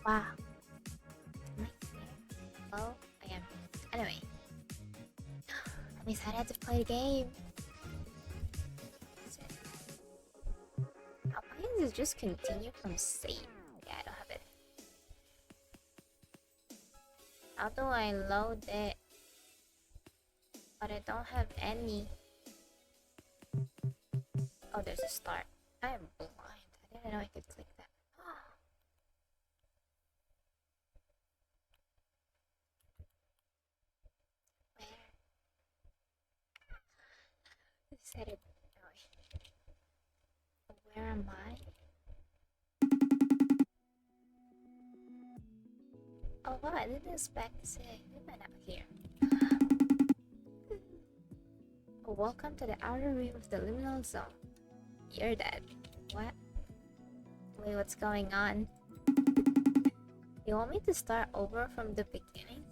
Wow. Am I here? Oh, I am. Anyway, I'm excited to play the game. How can this just continue from save? Yeah, I don't have it. How do I load it? But I don't have any. Oh, there's a start. I am blind. I didn't know I could click that. Where? Set it. Oh, where am I? Oh wow, I didn't expect to say human out here. Oh, welcome to the outer rim of the liminal zone. You're dead. What? Wait, what's going on? You want me to start over from the beginning?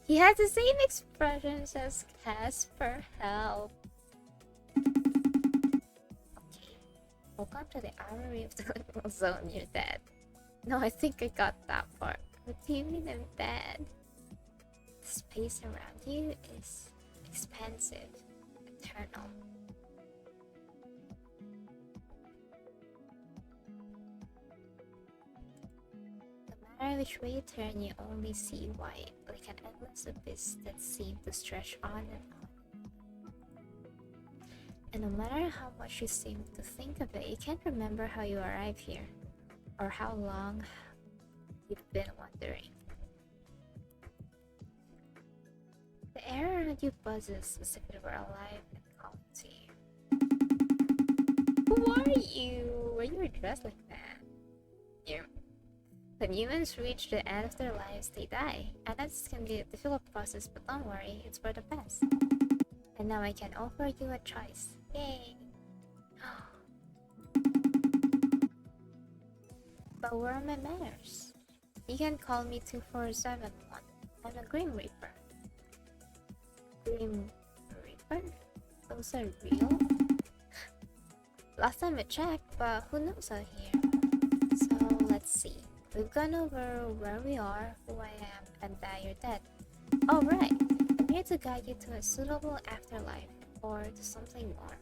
He has the same expressions as Casper. Help. Okay. Welcome to the outer rim of the liminal zone. You're dead. No, I think I got that part. What do you mean I'm dead? The space around you is expansive, eternal. No matter which way you turn, you only see white, like an endless abyss that seems to stretch on and on. And no matter how much you seem to think of it, you can't remember how you arrived here, or how long you've been wandering. The air around you buzzes as if it were alive and calling to you. Who are you? Why you were dressed like that? When humans reach the end of their lives, they die. And that can be a difficult process, but don't worry, it's for the best. And now I can offer you a choice. Yay! But where are my manners? You can call me 2471. I'm a Grim Reaper. Grim Reaper? Those are real? Last time I checked, but who knows out here? So let's see. We've gone over where we are, who I am, and that you're dead. Oh right, I'm here to guide you to a suitable afterlife, or to something more.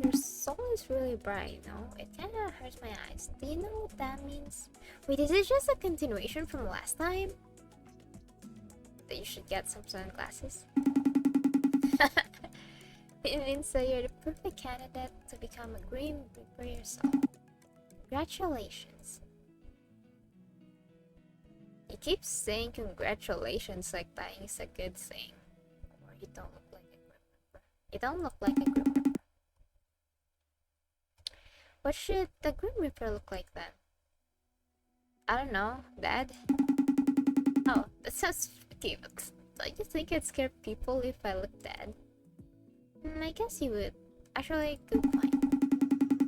Your soul is really bright, no? It kinda hurts my eyes. Do you know what that means? Wait, is it just a continuation from last time? That you should get some sunglasses? It means that you're the perfect candidate to become a Grim Reaper yourself. Congratulations. You keep saying congratulations like dying is a good thing. Or you don't look like a Grim Reaper. You don't look like a Grim Reaper. What should the Grim Reaper look like then? I don't know, dead? Oh, that sounds spooky, but don't you think I'd scare people if I look dead? I guess you would. Actually, good point.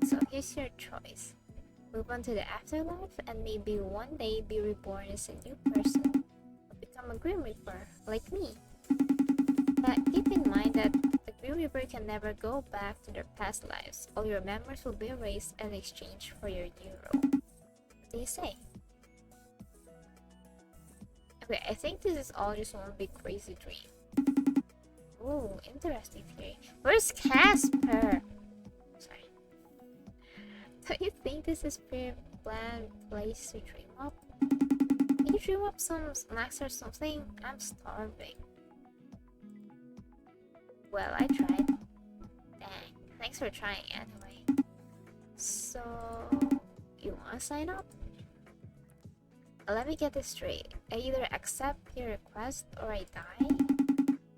So here's your choice. Move on to the afterlife and maybe one day be reborn as a new person. Or become a Grim Reaper, like me. But keep in mind that the Grim Reaper can never go back to their past lives. All your memories will be erased in exchange for your new role. What do you say? Okay, I think this is all just one big crazy dream. Ooh, interesting theory. Where's Casper? Sorry. Don't you think this is pretty bland place to dream up? Can you dream up some snacks or something? I'm starving. Well, I tried. Dang, thanks for trying anyway. So, you wanna sign up? Let me get this straight. I either accept your request or I die?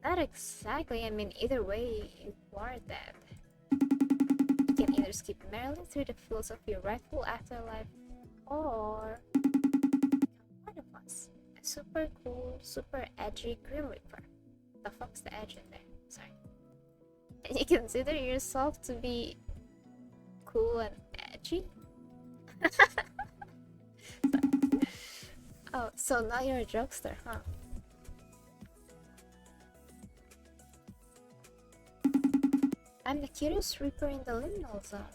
Not exactly, I mean either way, you are dead. You can either skip merrily through the fields of your rightful afterlife, or become one of us. A super cool, super edgy Grim Reaper. The fuck's the edge in there? Sorry. And you consider yourself to be cool and edgy? Oh, so now you're a jokester, huh? I'm the cutest Reaper in the liminal zone.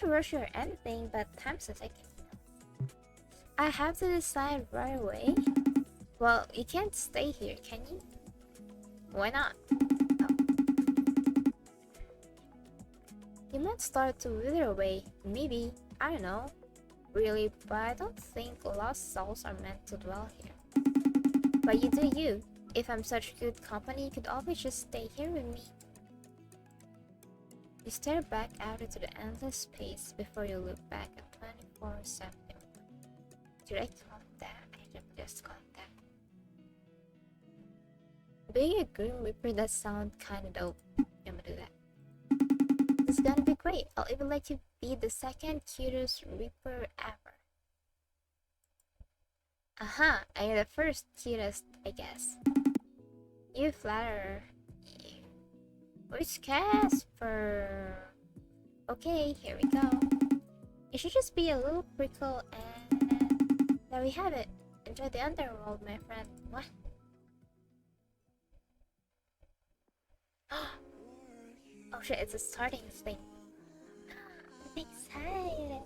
to rush you or anything, but time's a ticking. I have to decide right away. Well, you can't stay here, can you? Why not? Oh. You might start to wither away. Maybe. I don't know. Really, but I don't think lost souls are meant to dwell here. But you do you. If I'm such good company, you could always just stay here with me. You stare back out into the endless space before you look back at 24/7. Should I call it that? I should just call it that. Being a Grim Reaper does sound kinda dope. I'm gonna do that. This is gonna be great. I'll even let you be the second cutest Reaper ever. Aha, and you're the first cutest, I guess. You flatterer. Which Casper? Okay, here we go. It should just be a little prickle and there we have it. Enjoy the underworld, my friend. What? Oh shit, it's a starting thing. I'm excited.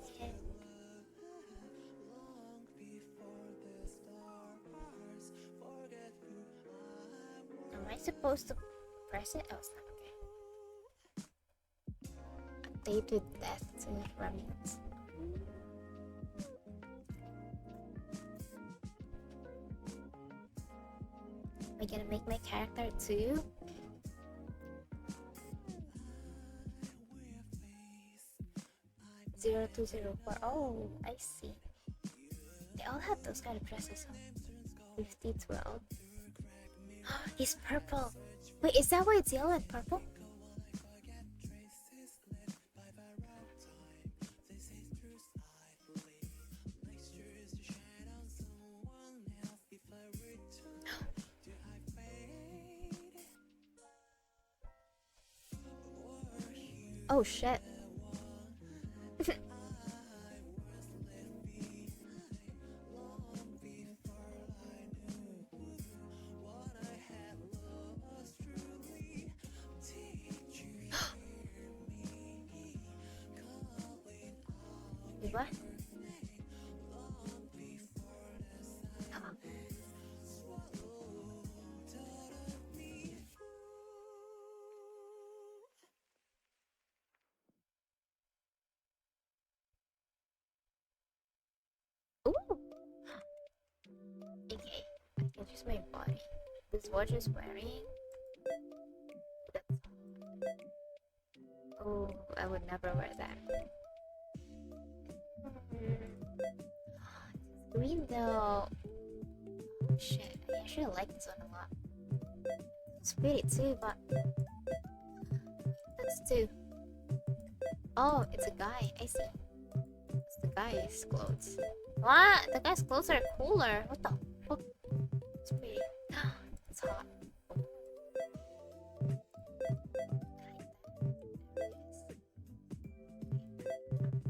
Am I supposed to press it? Oh, it's not. Update with death to remnants. Am I gonna make my character too? Zero 0204. Oh, I see. They all have those kind of dresses. 5012. He's purple. Wait, is that why it's yellow and purple? Oh shit. What? Ooh. Okay, I can choose my body. This watch is wearing. Oh, I would never wear that. Green though. Shit, I actually like this one a lot. It's pretty too, but that's two. Oh, it's a guy. I see. It's the guy's clothes. What? The guy's clothes are cooler. What the fuck? It's pretty. It's hot.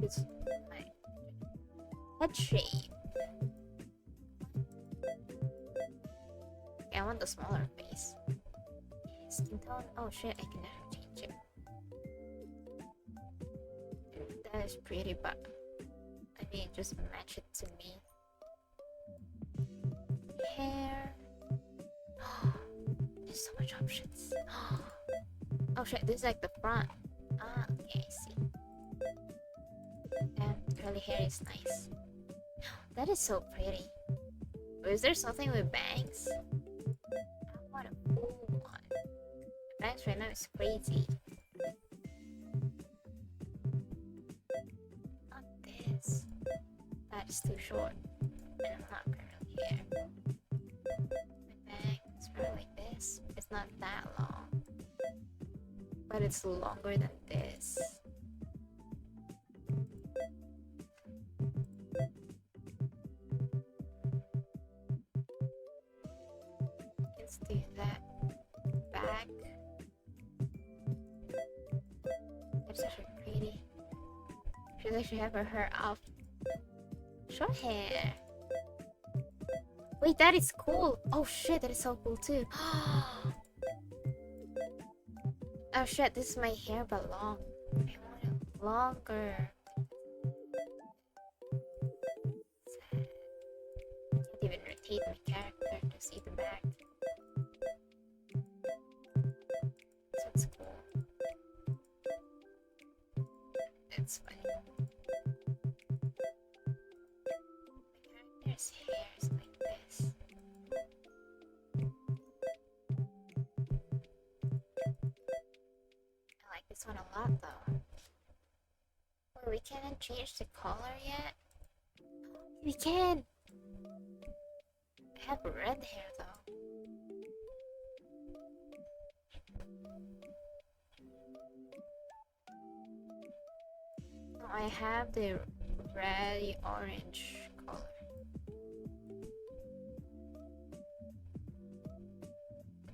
It's my head shape. I want the smaller face. Skin tone. Oh shit, I can never change it. That is pretty, but I mean, just match it to me. Hair. There's so much options. Oh shit, this is like the front. Ah, okay, I see. And curly hair is nice. That is so pretty. Is there something with bangs? I want a full one. Bangs right now is crazy. Not this. That is too short. And I'm not curly hair. My bangs are like this. It's not that long. But it's longer than this. Let's do that. Back. It's actually pretty. Should actually have her hair off. Short hair. Wait, that is cool. Oh shit, that is so cool too. Oh shit, this is my hair but long. I want it longer. rotate my character to see the back. So it's cool. It's funny. My character's hair is like this. I like this one a lot though. Oh, we can't change the color yet? We can! I have red hair though. No, I have the red orange color.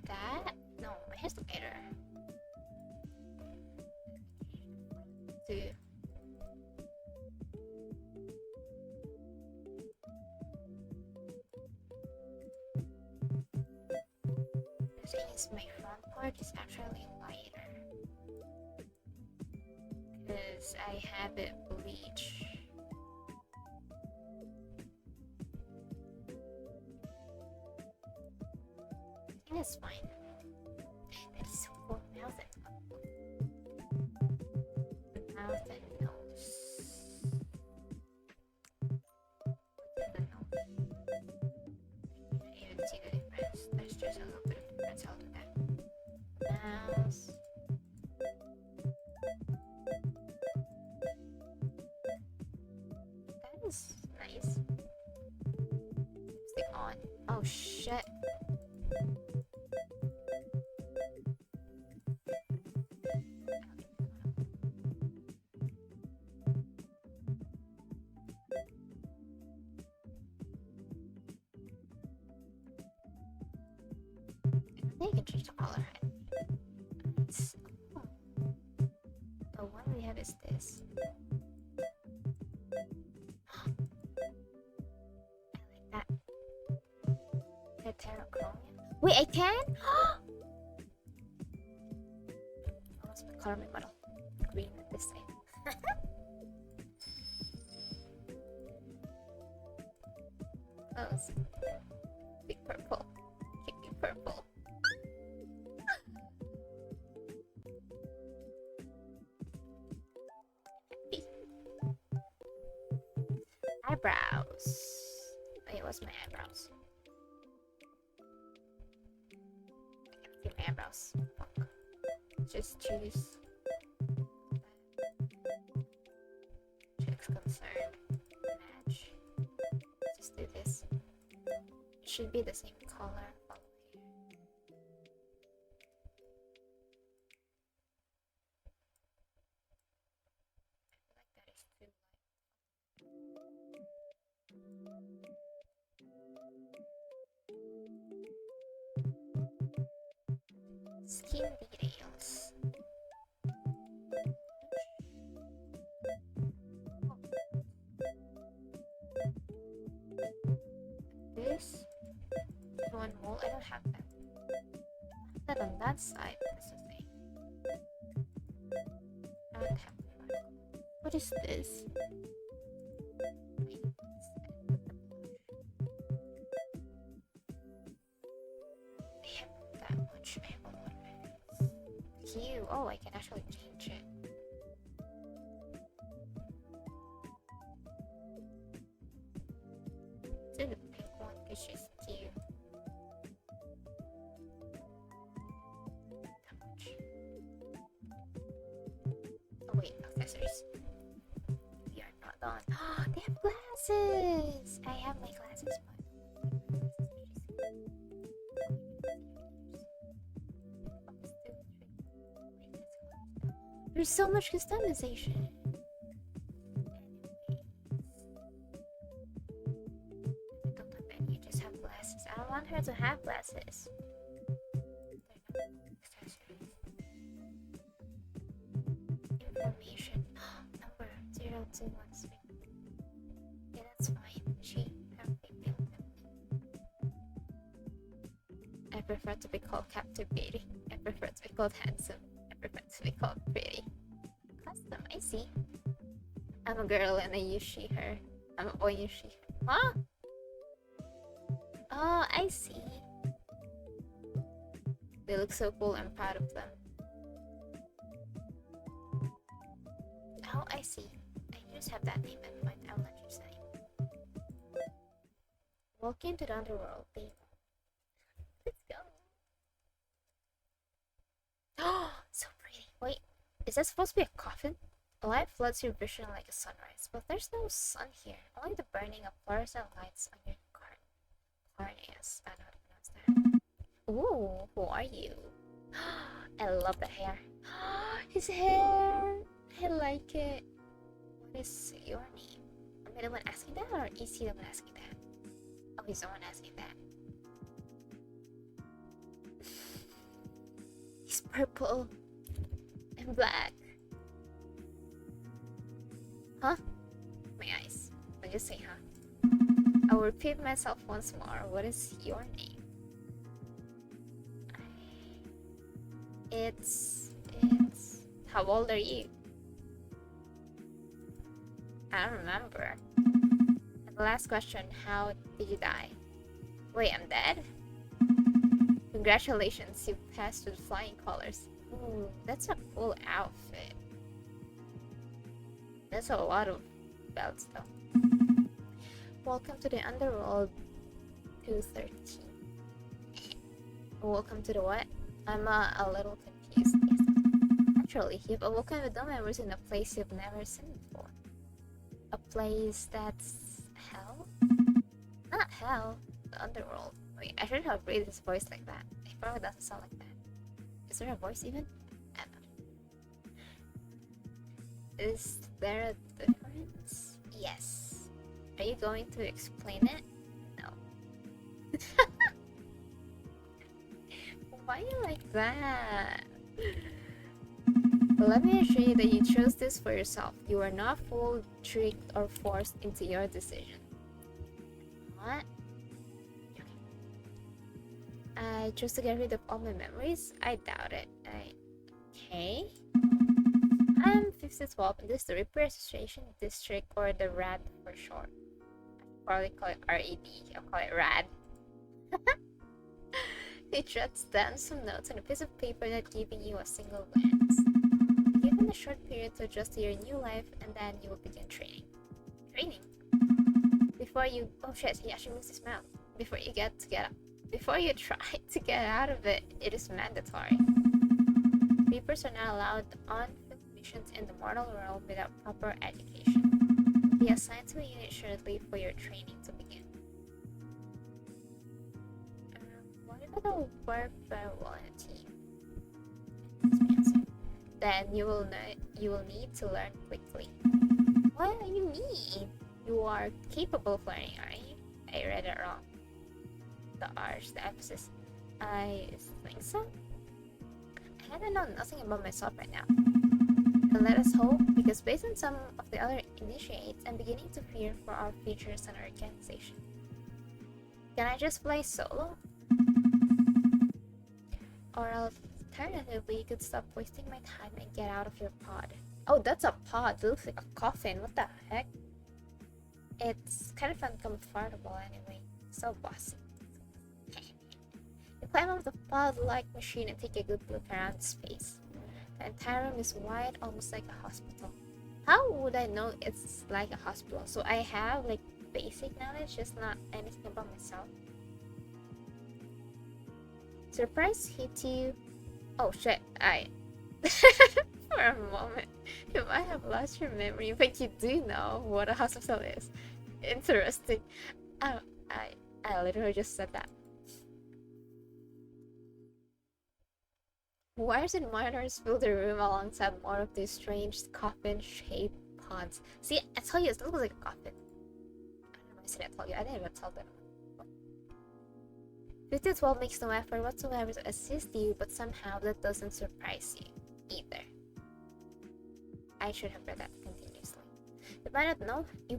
That? No, my hair's lighter. Two. The thing is, my front part is actually lighter because I have it bleach. I think that's fine. That is so cool. Mouth and mouth and nose. What's the nose? You can't even see the difference. There's just a little bit of difference. I'll do that. Mouse. That is nice. Lipstick on. Oh shit. I can change the color. Nice. Oh. The one we have is this. I like that. The terrachromia. Wait, I can? Oh, what's my color? My model. Green at this time. Close. Big purple. Big purple. Eyebrows. Wait, what's my eyebrows? I can't see my eyebrows. Fuck. Just choose. Checks concern. Match. Just do this. It should be the same color. Skin details. This one mole. I don't have that. I have that on that side. That's the thing. I don't have that. What is this? Oh, I can actually change it. Do the pink one because she's cute. How much? Oh wait, accessories. We are not done. Oh, they have glasses! I have my glasses, there's so much customization. I don't have any, I just have glasses. I don't want her to have glasses. Information. Number 0213. Yeah, that's fine. She I prefer to be called captivating. I prefer to be called handsome. I prefer to be called pretty. Custom, I see. I'm a girl and I use she, her. I'm a boy and she. Huh? Oh, I see. They look so cool. I'm proud of them. Oh, I see. I just have that name in mind. I'll let you say. Welcome to the underworld, baby. Let's go. Oh, so pretty. Wait, is that supposed to be a coffin? A light floods your vision like a sunrise, but there's no sun here. Only the burning of fluorescent lights on your corneas. I don't know how to pronounce that. Ooh, who are you? I love the hair. His hair! I like it. What is your name? Am I the one asking that, or is he the one asking that? Oh, he's the one asking that. He's purple and black. Huh? My eyes. I just say huh. I will repeat myself once more. What is your name? It's... How old are you? I don't remember. And the last question, how did you die? Wait, I'm dead? Congratulations, you passed with flying colors. Ooh, that's a cool outfit. That's a lot of belts though. Welcome to the underworld 213. Welcome to the what? I'm a little confused. Yes. Naturally, you've awoken with no memories in a place you've never seen before. A place that's hell? Not hell, the underworld. Wait, I shouldn't have raised his voice like that. It probably doesn't sound like that. Is there a voice even? I don't know. Is there a difference? Yes. Are you going to explain it? No. Why are you like that? But let me assure you that you chose this for yourself. You are not fooled, tricked, or forced into your decision. What? I chose to get rid of all my memories? I doubt it. Okay. I'm 5012 and this is the Repair Association District, or the RAD for short. I'll probably call it RAD. I'll call it RAD. He jots down some notes on a piece of paper, not giving you a single glance. Given a short period to adjust to your new life, and then you will begin training. Training? Before you... Oh shit, he actually moves his mouth. Before you try to get out of it, it is mandatory. Reapers are not allowed on field missions in the mortal world without proper education. Be assigned to a unit shortly for your training to begin. What if I don't work very well in a team? Then you will need to learn quickly. What do you mean? You are capable of learning, aren't you? I read it wrong. The R's, the emphasis. I think so. I kind of know nothing about myself right now. And let us hope, because based on some of the other initiates, I'm beginning to fear for our future as an organization. Can I just play solo? Or alternatively, you could stop wasting my time and get out of your pod. Oh, that's a pod. It looks like a coffin. What the heck? It's kind of uncomfortable anyway. So bossy. You climb up the pod-like machine and take a good look around the space. The entire room is wide, almost like a hospital. How would I know it's like a hospital? So I have like basic knowledge, just not anything about myself. Surprise hit you. Oh shit, for a moment, you might have lost your memory, but you do know what a hospital is. Interesting. I literally just said that. Wires and monitors fill the room alongside more of these strange coffin-shaped pods. See, I tell you, it looks like a coffin. I don't know why I said I told you. I didn't even tell them. 5012 makes no effort whatsoever to assist you, but somehow that doesn't surprise you either. I should have read that continuously. You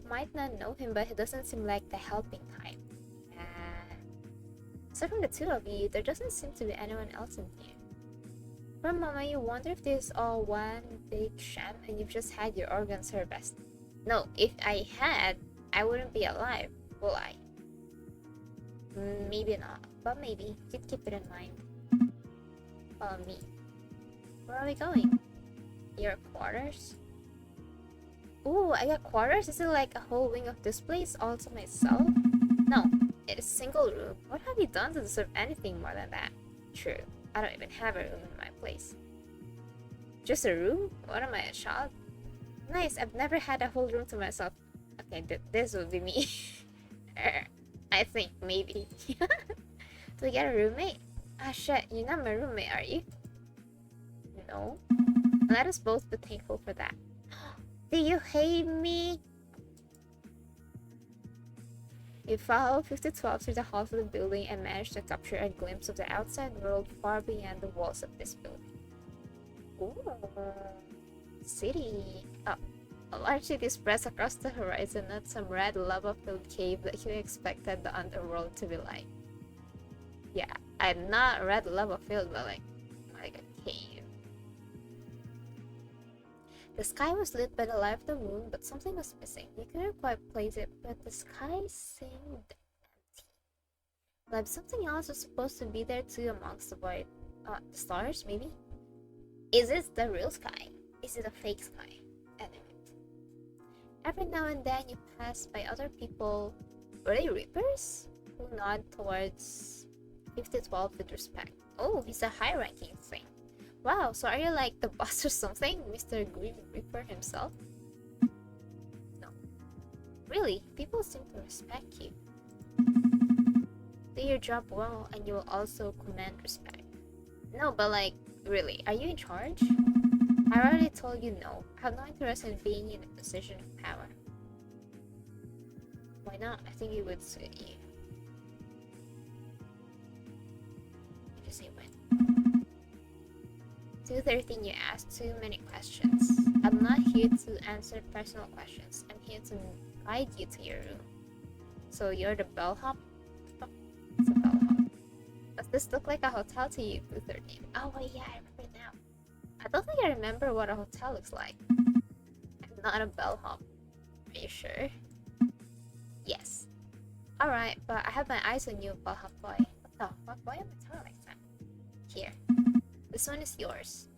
might not know him, but he doesn't seem like the helping type. So from the two of you, there doesn't seem to be anyone else in here. For a moment, you wonder if this is all one big sham and you've just had your organs harvested. No, if I had, I wouldn't be alive, will I? Maybe not, but maybe. You keep it in mind. Follow me. Where are we going? Your quarters? Ooh, I got quarters? Is it like a whole wing of this place all to myself? No, it is a single room. What have you done to deserve anything more than that? True, I don't even have a room in my place. Just a room? What am I, a child? Nice, I've never had a whole room to myself. Okay, this would be me. I think, maybe. Do we get a roommate? Ah shit, you're not my roommate, are you? No. Let us both be thankful for that. Do you hate me? You follow 5012 through the halls of the building and manage to capture a glimpse of the outside world far beyond the walls of this building. Ooh, city. Oh, a large city spreads across the horizon, not some red lava-filled cave that you expected the underworld to be like. Yeah, I'm not red lava-filled, but like a cave. The sky was lit by the light of the moon, but something was missing. You couldn't quite place it, but the sky seemed empty. Like something else was supposed to be there too amongst the white the stars, maybe? Is this the real sky? Is it a fake sky? Every now and then you pass by other people. Were they reapers? Who nod towards 5012 with respect. Oh, he's a high-ranking thing. Wow, so are you like the boss or something? Mr. Grim Reaper himself? No. Really, people seem to respect you. Do your job well and you will also command respect. No, but like, really, are you in charge? I already told you no. I have no interest in being in a position of power. Why not? I think it would suit you. You just say when. 213, you asked too many questions. I'm not here to answer personal questions. I'm here to guide you to your room. So you're the bellhop? Oh, it's a bellhop. Does this look like a hotel to you, 213? Oh, well, yeah, I remember now. I don't think I remember what a hotel looks like. I'm not a bellhop. Are you sure? Yes. Alright, but I have my eyes on you, bellhop boy. What the fuck? Why am I telling like that? Here. This one is yours.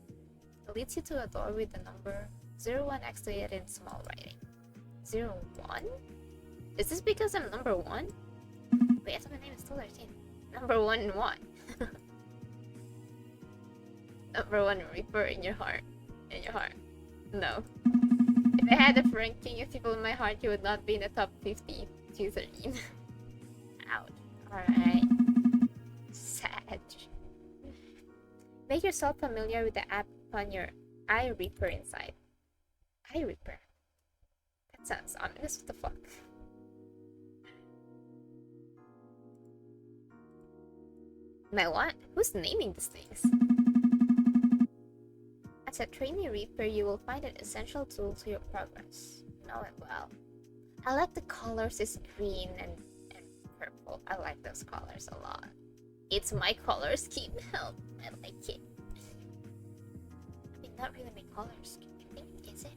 It leads you to a door with the number 01 next to it in small writing. 01? Is this because I'm number 1? Wait, I thought my name is still 13. Number 1 in what? Number 1 Reaper in your heart. In your heart. No. If I had a ranking of people in my heart, you would not be in the top 50 to 13. Ouch. Alright. Sad. Make yourself familiar with the app on your Eye Reaper inside. Eye Reaper? That sounds ominous. What the fuck? My what? Who's naming these things? As a trainee Reaper, you will find an essential tool to your progress. Know it well. I like the colors. It's green and purple. I like those colors a lot. It's my color scheme. Help. I like it. I mean, not really my color scheme. I think, is it?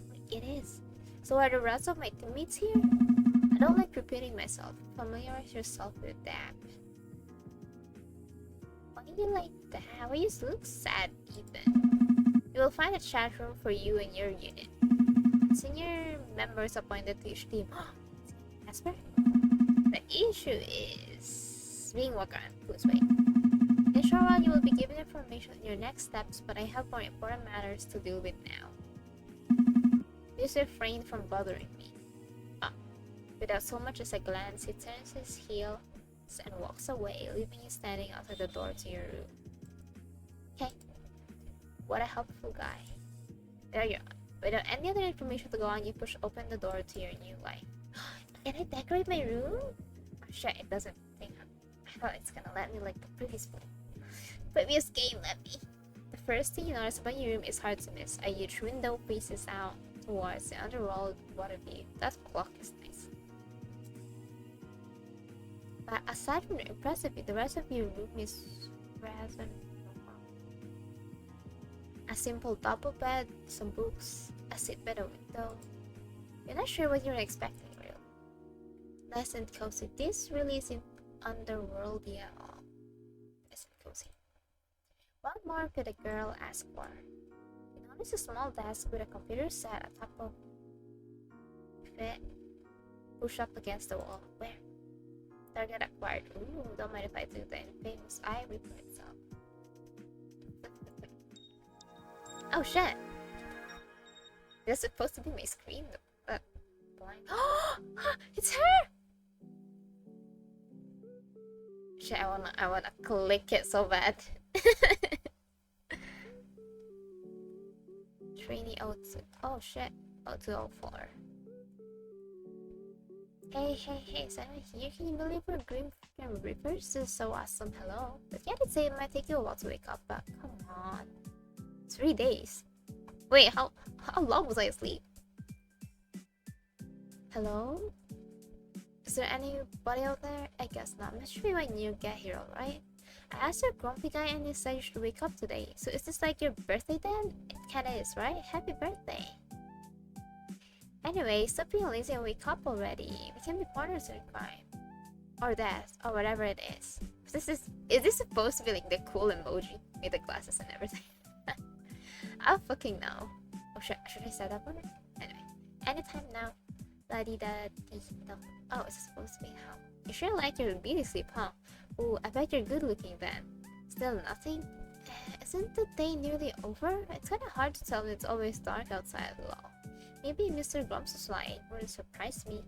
Like, it is. So are the rest of my teammates here? I don't like repeating myself. Familiarize yourself with that. Why do you like that? Why you look sad, Ethan? You will find a chat room for you and your unit. Senior members appointed to each team. Casper? The issue is being Wakaran. Please wait. In a short while, you will be given information on your next steps, but I have more important matters to deal with now. Please refrain from bothering me. Without so much as a glance, he turns his heels and walks away, leaving you standing outside the door to your room. Okay. What a helpful guy. There you are. Without any other information to go on, you push open the door to your new life. Can I decorate my room? Oh, shit, it doesn't. Hang on. I thought it's gonna let me like the previous game let me. The first thing you notice about your room is hard to miss. A huge window faces out towards the underworld water view. That clock is nice. But aside from the impressive view, the rest of your room is rather normal. A simple double bed, some books, a seat by the window. You're not sure what you're expecting, really. Nice and cozy. This really isn't underworld, yeah. It's cozy. What more could a girl ask for? You notice a small desk with a computer set on top of it. Push up against the wall. Where? Target acquired. Ooh, don't mind if I do the famous eye report itself. Oh shit! That's supposed to be my screen. Blind. Oh, it's her! Shit, I wanna click it so bad. Trainee 02. Oh shit. 0204. Hey, is anyone here? Can you believe we're Grim Reapers? This is so awesome. Hello. But yeah, I'd say it might take you a while to wake up, but come on. 3 days. Wait, how long was I asleep? Hello? Is there anybody out there? I guess not. Must be when you get here, alright? I asked your grumpy guy and he said you should wake up today. So is this like your birthday then? It kinda is, right? Happy birthday. Anyway, stop being lazy and wake up already. We can be partners in crime. Or death, or whatever it is. Is this supposed to be like the cool emoji with the glasses and everything? I don't fucking know. Oh, should I set up on it? Anyway, anytime now. La-di-da-di-da. Oh, it's supposed to be how? You sure like your beauty sleep, huh? Ooh, I bet you're good looking then. Still nothing? Isn't the day nearly over? It's kinda hard to tell when it's always dark outside at all. Maybe Mr. Grumps is lying. Wouldn't surprise me.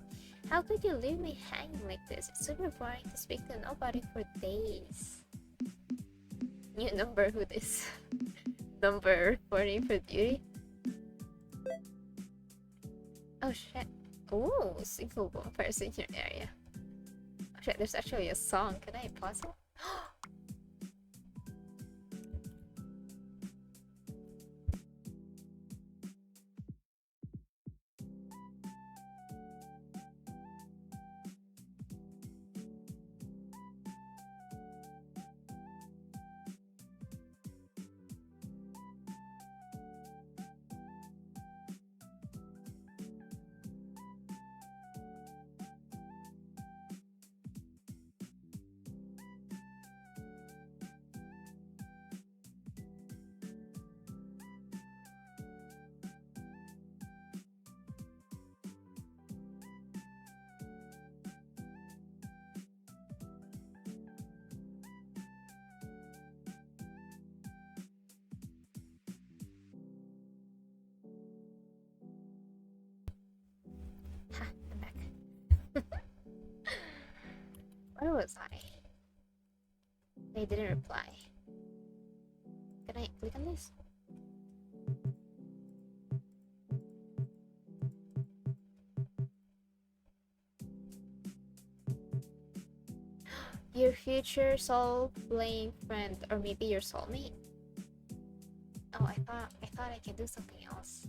How could you leave me hanging like this? It's super boring to speak to nobody for days. New number, who this? Number 40 for beauty? Oh shit. Ooh, single vampires in your area. Oh shit, there's actually a song. Can I pause it? Ha, I'm back. Where was I? They didn't reply. Can I click on this? Your future soul-playing friend, or maybe your soulmate? Oh, I thought I can do something else.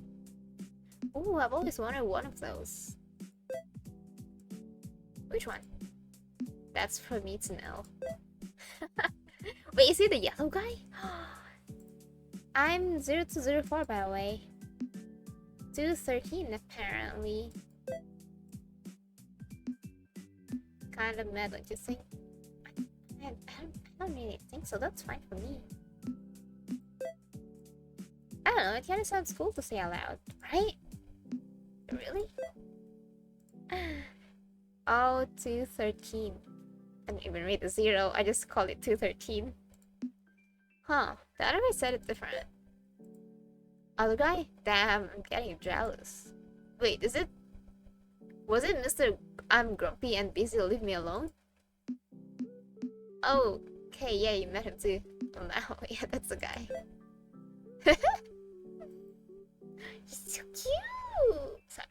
Ooh, I've always wanted one of those. Which one? That's for me to know. Wait, is he the yellow guy? I'm 0204 by the way. 213 apparently. Kind of mad, don't you think? I don't really think so. That's fine for me. I don't know. It kind of sounds cool to say out loud, right? Really? Oh, 213. I didn't even read the 0. I just call it 213. Huh. The other guy said it different. Other guy? Damn, I'm getting jealous. Wait, is it... Was it Mr. I'm grumpy and busy, leave me alone? Oh, okay, yeah, you met him too. Well, now, yeah, that's the guy. He's so cute! Sorry.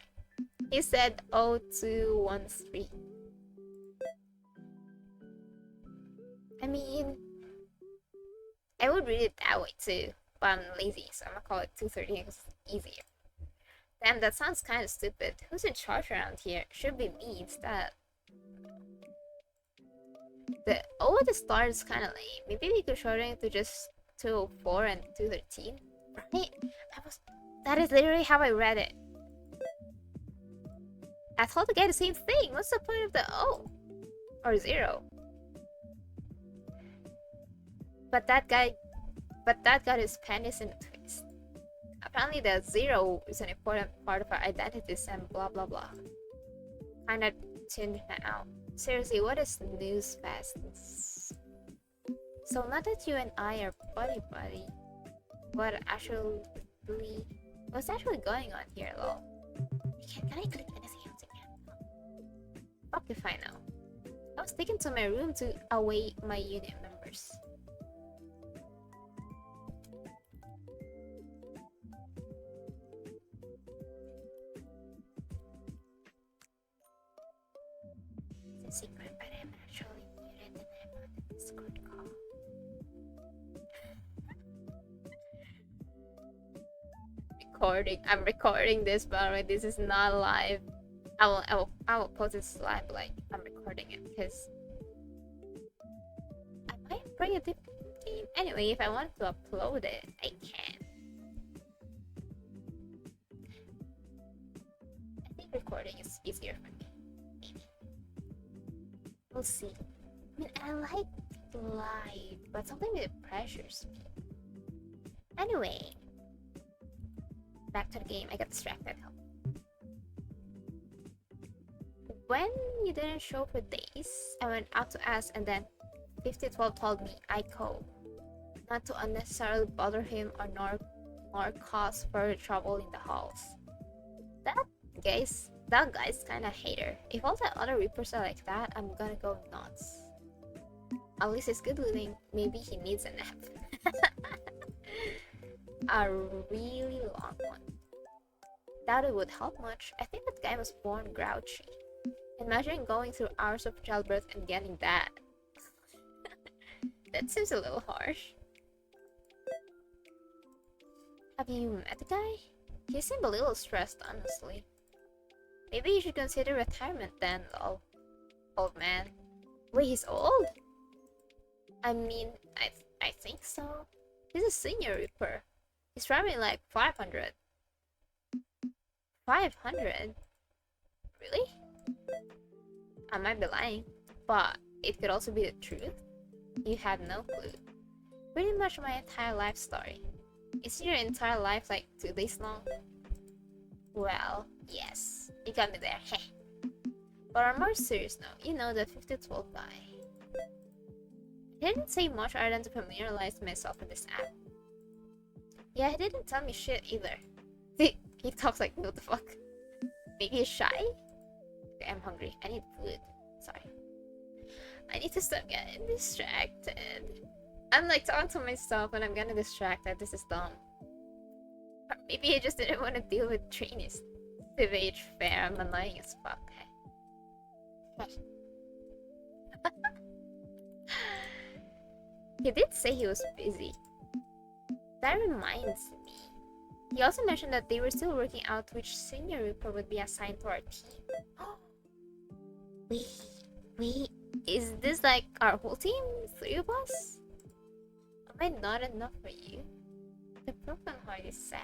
He said 0213. I mean, I would read it that way too, but I'm lazy, so I'm gonna call it 213 because it's easier. Damn, that sounds kind of stupid. Who's in charge around here? Should be me instead. The O at the start is kind of lame. Maybe we could shorten it to just 204 and 213, right? That is literally how I read it. I told the guy the same thing. What's the point of the O? Or 0? But that got his penis in a twist. Apparently the zero is an important part of our identities and blah blah blah. Kinda tuned me out. Seriously, what is news fast? So not that you and I are buddy, what's actually going on here, lol? Can I click anything else again? Fuck if I know. I was taken to my room to await my unit members. It's a secret, but I'm actually muted and I'm on the Discord call. I'm recording this, by the way. This is not live. I will post this live like I'm recording it because I might bring a different team. Anyway, if I want to upload it, I can. I think recording is easier for me. Maybe. We'll see. I mean, I like live, but sometimes it pressures me. Anyway, back to the game. I got distracted. When you didn't show for days, I went out to ask, and then 5012 told me Aiko not to unnecessarily bother him or nor cause further trouble in the halls. That guy's kinda hater. If all the other Reapers are like that, I'm gonna go nuts. At least it's good living. Maybe he needs a nap. A really long one. Doubt it would help much. I think that guy was born grouchy. Imagine going through hours of childbirth and getting that. That seems a little harsh. Have you met the guy? He seemed a little stressed, honestly. Maybe you should consider retirement then, old man. Wait, he's old? I mean, I think so. He's a senior Reaper. He's probably like 500. 500? Really? I might be lying, but it could also be the truth. You have no clue. Pretty much my entire life story. Is your entire life like 2 days long? Well, yes. You got me there, heh. But on a more serious note, you know the 5012 guy. He didn't say much other than to familiarize myself with this app. Yeah, he didn't tell me shit either. He talks like, what the fuck? Maybe he's shy? Okay, I'm hungry. I need food. Sorry. I need to stop getting distracted. I'm like talking to myself and I'm getting distracted. This is dumb. Or maybe I just didn't want to deal with trainees. To be fair, I'm annoying as fuck. He did say he was busy. That reminds me. He also mentioned that they were still working out which senior Reaper would be assigned to our team. Wait, is this like our whole team? 3 of us? Am I not enough for you? The broken heart is sad.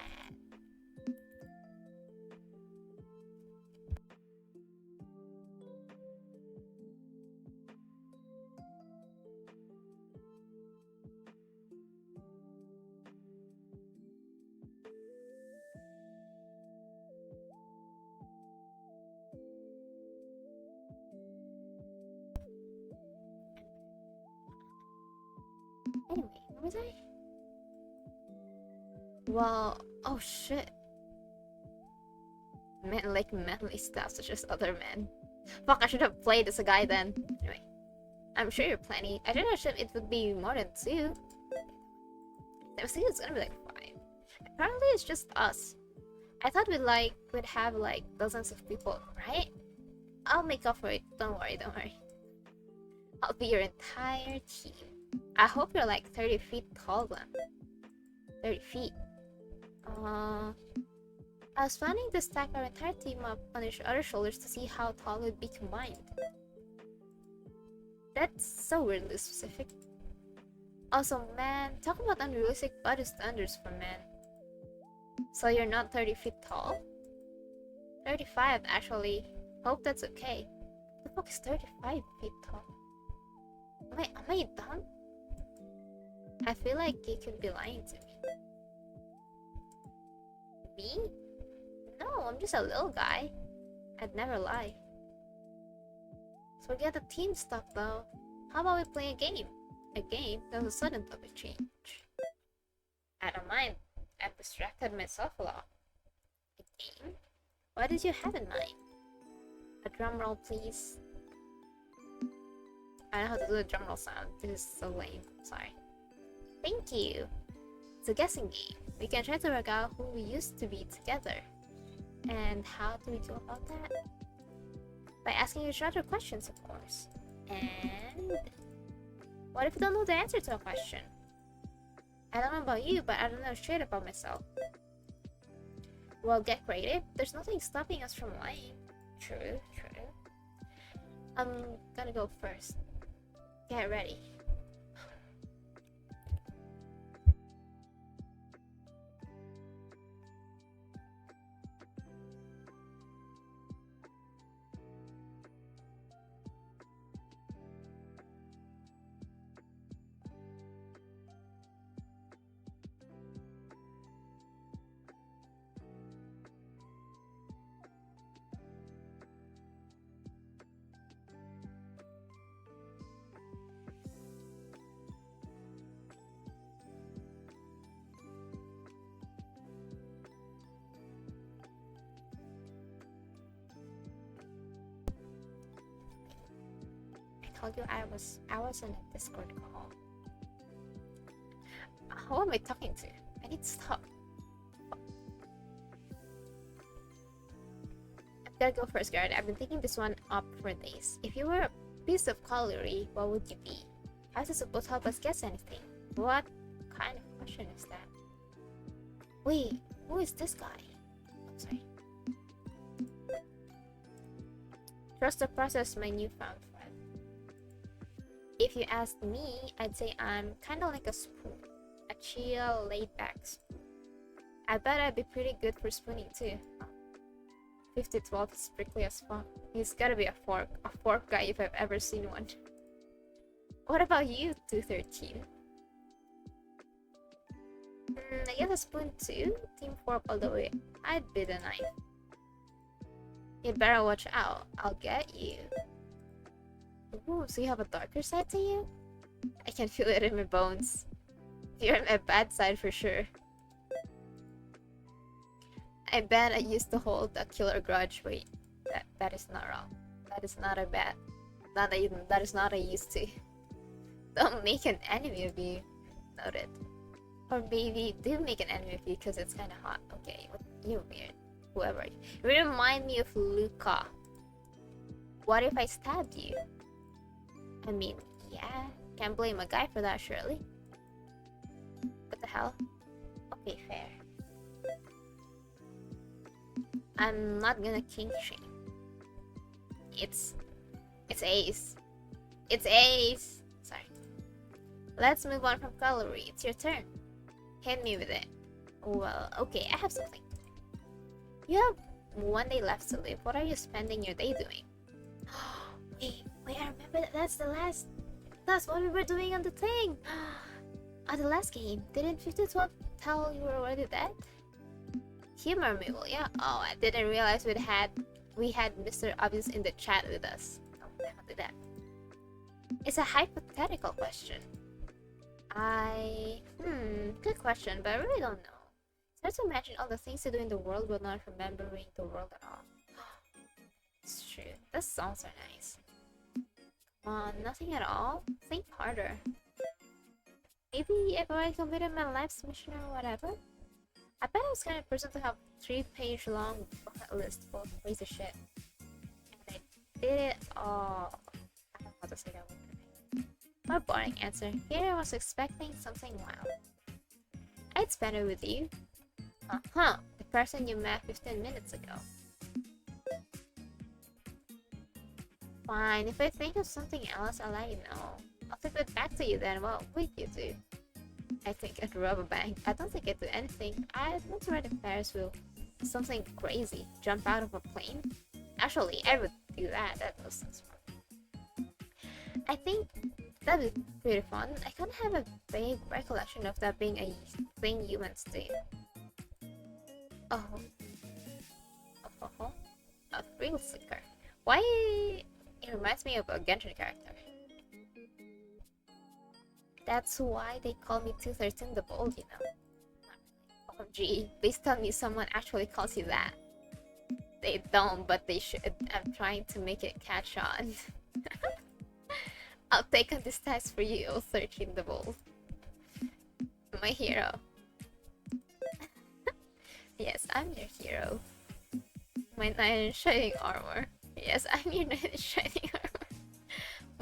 Anyway, where was I? Well, oh shit. Men like manly stuff such as other men. Fuck, I should have played as a guy then. Anyway, I'm sure you're plenty. I didn't assume it would be more than 2. I was thinking it's gonna be like 5. Apparently it's just us. I thought we'd have like dozens of people, right? I'll make up for it. Don't worry. I'll be your entire team. I hope you're like 30 feet tall then. 30 feet. I was planning to stack our entire team up on each other's shoulders to see how tall we'd be combined. That's so weirdly specific. Also, man, talk about unrealistic body standards for men. So you're not 30 feet tall? 35 actually. Hope that's okay. The fuck is 35 feet tall? Am I dumb? I feel like you could be lying to me. Me? No, I'm just a little guy. I'd never lie. Forget the team stuff though. How about we play a game? A game? That was a sudden topic change. I don't mind. I've distracted myself a lot. A game? What did you have in mind? A drum roll, please. I know how to do a drum roll sound. This is so lame. Sorry. Thank you. It's a guessing game. We can try to work out who we used to be together. And how do we go about that? By asking each other questions, of course. And what if you don't know the answer to a question? I don't know about you, but I don't know shit about myself. Well, get creative. There's nothing stopping us from lying. True, true. I'm gonna go first. Get ready. I told you I was in a Discord call. Who am I talking to? I need to stop. I've gotta go first, Garrett. I've been thinking this one up for days. If you were a piece of cutlery, what would you be? How is it supposed to help us guess anything? What kind of question is that? Wait, who is this guy? I'm sorry. Trust the process, my newfound friend. If you asked me, I'd say I'm kinda like a spoon. A chill, laid-back spoon. I bet I'd be pretty good for spooning too. 5012 is prickly as fuck. He's gotta be a fork guy if I've ever seen one. What about you, 213? I guess a spoon too? Team fork all the way. I'd be the knife. You'd better watch out. I'll get you. Ooh, so you have a darker side to you? I can feel it in my bones. You're on my bad side for sure. I bet I used to hold a killer grudge. Wait, that is not wrong. That is not a bad. That is not a used to. Don't make an enemy of you. Noted. Or maybe do make an enemy of you because it's kind of hot. Okay, you're weird. Whoever. You remind me of Luca. What if I stabbed you? I mean, yeah, can't blame a guy for that, surely. What the hell? Okay, fair. I'm not gonna kink shame. It's Ace. It's Ace. Sorry. Let's move on from cutlery. It's your turn. Hit me with it. Well, okay, I have something. You have one day left to live. What are you spending your day doing? Wait, I remember that's what we were doing on the thing. On the last game, didn't 5012 tell you were already dead? Humor me, will ya? Oh, I didn't realize we had Mr. Obvious in the chat with us. Oh, I do that. It's a hypothetical question. Good question, but I really don't know. It's hard to imagine all the things to do in the world while not remembering the world at all. It's true. The songs are nice. Nothing at all? Think harder. Maybe if I completed my life's mission or whatever? I bet I was the kind of person to have 3-page long bucket list full of crazy shit. And I did it all. I don't know how to say that word. What a boring answer. Here I was expecting something wild. I'd spend it with you. The person you met 15 minutes ago. Fine, if I think of something else, I'll let you know. I'll flip it back to you then. What would you do? I think I'd rob a bank. I don't think I'd do anything. I'd want to ride a Ferris wheel. Something crazy. Jump out of a plane. Actually, I would do that. That was so smart. I think That'd be pretty fun. I kind of have a vague recollection of that being a thing humans do. Oh. Oh, oh, oh. A thrill seeker. Why? It reminds me of a Genshin character. That's why they call me 213 the Bold, you know. OMG, please tell me someone actually calls you that. They don't, but they should. I'm trying to make it catch on. I'll take on this task for you, 13 the Bold. My hero. Yes, I'm your hero. My knight in shining armor. Yes, I'm your knight in shining armor.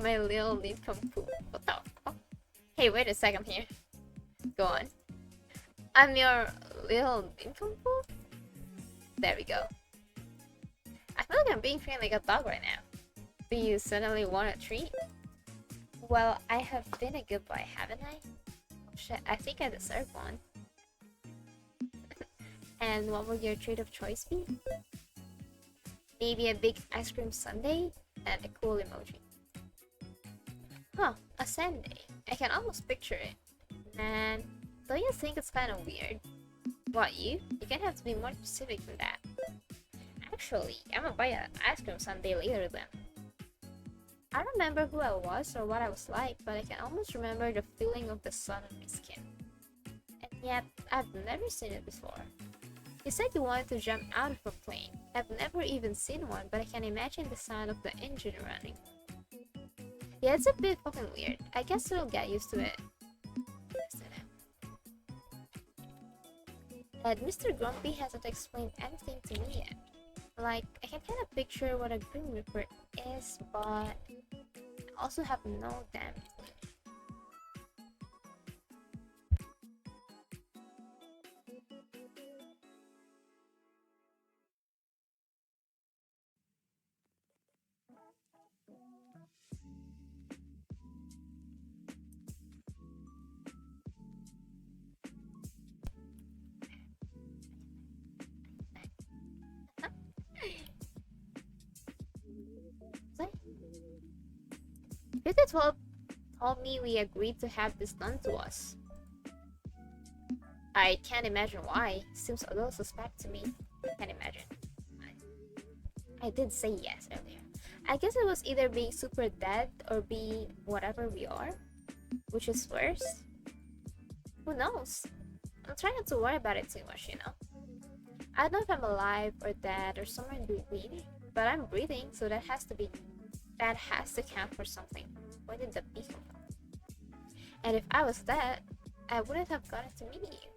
My little nincompoop. What the fuck? Hey, wait a second here. Go on. I'm your little nincompoop? There we go. I feel like I'm being treated like a dog right now. Do you suddenly want a treat? Well, I have been a good boy, haven't I? Oh, shit, I think I deserve one. And what would your treat of choice be? Maybe a big ice cream sundae and a cool emoji. Huh, a sundae. I can almost picture it. Man, don't you think it's kind of weird? What, you? You can have to be more specific than that. Actually, I'm gonna buy an ice cream sundae later then. I don't remember who I was or what I was like, but I can almost remember the feeling of the sun on my skin. And yet, I've never seen it before. You said you wanted to jump out of a plane. I've never even seen one, but I can imagine the sound of the engine running. Yeah, it's a bit fucking weird. I guess we'll get used to it. And Mr. Grumpy hasn't explained anything to me yet. Like, I can kind of picture what a Grim Reaper is, but I also have no damn clue. Peter told me we agreed to have this done to us. I can't imagine why. Seems a little suspect to me. Can't imagine. I did say yes earlier. I guess it was either being super dead or being whatever we are. Which is worse? Who knows? I'm trying not to worry about it too much, you know? I don't know if I'm alive or dead or somewhere in between, but I'm breathing, so that has to count for something. Where did the bee come from? And if I was dead, I wouldn't have gotten to meet you.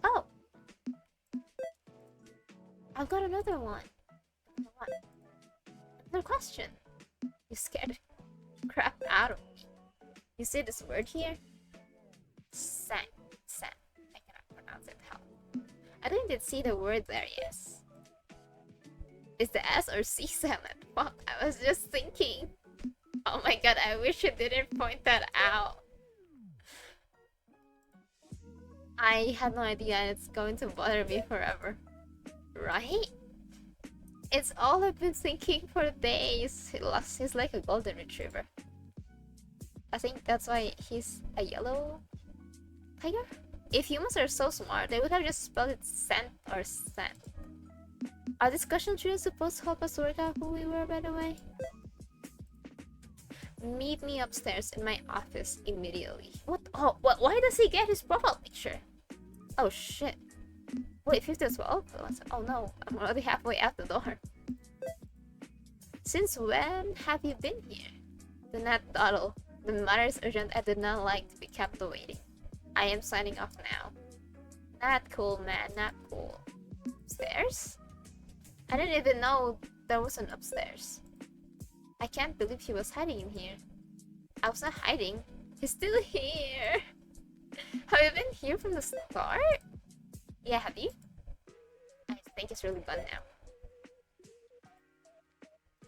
Oh! I've got another one. Another question. You scared the crap out of me. You see this word here? Sang. I cannot pronounce it. How? I didn't even see the word there, yes. Is the S or C silent? Fuck, I was just thinking. Oh my god, I wish you didn't point that out. I had no idea and it's going to bother me forever. Right? It's all I've been thinking for days. He's like a golden retriever. I think that's why he's a yellow tiger? If humans are so smart, they would have just spelled it scent or scent. Are discussions really supposed to help us work out who we were, by the way? Meet me upstairs in my office immediately. What? Oh, what? Why does he get his profile picture? Oh shit. Wait, 50 as well? Oh no, I'm already halfway out the door. Since when have you been here? Do not dawdle. The matter is urgent. I did not like to be kept waiting. I am signing off now. Not cool, man. Not cool. Upstairs? I didn't even know there was an upstairs. I can't believe he was hiding in here. I was not hiding. He's still here. Have you been here from the start? Yeah, have you? I think it's really fun now.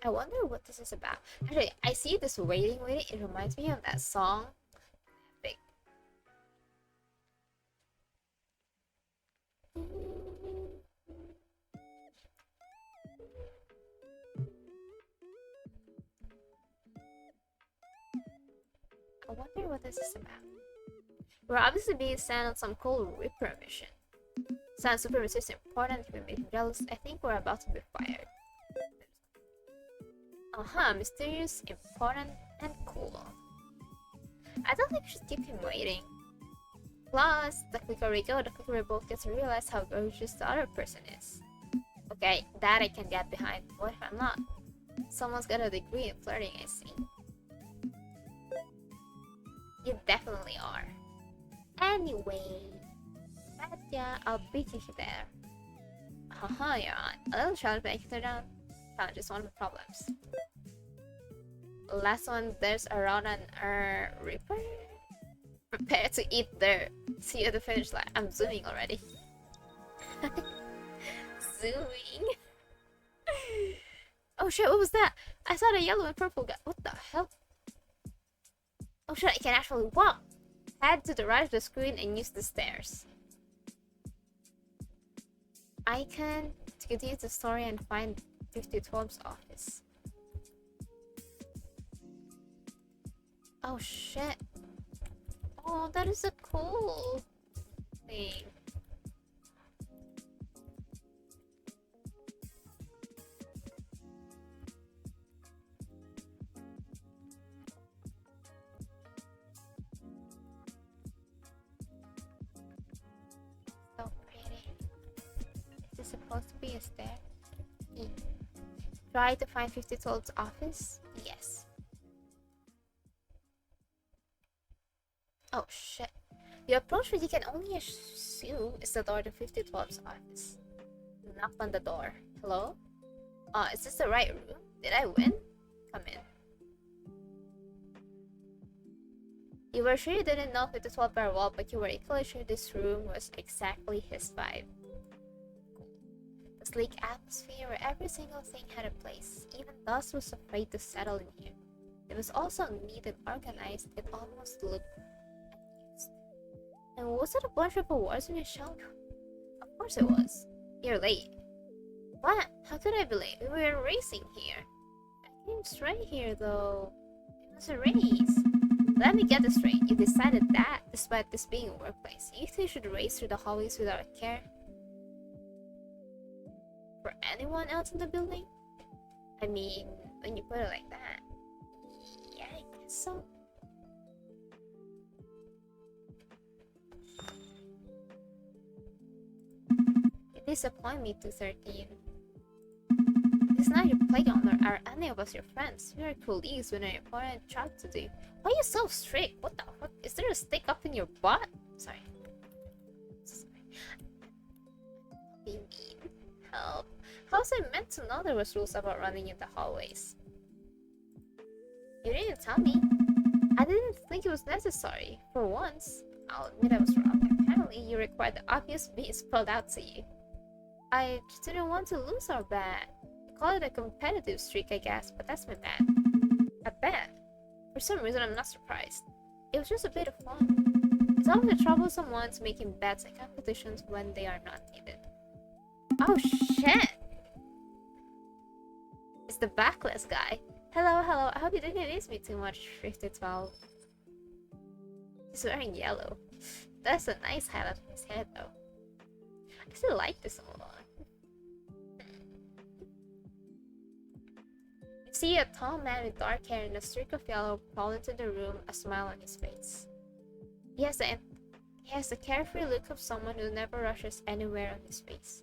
I wonder what this is about. Actually, I see this waiting. It reminds me of that song. Big. what this is about. We're obviously being sent on some cool Reaper mission. Sounds super mysterious important to make me jealous. I think we're about to be fired. Mysterious, important, and cool. I don't think we should keep him waiting. Plus, the quicker we go, the quicker we both get to realize how gorgeous the other person is. Okay, that I can get behind. What if I'm not? Someone's got a degree in flirting, I see. You definitely are. Anyway, yeah, I'll beat you there. Haha, you're on. A little challenge, but I can turn down. Challenge is one of the problems. Last one, there's a round on our Reaper. Prepare to eat there. See you at the finish line. I'm zooming already. Zooming. Oh shit, what was that? I saw the yellow and purple guy. What the hell? Oh shit, I can actually walk. Head to the right of the screen and use the stairs. Icon to continue the story and find 5212's office. Oh shit. Oh, that is a cool thing. So pretty. Is this supposed to be a stair? Try to find 5212's office? Yes. Oh shit. The approach which you can only assume is the door to 5212's office. Knock on the door. Hello? Is this the right room? Did I win? Come in. You were sure you didn't know 5212 very well, but you were equally sure this room was exactly his vibe. Cool. The sleek atmosphere where every single thing had a place. Even Dust was afraid to settle in here. It was also neat and organized. It almost looked unused. And was it a bunch of awards on your shelf? Of course it was. You're late. What? How could I be late? We were racing here. I came straight here though. It was a race. Let me get this straight. You decided that, despite this being a workplace, you two should race through the hallways without care for anyone else in the building? I mean, when you put it like that, yeah, I guess so. You disappoint me, 213. It's not your playground or are any of us your friends. We are colleagues with an important job to do. Why are you so strict? What the fuck? Is there a stick up in your butt? Sorry. Be mean. Help. How was I meant to know there was rules about running in the hallways? You didn't tell me. I didn't think it was necessary. For once, I'll admit I was wrong. Apparently, you required the obvious being spelled out to you. I just didn't want to lose our bet. Call it a competitive streak, I guess, but that's my bad. A bet? For some reason, I'm not surprised. It was just a bit of fun. It's always the troublesome ones making bets and competitions when they are not needed. Oh shit! It's the backless guy. Hello, hello. I hope you didn't miss me too much, 5012. He's wearing yellow. That's a nice highlight on his head, though. I still like this a lot. See a tall man with dark hair and a streak of yellow crawl into the room, a smile on his face. He has the carefree look of someone who never rushes anywhere on his face.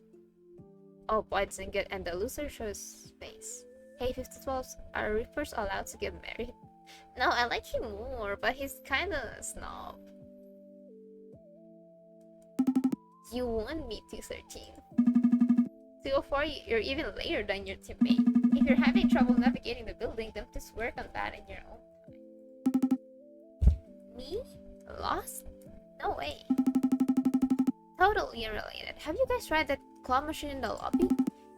Oh boy, it's good, and the loser shows face. Hey, 5012s, are Reapers allowed to get married? No, I like him more, but he's kinda a snob. You won me, 213. 204, you're even later than your teammate. If you're having trouble navigating the building, then just work on that in your own time. Me? Lost? No way. Totally unrelated. Have you guys tried that claw machine in the lobby?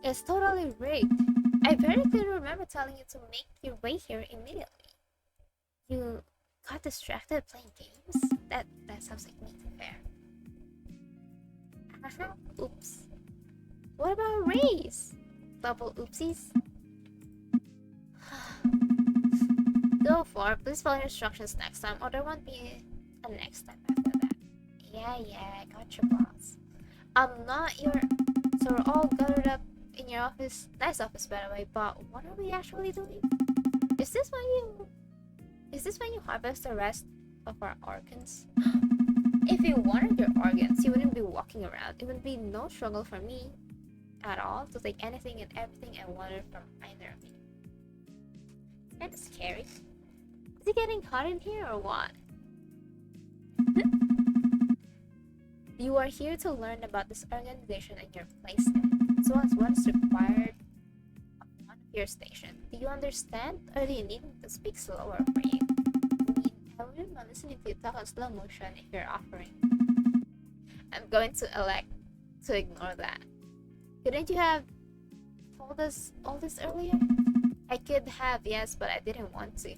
It's totally rigged. I very clearly remember telling you to make your way here immediately. You got distracted playing games? That sounds like me, fair. Oops. What about a race? Double oopsies? Go for it. Please follow instructions next time, or there won't be a next time after that. Yeah, I got your boss. I'm not your... So we're all gathered up in your office. Nice office, by the way, but what are we actually doing? Is this when you harvest the rest of our organs? If you wanted your organs, you wouldn't be walking around. It would be no struggle for me at all to take anything and everything I wanted from either of you. It's kind of scary. Is he getting caught in here or what? You are here to learn about this organization and your place in it, as well as what is required on your station. Do you understand, or do you need me to speak slower for you? I wouldn't mind listening to you talk in slow motion if you're offering. I'm going to elect to ignore that. Couldn't you have told us all this earlier? I could have, yes, but I didn't want to.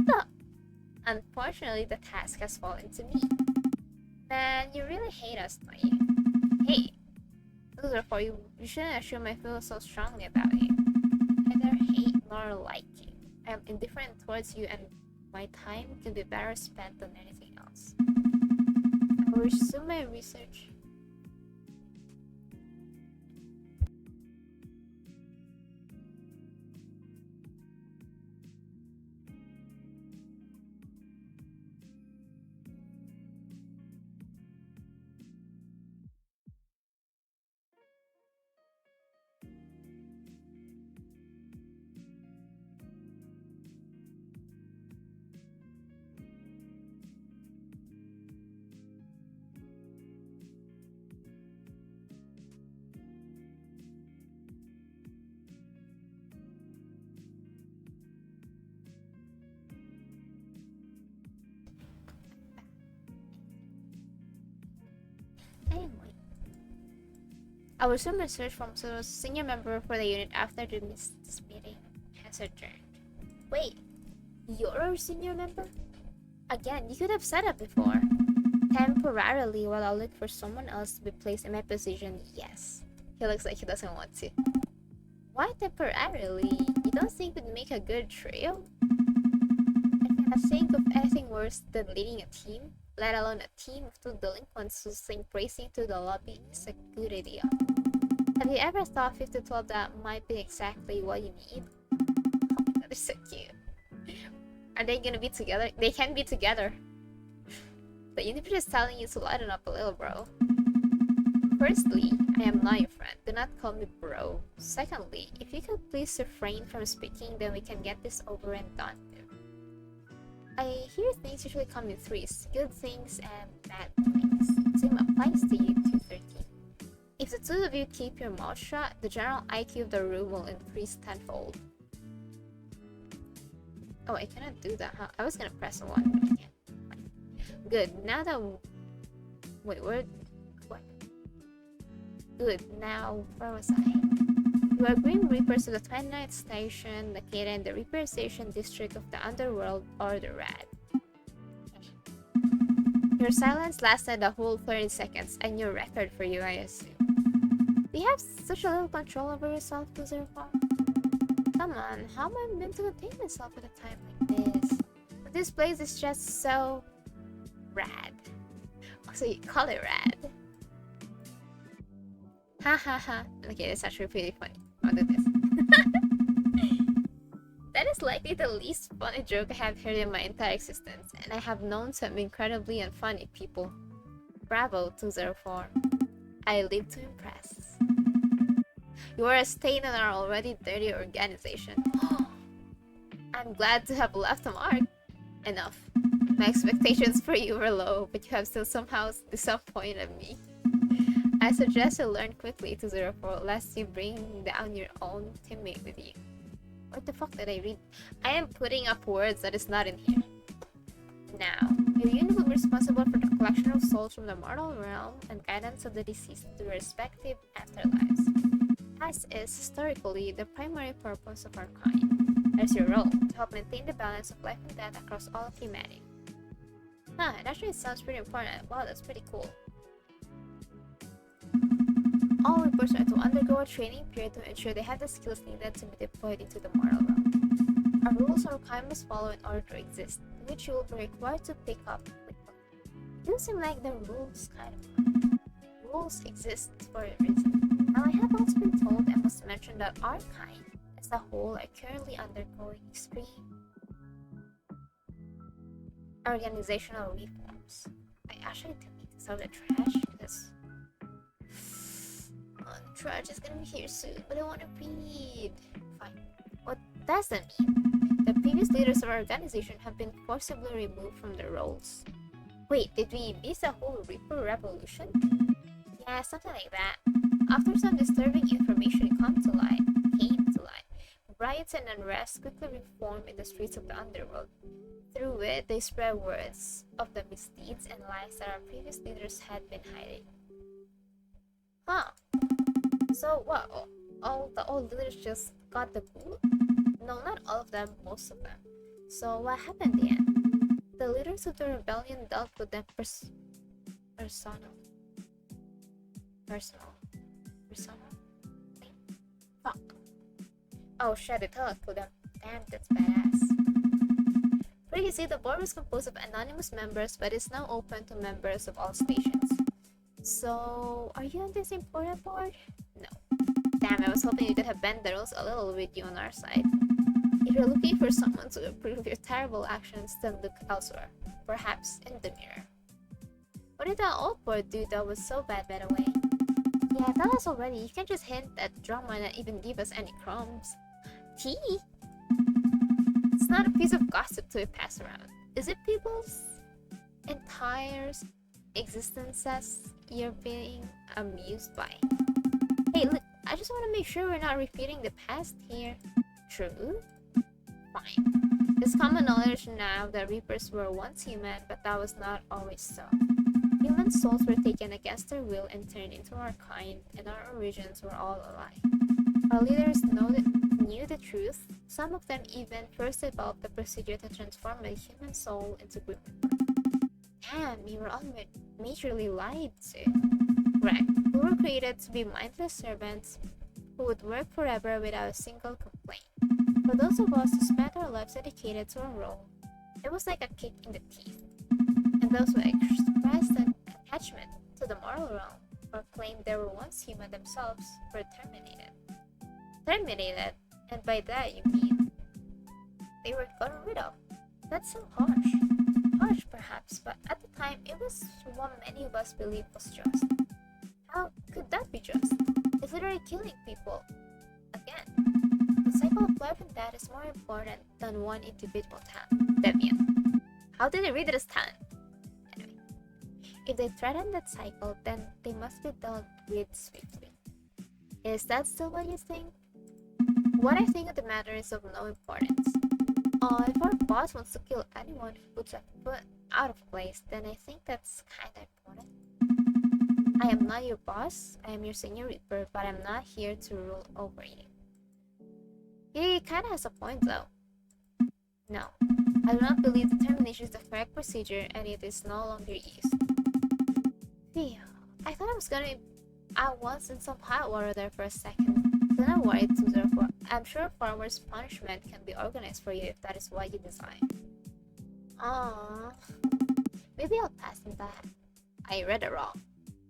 So, unfortunately, the task has fallen to me. Man, you really hate us, don't you? Hey, therefore you shouldn't assume I feel so strongly about you. I neither hate nor like you. I am indifferent towards you, and my time can be better spent on anything else. I will resume my research. Anyway, I will resume my search from the senior member for the unit after this meeting has adjourned. Wait, you're a senior member? Again, you could have said it before. Temporarily, while I look for someone else to be placed in my position, yes. He looks like he doesn't want to. Why temporarily? You don't think we'd make a good trio? I can't think of anything worse than leading a team, let alone a team of two delinquents who think racing to the lobby is a good idea. Have you ever thought 50-12 that might be exactly what you need? Oh my god, they're so cute. Are they gonna be together? They can be together. The universe is telling you to lighten up a little, bro. Firstly, I am not your friend. Do not call me bro. Secondly, if you could please refrain from speaking, then we can get this over and done with. I hear things usually come in threes. Good things and bad things. Same applies to you, 213. If the two of you keep your mouth shut, the general IQ of the room will increase tenfold. Oh, I cannot do that, huh? I was gonna press a 1, but I can't. Good, now that... Wait, where... What? Good, now... Where was I? You are Grim Reapers of the 29th Station, located in the Reaper Station district of the Underworld, or the Rad. Your silence lasted a whole 30 seconds, a new record for you, I assume. Do you have such a little control over yourself, 204? Come on, how am I meant to contain myself at a time like this? But this place is just so... rad. So you call it rad. Ha ha ha. Okay, that's actually pretty funny. I'll do this. That is likely the least funny joke I have heard in my entire existence, and I have known some incredibly unfunny people. Bravo, 204. I live to impress. You are a stain in our already dirty organization. I'm glad to have left a mark. Enough. My expectations for you were low, but you have still somehow disappointed me. I suggest you learn quickly, 204, lest you bring down your own teammate with you. What the fuck did I read? I am putting up words that is not in here. Now, your unit will be responsible for the collection of souls from the mortal realm and guidance of the deceased to their respective afterlives, as is historically the primary purpose of our kind. There's your role, to help maintain the balance of life and death across all of humanity. Huh, it actually sounds pretty important. Wow, that's pretty cool. All reports are to undergo a training period to ensure they have the skills needed to be deployed into the mortal realm. A rules our kind must follow in order to exist, which you will be required to pick up quickly. You seem like the rules kind of one. Rules exist for a reason. Now I have also been told and must mention that our kind as a whole are currently undergoing extreme organizational reforms. I actually do need to throw the trash because the trash is gonna be here soon, but I want to read. Fine. What does that mean? The previous leaders of our organization have been forcibly removed from their roles. Wait, did we miss a whole Reaper revolution? Yeah, something like that. After some disturbing information came to light, riots and unrest quickly reformed in the streets of the underworld. Through it, they spread words of the misdeeds and lies that our previous leaders had been hiding. Huh. So what? All the old leaders just got the boot? No, not all of them, most of them. So what happened then? The leaders of the rebellion dealt with them personal. Fuck. Oh shit, they tell it to them. Damn, that's badass. Previously, the board was composed of anonymous members, but is now open to members of all stations. So, are you on this important board? No. Damn, I was hoping you could have bent the rules a little with you on our side. If you're looking for someone to approve your terrible actions, then look elsewhere. Perhaps in the mirror. What did that old board do that was so bad, by the way? Yeah, tell us already. You can't just hint at drama and not even give us any crumbs. Tea? It's not a piece of gossip to be passed around. Is it people's entire existences you're being amused by? Hey, look, I just want to make sure we're not repeating the past here. True? Fine. It's common knowledge now that Reapers were once human, but that was not always so. Human souls were taken against their will and turned into our kind, and our origins were all alike. Our leaders knew the truth. Some of them even first developed the procedure to transform a human soul into group member. Damn, we were all majorly lied to. Correct. We were created to be mindless servants who would work forever without a single complaint. For those of us who spent our lives dedicated to a role, it was like a kick in the teeth. And those who expressed an attachment to the moral realm or claimed they were once human themselves were terminated. Terminated? And by that you mean they were gotten rid of. That's so harsh. Harsh perhaps, but at the time it was what many of us believed was just. How could that be just? It's literally killing people. Again, the cycle of life and death is more important than one individual talent. Deviant. How did they read it as talent? Anyway, if they threaten that cycle, then they must be dealt with swiftly. Is that still what you think? What I think of the matter is of no importance. If our boss wants to kill anyone who puts a foot out of place, then I think that's kinda important. I am not your boss, I am your senior Reaper, but I'm not here to rule over you. He kinda has a point though. No, I do not believe the termination is the correct procedure and it is no longer used. Phew, I thought I was gonna be at once in some hot water there for a second. Then I worried too, therefore I'm sure farmer's punishment can be organized for you if that is what you desire. Aww. Maybe I'll pass on that. I read it wrong.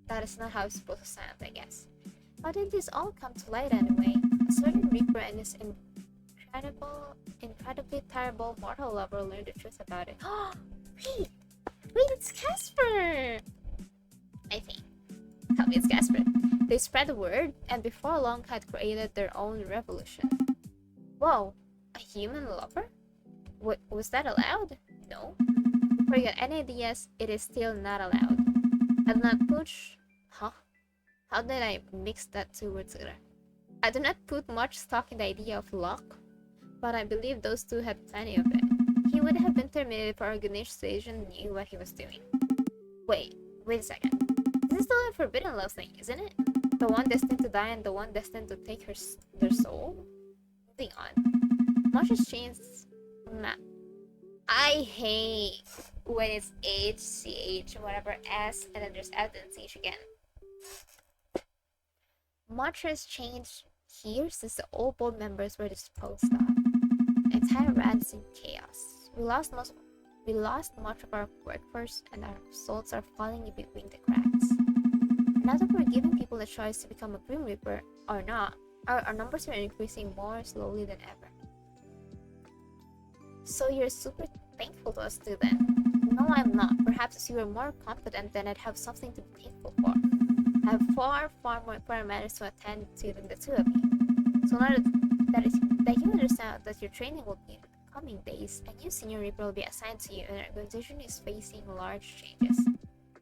That is not how it's supposed to sound, I guess. How did this all come to light anyway? A certain Reaper and his incredibly terrible mortal lover learned the truth about it. Wait, it's Casper! I think. Tell me it's Casper. They spread the word, and before long had created their own revolution. Whoa, a human lover? Was that allowed? No. Before you got any ideas, it is still not allowed. I do not push... Huh? How did I mix that two words together? I do not put much stock in the idea of luck, but I believe those two had plenty of it. He would have been terminated if our organization knew what he was doing. Wait a second. This is still a forbidden love thing, isn't it? The one destined to die and the one destined to take their soul? Moving on. Much has changed. I hate when it's H, CH, whatever, S, and then there's F and CH again. Much has changed here since the old board members were disposed of. Entire rats in chaos. We lost much of our workforce, and our results are falling in between the cracks. Now that we're giving people a choice to become a Grim Reaper or not, our numbers are increasing more slowly than ever. So you're super thankful to us too then? No, I'm not. Perhaps if you were more competent, then I'd have something to be thankful for. I have far more important matters to attend to than the two of you. So now that you understand that your training will be in the coming days, a new Senior Reaper will be assigned to you, and our organization is facing large changes.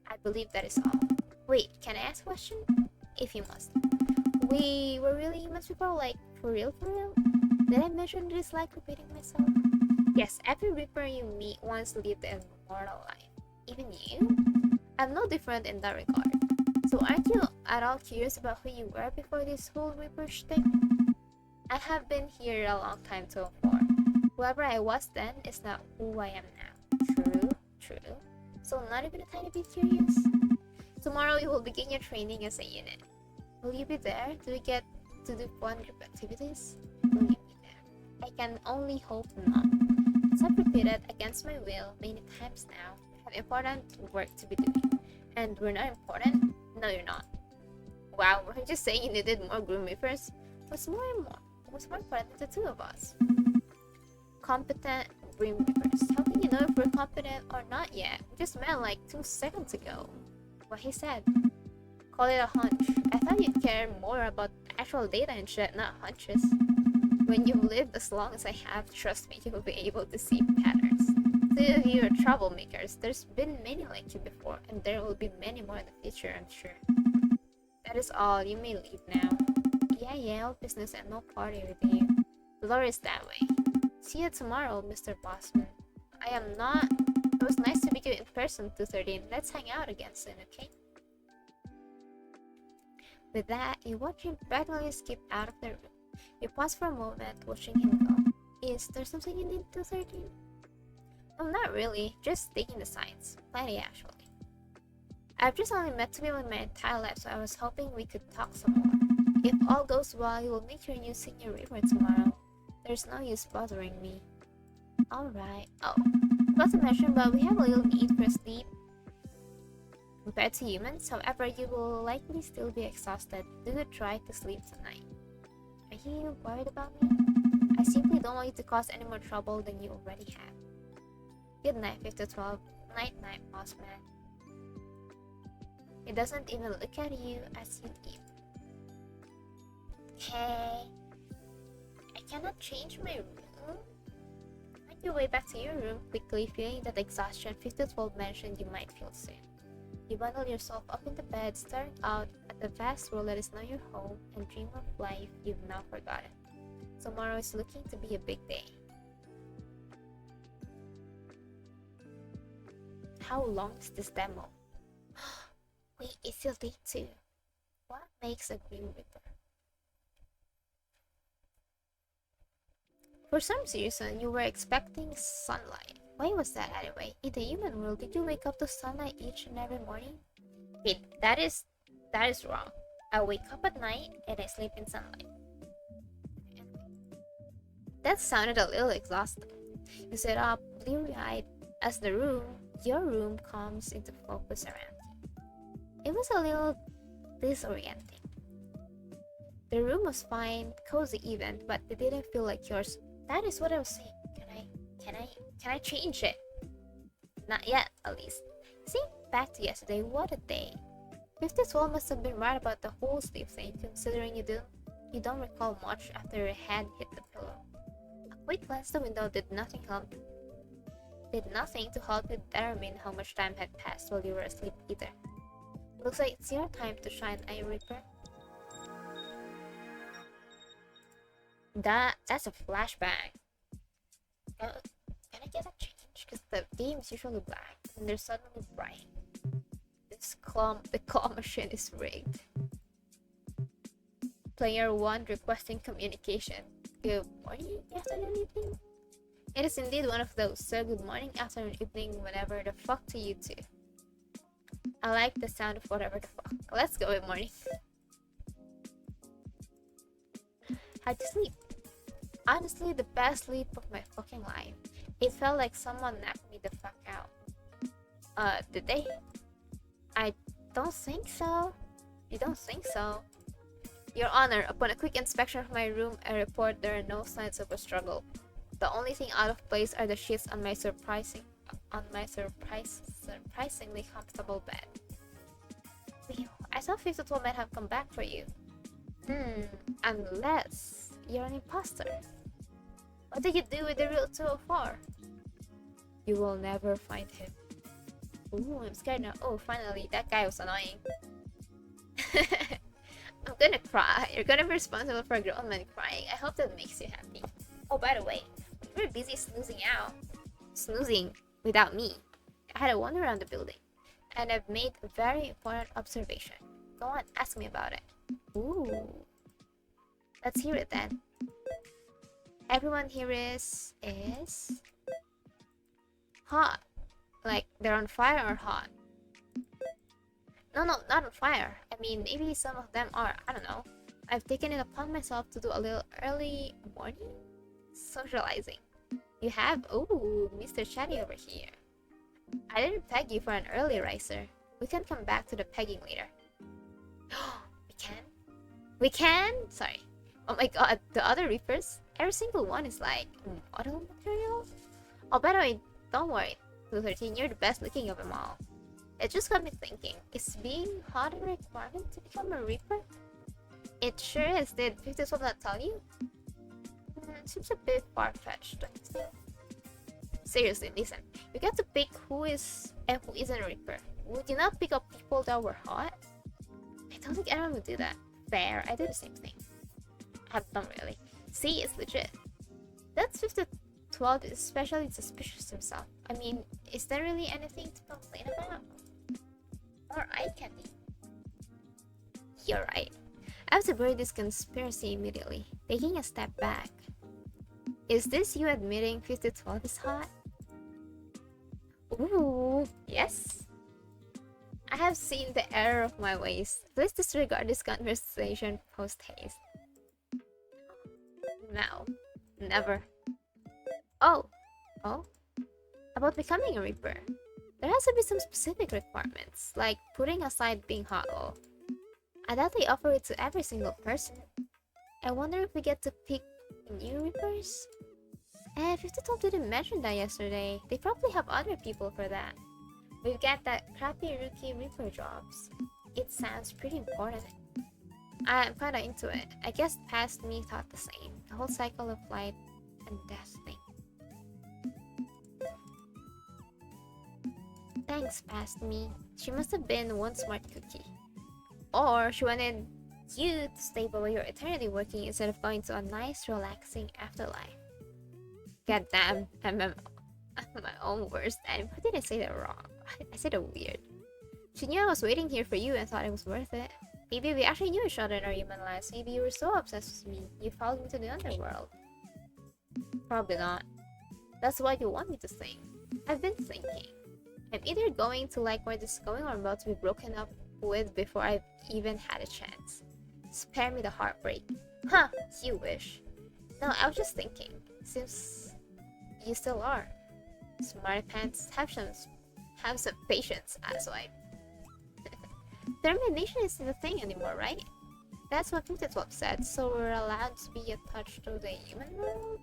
I believe that is all. Wait, can I ask a question? If you must. We were really humans before, like, for real? Did I mention this like repeating myself? Yes, every Reaper you meet once lived an immortal life. Even you? I'm no different in that regard. So aren't you at all curious about who you were before this whole Reaper shtick? I have been here a long time so far. Whoever I was then is not who I am now. True. So not even a tiny bit curious? Tomorrow you will begin your training as a unit. Will you be there? Do we get to do fun group activities? Will you be there? I can only hope not. As I've repeated against my will many times now, we have important work to be doing. And we're not important? No, you're not. Wow, we're just saying you needed more Grim Reapers. What's more important than the two of us? Competent Grim Reapers. How can you know if we're competent or not yet? We just met like 2 seconds ago. What he said. Call it a hunch. I thought you'd care more about actual data and shit, not hunches. When you've lived as long as I have, trust me, you will be able to see patterns. Two of you are troublemakers. There's been many like you before, and there will be many more in the future, I'm sure. That is all. You may leave now. Yeah, all business and no party with you. The lore is that way. See you tomorrow, Mr. Bossman. It was nice to meet you in person, 213. Let's hang out again soon, okay? With that, you watch him practically skip out of the room. You pause for a moment, watching him go. Is there something you need, 213? No, not really. Just taking the signs. Plenty, actually. I've just only met 2 people in my entire life, so I was hoping we could talk some more. If all goes well, you will meet your new Senior Reaper tomorrow. There's no use bothering me. Alright. Oh, forgot to mention, but we have a little need for sleep compared to humans. However, you will likely still be exhausted. Do try to sleep tonight. Are you worried about me? I simply don't want you to cause any more trouble than you already have. Good night, 5-12. Night, Bossman. It doesn't even look at you as you leave. Hey, I cannot change my room. Make your way back to your room quickly, feeling that exhaustion 5-12 mentioned you might feel soon. You bundle yourself up in the bed, staring out at the vast world that is now your home, and dream of life you've now forgotten. Tomorrow is looking to be a big day. How long is this demo? Wait, it's still day 2. What makes a Grim Reaper? For some reason, you were expecting sunlight. Why was that anyway? In the human world, did you wake up to sunlight each and every morning? Wait, that is wrong. I wake up at night and I sleep in sunlight. That sounded a little exhausting. You sit up, bleary-eyed, as your room comes into focus around you. It was a little disorienting. The room was fine, cozy even, but it didn't feel like yours. That is what I was saying. Can I change it? Not yet, at least. See, back to yesterday, what a day. 5-12 must have been right about the whole sleep thing, considering you don't recall much after your head hit the pillow. A quick glance at the window did nothing to help you determine how much time had passed while you were asleep either. Looks like it's your time to shine, Reaper. That's a flashback. Can I get a change? Because the game is usually black and they're suddenly bright. The claw machine is rigged. Player 1 requesting communication. Good morning, afternoon, evening. It is indeed one of those, so good morning, afternoon, evening, whatever the fuck to you too. I like the sound of whatever the fuck. Let's go with morning. How'd you sleep? Honestly, the best sleep of my fucking life. It felt like someone knocked me the fuck out. Did they? I don't think so. You don't think so? Your Honor, upon a quick inspection of my room, I report there are no signs of a struggle. The only thing out of place are the sheets on my surprisingly comfortable bed. Phew, I thought 52 might have come back for you. Unless you're an imposter. What did you do with the real 204? You will never find him. Ooh, I'm scared now. Oh, finally, that guy was annoying. I'm gonna cry. You're gonna be responsible for a grown man crying. I hope that makes you happy. Oh, by the way, we were busy snoozing without me. I had a wander around the building, and I've made a very important observation. Go on, ask me about it. Ooh. Let's hear it then. Everyone here is hot. Like they're on fire or hot? No, not on fire. I mean, maybe some of them are. I don't know. I've taken it upon myself to do a little early morning socializing. You have? Ooh, Mr. Chatty over here. I didn't peg you for an early riser. We can come back to the pegging later. We can? We can? Sorry. Oh my god, the other Reapers? Every single one is like model material? Oh, by the way, don't worry. 213, you're the best looking of them all. It just got me thinking, is being hot a requirement to become a Reaper? It sure is. Did 52 not tell you? Seems a bit far-fetched, don't you think? Seriously, listen. You get to pick who is and who isn't a Reaper. Would you not pick up people that were hot? I don't think anyone would do that. Fair, I do the same thing. I don't really. See, it's legit. That's 5012 is especially suspicious himself. I mean, is there really anything to complain about? Or eye candy? You're right. I have to bury this conspiracy immediately, taking a step back. Is this you admitting 5012 is hot? Ooh, yes. I have seen the error of my ways. Please disregard this conversation post-haste. No, never. Oh, about becoming a Reaper. There has to be some specific requirements, like putting aside being hot all. I doubt they offer it to every single person. I wonder if we get to pick new Reapers? 52 didn't mention that yesterday. They probably have other people for that. We've got that crappy rookie Reaper jobs. It sounds pretty important. I'm kinda into it. I guess past me thought the same. The whole cycle of life and death thing. Thanks, past me. She must have been one smart cookie. Or she wanted you to stay below your eternity working instead of going to a nice, relaxing afterlife. God damn, I'm my own worst enemy. How did I say that wrong? I said it weird. She knew I was waiting here for you and thought it was worth it. Maybe we actually knew each other in our human lives. Maybe you were so obsessed with me, you followed me to the underworld. Probably not. That's what you want me to think. I've been thinking. I'm either going to like where this is going or I'm about to be broken up with before I've even had a chance. Spare me the heartbreak. Huh, you wish. No, I was just thinking. Seems you still are. Smart pants, have some patience, asswipe. Termination isn't a thing anymore, right? That's what 52 said, so we're allowed to be attached to the human world?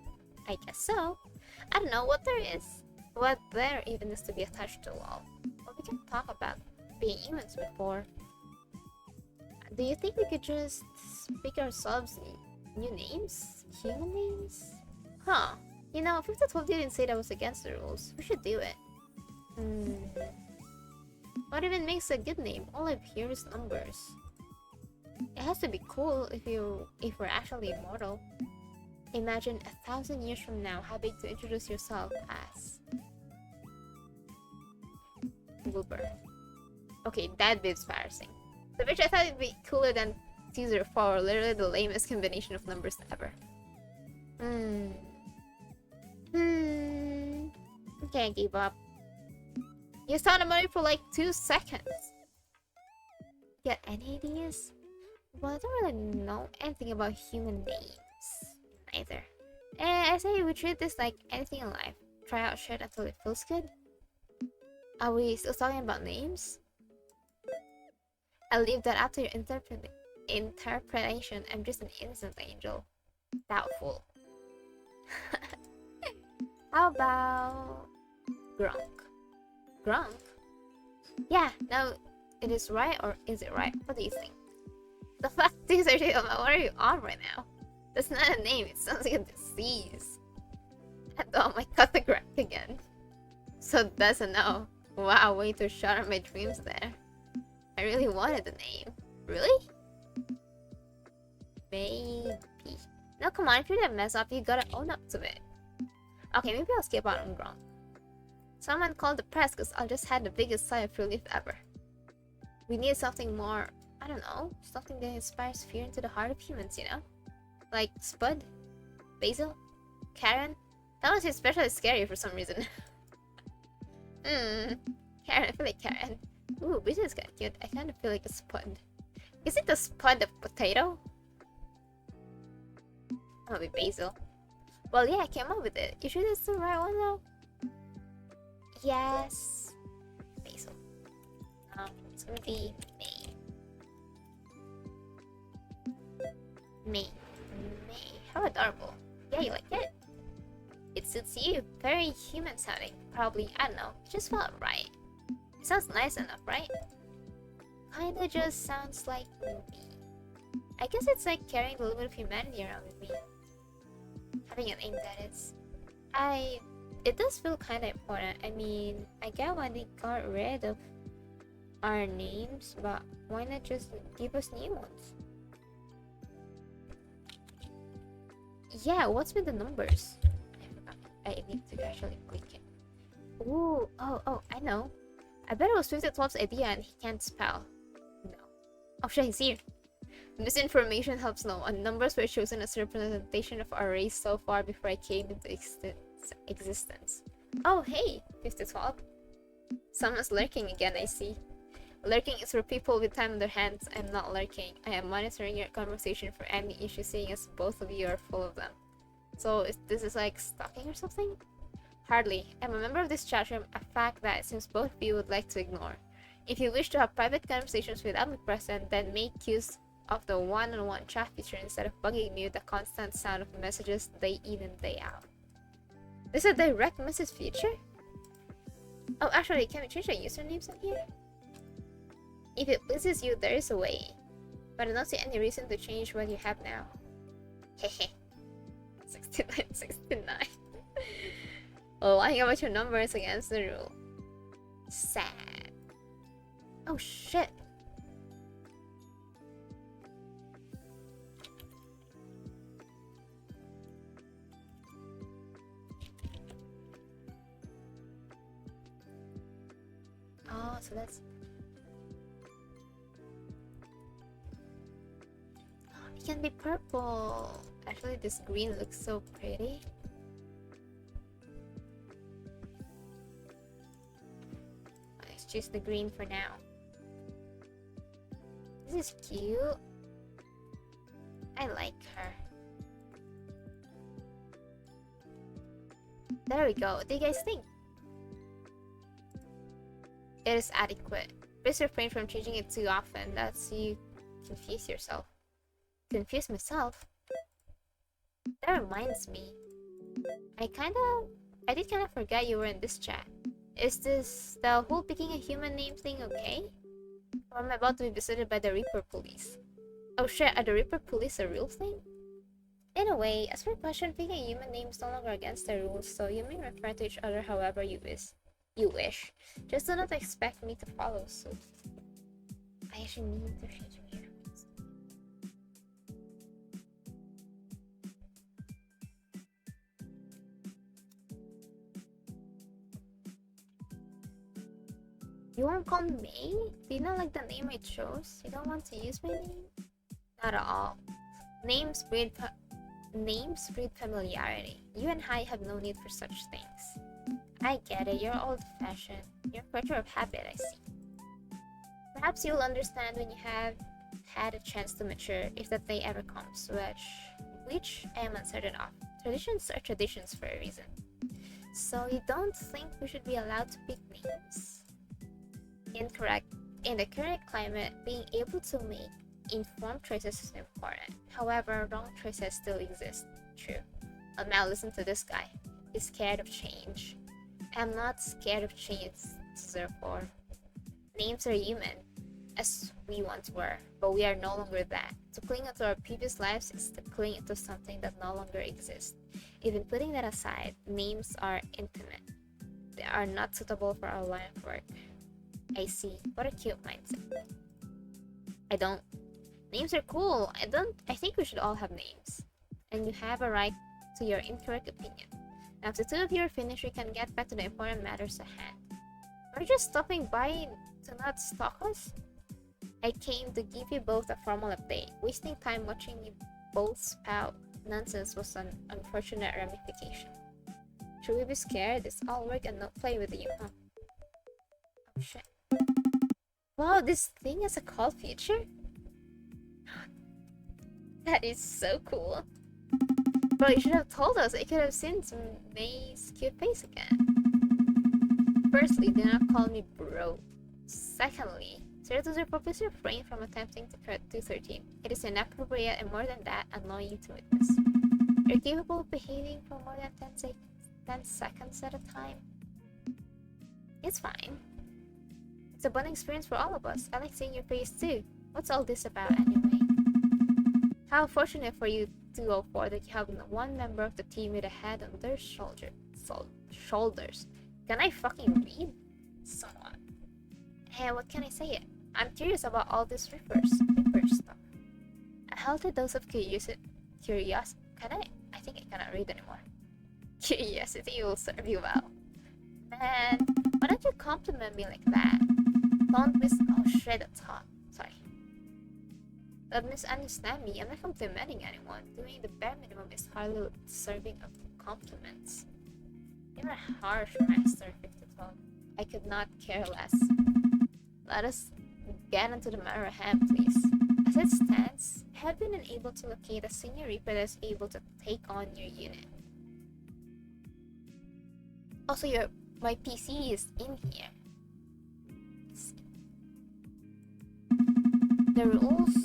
I guess so. I don't know what there even is to be attached to all. But we can talk about being humans before. Do you think we could just pick ourselves new names? Human names? Huh. You know, 52 didn't say that was against the rules. We should do it. What even makes a good name? All I've heard is numbers. It has to be cool if we're actually immortal. Imagine 1,000 years from now having to introduce yourself as Wilbur. Okay, that'd be embarrassing. The bitch, I thought it'd be cooler than 204, literally the lamest combination of numbers ever. Okay, I gave up. You sounded money for like 2 seconds. Got any ideas? Well, I don't really know anything about human names either. I say we treat this like anything in life. Try out shit until it feels good. Are we still talking about names? I'll leave that up to your interpretation. I'm just an innocent angel. Doubtful. How about Grunk? Grunk? Yeah, no, it is right, or is it right? What do you think? The fuck, these are what are you on right now? That's not a name, it sounds like a disease. Oh my god, the Grunk again. So that's a no. Wow, way to shatter my dreams there. I really wanted the name. Really? Maybe. No, come on, if you're gonna mess up, you gotta own up to it. Okay, maybe I'll skip out on Gronk. Someone called the press because I just had the biggest sigh of relief ever. We need something more, I don't know, something that inspires fear into the heart of humans, you know? Like Spud? Basil? Karen? That was especially scary for some reason. Karen, I feel like Karen. Ooh, Basil is kinda cute. I kinda feel like a Spud. Is it the Spud of potato? I'll be Basil. Well, yeah, I came up with it. You sure that's the right one though? Yes. Basil. It's gonna be May. May. May. How adorable. Yeah, you like it? It suits you. Very human sounding. Probably, I don't know. It just felt right. It sounds nice enough, right? Kinda just sounds like me. I guess it's like carrying a little bit of humanity around with me. Having a name that is. It does feel kinda important. I mean, I get why they got rid of our names, but why not just give us new ones? Yeah, what's with the numbers? I need to actually click it. Ooh, oh, I know. I bet it was 12's idea and he can't spell. No. Oh shit, he's here. Misinformation helps no one. Numbers were chosen as a representation of our race so far before I came into existence. Oh hey, 12. Someone's lurking again, I see. Lurking is for people with time on their hands. I'm not lurking. I am monitoring your conversation for any issue, seeing as both of you are full of them. So this is like stalking or something? Hardly. I'm a member of this chat room, a fact that it seems both of you would like to ignore. If you wish to have private conversations without me present, then make use of the one-on-one chat feature instead of bugging me with the constant sound of messages day in and day out. There's a direct message feature? Oh, actually, can we change the usernames in here? If it pleases you, there is a way. But I don't see any reason to change what you have now. Hehe. 69. Lying about your numbers against the rule. Sad. Oh shit. Oh, so that's... It can be purple. Actually, this green looks so pretty. Let's choose the green for now. This is cute. I like her. There we go. What do you guys think? It is adequate. Please refrain from changing it too often. That's you confuse yourself. Confuse myself? That reminds me. I did kinda forget you were in this chat. Is this the whole picking a human name thing okay? Or am I about to be visited by the Reaper police? Oh shit, are the Reaper police a real thing? In a way, as for question, picking a human name is no longer against the rules, so you may refer to each other however you wish. Just do not expect me to follow suit. I actually need to change my earphones. You won't call me May? Do you not like the name I chose? You don't want to use my name? Not at all. Names breed familiarity. You and I have no need for such things. I get it, you're old-fashioned. You're a creature of habit, I see. Perhaps you'll understand when you have had a chance to mature, if that day ever comes, which which I am uncertain of. Traditions are traditions for a reason. So you don't think we should be allowed to pick names? Incorrect. In the current climate, being able to make informed choices is important. However, wrong choices still exist. True. Well, now listen to this guy. He's scared of change. I'm not scared of change, therefore. Names are human, as we once were, but we are no longer that. To cling to our previous lives is to cling to something that no longer exists. Even putting that aside, names are intimate. They are not suitable for our line of work. I see. What a cute mindset. I don't. Names are cool. I think we should all have names. And you have a right to your incorrect opinion. Now, if the two of you are finished, we can get back to the important matters at hand. Are you just stopping by to not stalk us? I came to give you both a formal update. Wasting time watching you both spout nonsense was an unfortunate ramification. Should we be scared? It's all work and not play with you, huh? Oh shit. Wow, this thing has a call feature? That is so cool. Bro, you should have told us. I could have seen May's cute face again. Firstly, do not call me bro. Secondly, sir to purpose refrain from attempting to cut 213. It is inappropriate and more than that, annoying to witness. You're capable of behaving for more than 10 seconds at a time. It's fine. It's a bonding experience for all of us. I like seeing your face too. What's all this about anyway? How fortunate for you 204 that you have one member of the team with a head on their shoulders. Can I fucking read? Somewhat. Hey, what can I say? I'm curious about all this Reaper stuff. A healthy dose of curiosity. Can I? I think I cannot read anymore. Curiosity will serve you well. Man, why don't you compliment me like that? Don't oh shit, that's hot. Sorry. Don't misunderstand me. I'm not complimenting anyone. Doing the bare minimum is hardly deserving of compliments. You're a harsh master, 5012. I could not care less. Let us get into the matter at hand, please. As it stands, I have been unable to locate a senior Reaper that is able to take on your unit. Also, my PC is in here. The rules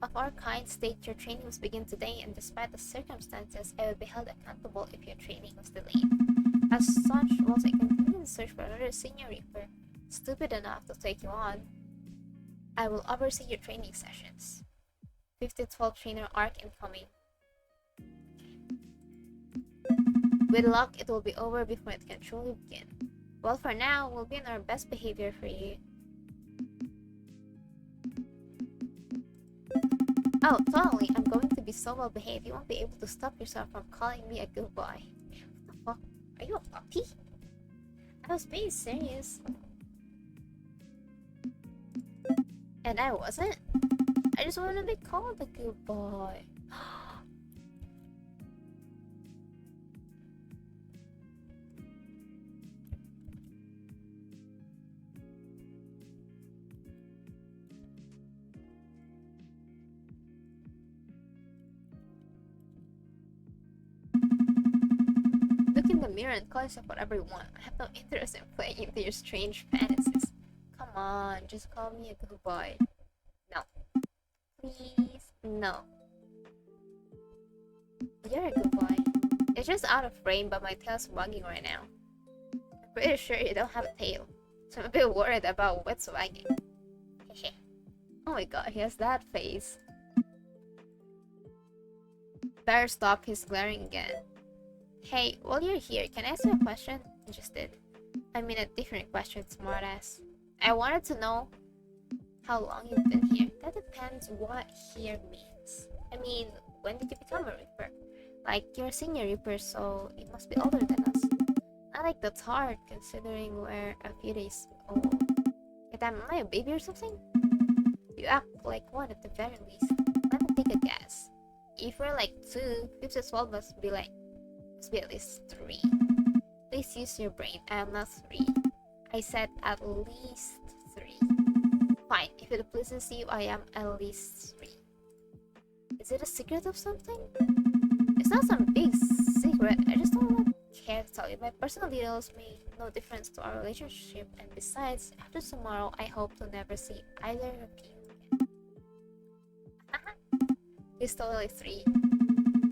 of our kind state your training must begin today, and despite the circumstances, I will be held accountable if your training was delayed. As such, whilst I continue to search for another senior Reaper stupid enough to take you on, I will oversee your training sessions. 5012 trainer arc incoming. With luck, it will be over before it can truly begin. Well, for now, we'll be on our best behavior for you. Oh, totally. I'm going to be so well behaved, you won't be able to stop yourself from calling me a good boy. What the fuck? Are you a puppy? I was being serious. And I wasn't? I just wanted to be called a good boy. Look in the mirror and call yourself whatever you want. I have no interest in playing into your strange fantasies. Come on, just call me a good boy. No. Please, no. You're a good boy. It's just out of frame, but my tail's wagging right now. I'm pretty sure you don't have a tail, so I'm a bit worried about what's wagging. Oh my god, he has that face. Better stop, he's glaring again. Hey, while you're here, can I ask you a question? Interested. I mean a different question, smartass. I wanted to know how long you've been here. That depends what here means. I mean, when did you become a Reaper? Like, you're a senior Reaper, so you must be older than us. Not like that's hard, considering we're a few days old. Am I a baby or something? You act like one at the very least. Let me take a guess. If we're like 2, 5012 must be at least 3. Please use your brain. I am not 3. I said at least 3. Fine, if it pleases you, I am at least 3. Is it a secret of something? It's not some big secret, I just don't care to tell you. My personal details make no difference to our relationship, and besides, after tomorrow, I hope to never see either of you again. He's totally 3.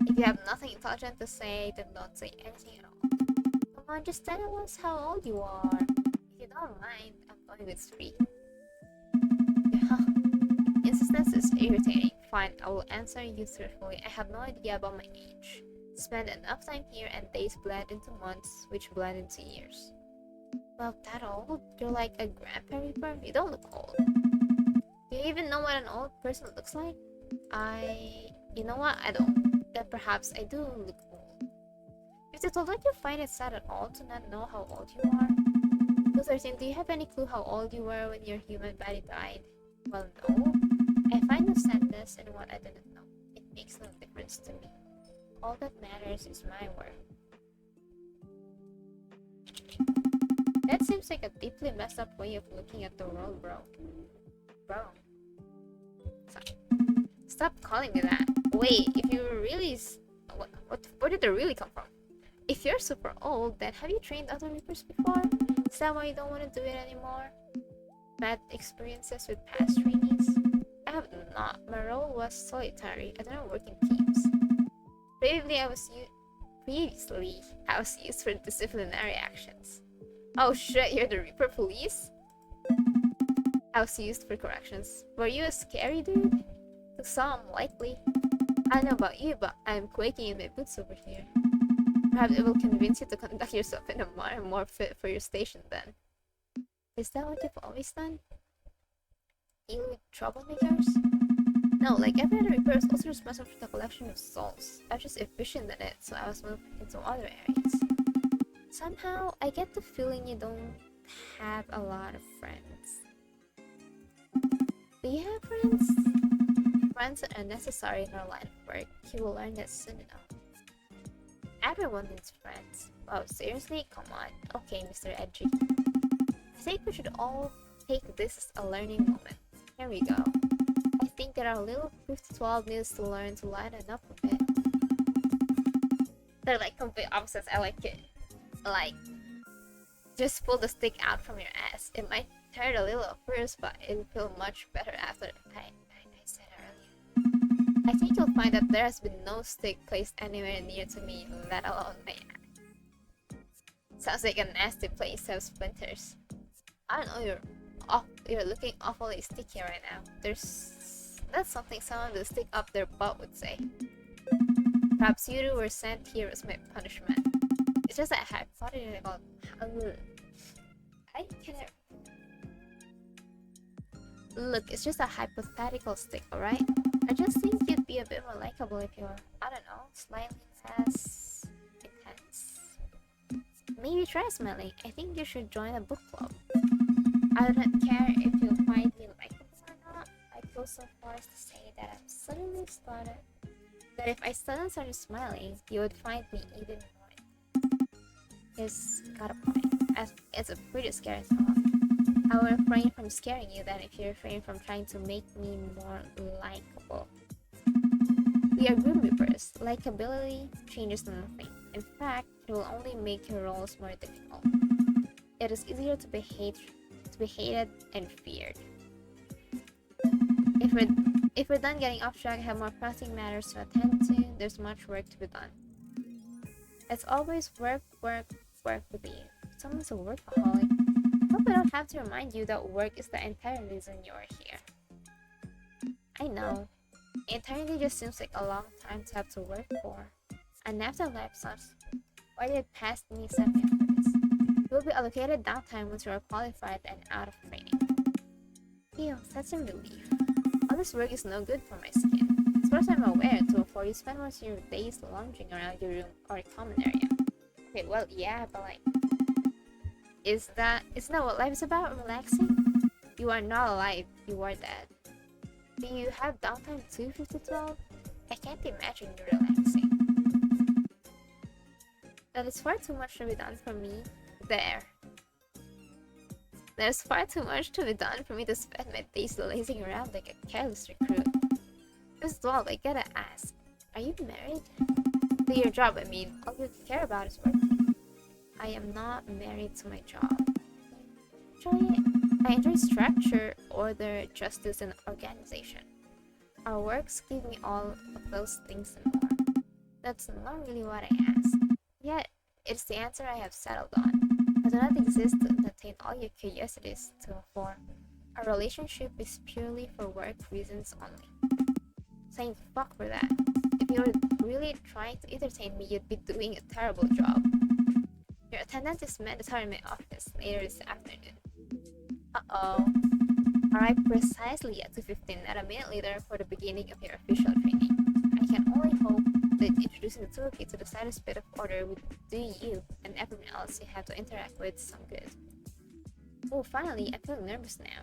If you have nothing intelligent to say, then don't say anything at all. Come on, just tell us how old you are. If you don't mind, I'm going with 3. Insistence is irritating. Fine, I will answer you truthfully. I have no idea about my age. Spend enough time here and days blend into months, which blend into years. Well, that old? You're like a grandpa reaper? You don't look old. Do you even know what an old person looks like? You know what? I don't. Then perhaps I do look old. If you told that you find it sad at all to not know how old you are? 213, do you have any clue how old you were when your human body died? Well, no. I find no sadness in what I didn't know. It makes no difference to me. All that matters is my work. That seems like a deeply messed up way of looking at the world, bro. Sorry. Stop calling me that. Wait, if you really... Where did it really come from? If you're super old, then have you trained other reapers before? Is that why you don't want to do it anymore? Bad experiences with past trainees? I have not. My role was solitary. I don't work in teams. Previously, I was used for disciplinary actions. Oh shit, you're the Reaper Police? I was used for corrections. Were you a scary dude? To some, likely. I don't know about you, but I'm quaking in my boots over here. Perhaps it will convince you to conduct yourself in a manner more fit for your station then. Is that what you've always done? Deal with troublemakers? No, like every other Reaper is also responsible for the collection of souls. I was just efficient at it, so I was moved into other areas. Somehow, I get the feeling you don't have a lot of friends. Do you have friends? Friends are necessary in our line of work. You will learn that soon enough. Everyone needs friends. Wow, seriously? Come on. Okay, Mr. Edgy. I think we should all take this as a learning moment. Here we go. I think that our little 512 needs to learn to lighten up a bit. They're like complete opposites. I like it. Like, just pull the stick out from your ass. It might hurt a little at first, but it'll feel much better after I said earlier. I think you'll find that there has been no stick placed anywhere near to me, let alone my ass. Sounds like a nasty place to have splinters. I don't know, you're looking awfully sticky right now. That's something someone with a stick up their butt would say. Perhaps you two were sent here as my punishment. It's just that I thought it about Look, it's just a hypothetical stick, alright? I just think you'd be a bit more likable if you're, I don't know, slightly less intense. Maybe try smiling. I think you should join a book club. I don't care if you'll find me likable or not. I go so far as to say that if I suddenly started smiling, you would find me even more. He's got a point. It's a pretty scary thought. I will refrain from scaring you then if you refrain from trying to make me more likable. We are group reapers. Likability changes nothing. In fact, it will only make your roles more difficult. It is easier to be hated and feared. If we're done getting off track, I have more pressing matters to attend to. There's much work to be done. It's always work with you. Someone's a workaholic. I hope I don't have to remind you that work is the entire reason you're here. I know. Eternity just seems like a long time to have to work for. And afterlife sucks. Why did past me set me up for this? You will be allocated downtime once you are qualified and out of training. Phew, that's a relief. All this work is no good for my skin. As far as I'm aware, before you spend most of your days lounging around your room or a common area. Okay, well, yeah, but like... Isn't that what life is about? Relaxing? You are not alive, you are dead. Do you have downtime too, 5012? I can't imagine you relaxing. That is far too much to be done for me. There's far too much to be done for me to spend my days lazing around like a careless recruit. Miss 12, I gotta ask. Are you married? To your job, I mean. All you care about is work. I am not married to my job. I enjoy structure, order, justice, and organization. Our works give me all of those things and more. That's not really what I asked. Yet, it's the answer I have settled on. I do not exist to entertain all your curiosities to form. Our relationship is purely for work reasons only. Saying fuck for that. If you were really trying to entertain me, you'd be doing a terrible job. Your attendance is mandatory in my office later this afternoon. Uh-oh. Arrive precisely at 2:15, not a minute later for the beginning of your official training. I can only hope that introducing the two of you to the slightest bit of order would do you and everyone else you have to interact with some good. Oh, finally, I feel nervous now.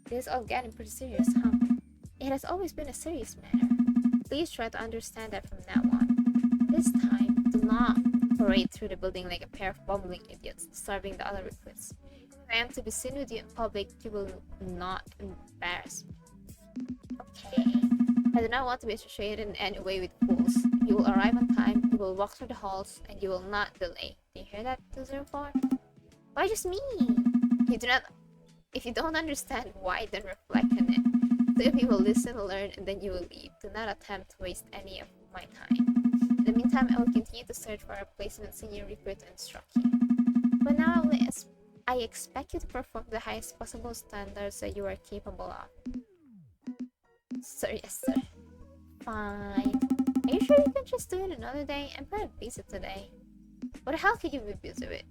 This is all getting pretty serious, huh? It has always been a serious matter. Please try to understand that from now on. This time, do not parade through the building like a pair of bumbling idiots, disturbing the other recruits. If I am to be seen with you in public, you will not embarrass me. Okay. I do not want to be associated in any way with fools. You will arrive on time, you will walk through the halls, and you will not delay. Do you hear that, 204? Why just me? If you don't understand why, then reflect on it. So if you will listen, learn, and then you will leave. Do not attempt to waste any of my time. In the meantime, I will continue to search for a placement senior recruit to instruct you. But now I expect you to perform the highest possible standards that you are capable of. Sir, yes, sir. Fine. Are you sure you can just do it another day? I'm kind of busy today. What the hell could you be busy with?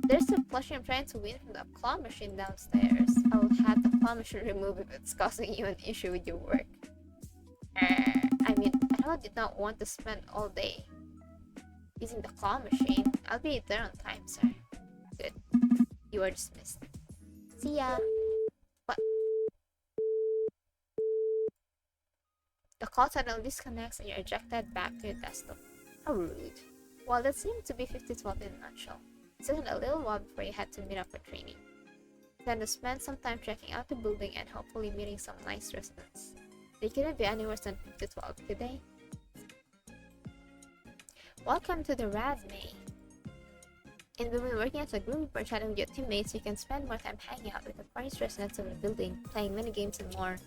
There's a plushie I'm trying to win from the claw machine downstairs. I will have the claw machine removed if it's causing you an issue with your work. I mean, I really did not want to spend all day using the claw machine. I'll be there on time, sir. Good. You are dismissed. See ya. What? The call suddenly disconnects and you're ejected back to your desktop. How rude. Well, that seemed to be 5012 in a nutshell. It took a little while before you had to meet up for training. Then to spend some time checking out the building and hopefully meeting some nice residents. They couldn't be any worse than 5012, could they? Welcome to the Razme. In between working as a group or chatting with your teammates, you can spend more time hanging out with the various residents of the building, playing minigames and more.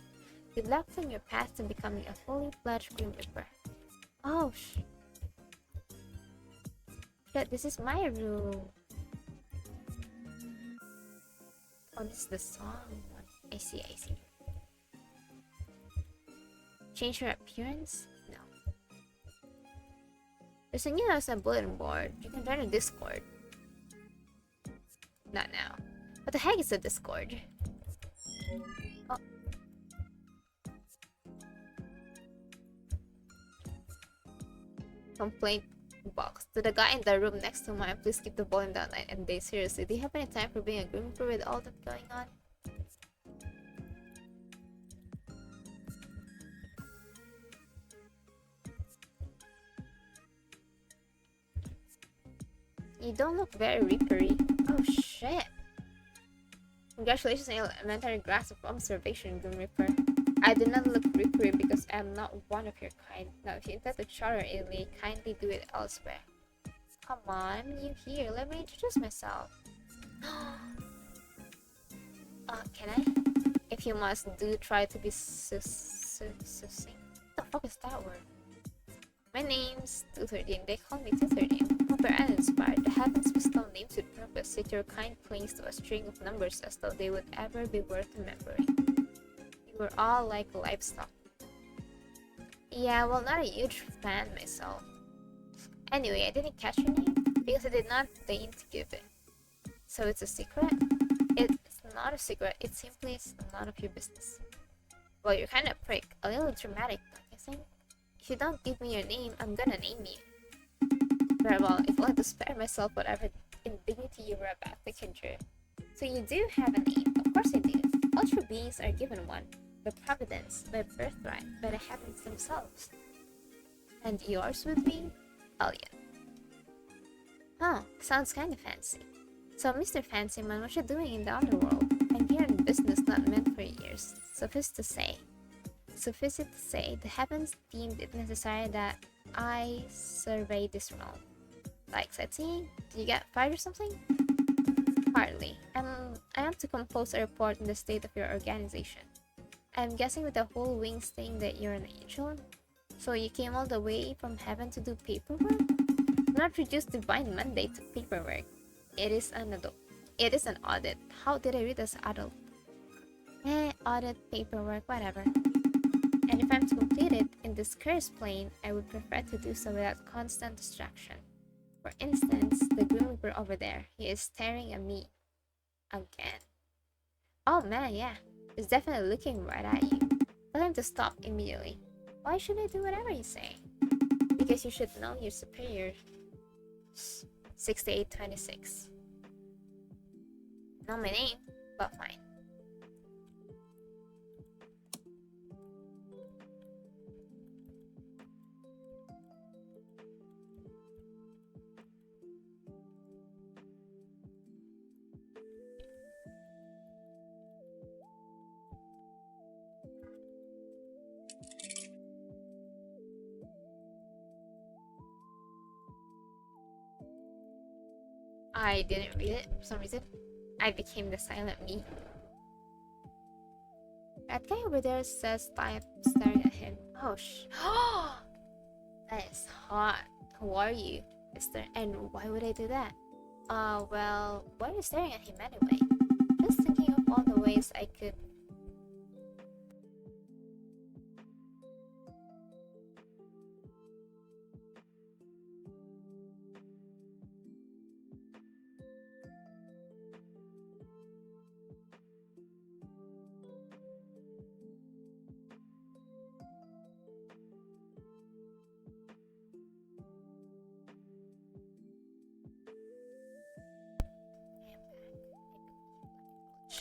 Good luck on your path to becoming a fully fledged Grim Reaper. Oh shit, this is my room. Oh, this is the song one. I see. Change your appearance? No. There's a new bulletin board. You can join a Discord. Not now. What the heck is a Discord? Oh. Complaint box. To the guy in the room next to mine, please keep the volume down night and day. Seriously, do you have any time for being a Grim Reaper with all that going on? You don't look very Reapery. Oh shit. Congratulations on your elementary grasp of observation, Grim Reaper. I do not look Reapery because I am not one of your kind. Now, if you intend to charter Italy, kindly do it elsewhere. Come on, I'm new here. Let me introduce myself. Can I? If you must, do try to be succinct. What the fuck is that word? My name's 213. They call me 213. Hope you're uninspired. The heavens bestow names with purpose, yet your kind clings to a string of numbers as though they would ever be worth remembering. You were all like livestock. Yeah, well, not a huge fan myself. Anyway, I didn't catch your name because I did not deign to give it. So it's a secret? It's not a secret, it simply is none of your business. Well, you're kinda a prick. A little dramatic, don't you think? If you don't give me your name, I'm gonna name you. Very well, if I want to spare myself whatever indignity you were about to conjure. So you do have a name. Of course I do. All true beings are given one. By providence, by birthright, by the heavens themselves. And yours would be? Elliot. Huh, sounds kinda fancy. So, Mr. Fancyman, what you doing in the underworld? I'm here in business not meant for ears. Suffice to say, suffice it to say, the heavens deemed it necessary that I survey this realm. Like sightseeing? Did you get fired or something? Hardly. I am to compose a report on the state of your organization. I'm guessing with the whole wings thing that you're an angel? So you came all the way from heaven to do paperwork? Do not reduce divine mandate to paperwork. It is an audit. How did I read as adult? Audit, paperwork, whatever. And if I'm to complete it in this cursed plane, I would prefer to do so without constant distraction. For instance, the Grim Reaper over there. He is staring at me. Again. Oh man, yeah. He's definitely looking right at you. Tell him to stop immediately. Why should I do whatever you say? Because you should know your superior. 6826. Not my name, but fine. I didn't read it for some reason. I became the silent me. That guy over there says stop staring at him. Oh that is hot. Who are you, mister? And why would I do that? Well, why are you staring at him anyway? Just thinking of all the ways I could.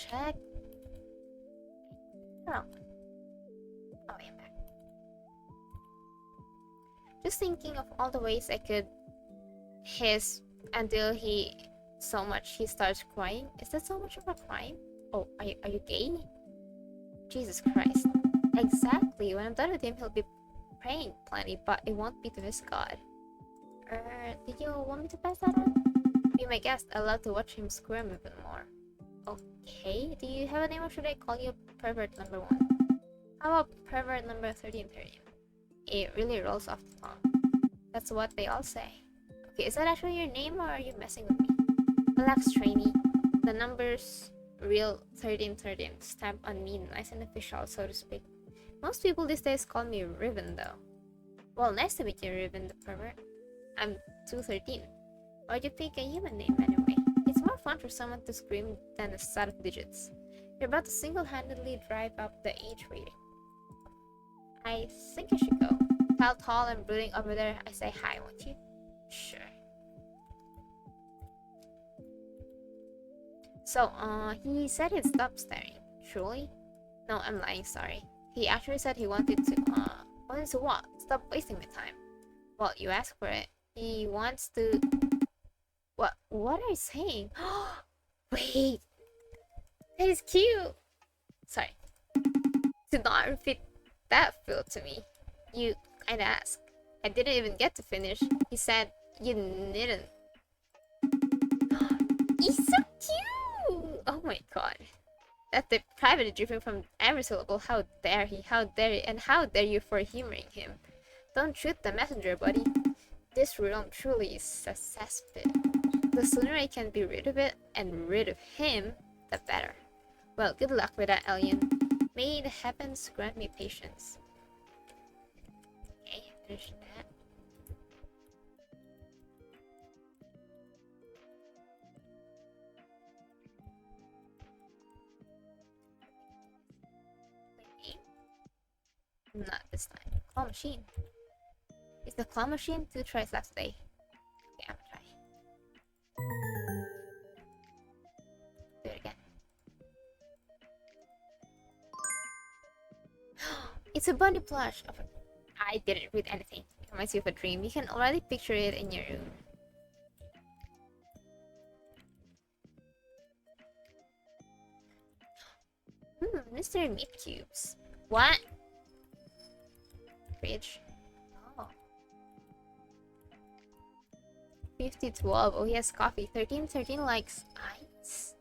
Check. Oh, I'm back. Just thinking of all the ways I could hiss until he starts crying. Is that so much of a crime? Oh, are you gay? Jesus Christ. Exactly. When I'm done with him, he'll be praying plenty, but it won't be to his god. Did you want me to pass that on? Be my guest. I'd love to watch him squirm even more. Okay, do you have a name or should I call you pervert number 1? How about pervert number 1313? It really rolls off the tongue. That's what they all say. Okay, is that actually your name or are you messing with me? Relax, trainee. The number's real 1313 stamped on me, nice and official, so to speak. Most people these days call me Riven though. Well, nice to meet you, Riven the pervert. I'm 213. Why'd you pick a human name anyway? It's more fun for someone to scream than a set of digits. You're about to single-handedly drive up the age rating. I think I should go. Tall, tall and brooding over there, I say hi, won't you? Sure. So, he said he'd stop staring. Truly? No, I'm lying, sorry. He actually said he wanted to what? Stop wasting my time. Well, you asked for it. He wants to... What are you saying? Wait! That is cute! Sorry. Do not repeat that feel to me. You kinda asked. I didn't even get to finish. He said you didn't. He's so cute! Oh my god. That's the private driven from every syllable. How dare he? How dare he? And how dare you for humoring him? Don't shoot the messenger, buddy. This realm truly is a cesspit. The sooner I can be rid of it and rid of him, the better. Well, good luck with that, alien. May the heavens grant me patience. Okay, finish that. Okay. Not this time. Claw machine. Is the claw machine 2 tries left today? Okay, I'm gonna try. Do it again. It's a body plush of I didn't read anything. It reminds you of a dream. You can already picture it in your room. Mr. Meat Cubes. What? fridge. Oh. 5012. Oh, he has coffee. 1313 likes ice.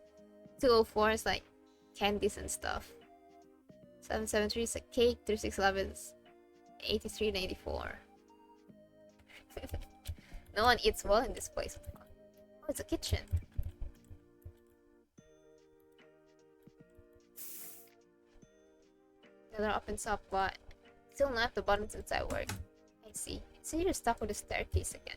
204 is like candies and stuff. 773 is a cake. 3611 is 83 and 84. No one eats well in this place. Oh, it's a kitchen. The door opens up, but still not the bottom since I work. I see. So you're stuck with the staircase again.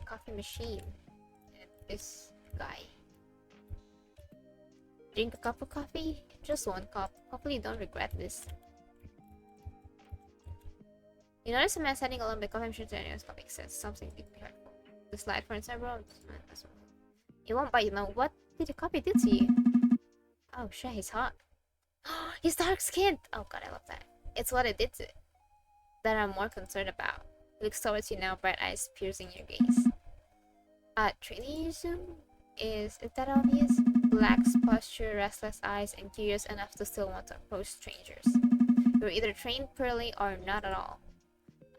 Coffee machine. And this guy. Drink a cup of coffee? Just one cup. Hopefully you don't regret this. You notice a man standing alone by coffee machine and his coffee says something deeply hurtful. The slide for inside bro. It won't bite, you know. What did the coffee do to you? Oh shit, he's hot. He's dark skinned! Oh god, I love that. It's what it did to it that I'm more concerned about. He looks towards you now, bright eyes piercing your gaze. Trini, you assume? Is it that obvious? Relaxed posture, restless eyes, and curious enough to still want to approach strangers. You're either trained poorly or not at all.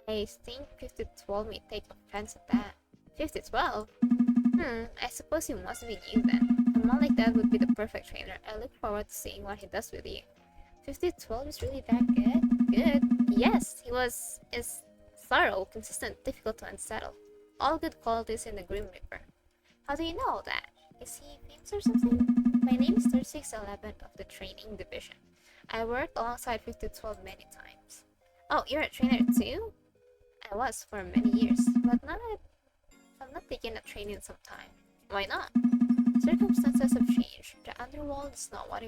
I think 5012 may take offense at that. 5012? I suppose you must be new then. A man like that would be the perfect trainer. I look forward to seeing what he does with you. 5012 is really that good? Good? Yes, is thorough, consistent, difficult to unsettle. All good qualities in the Grim Reaper. How do you know all that? Is he famous or something? My name is 3611 of the training division. I worked alongside 5012 many times. Oh, you're a trainer too? I was for many years, but I'm not taking a training sometime. Why not? Circumstances have changed. The underworld is not what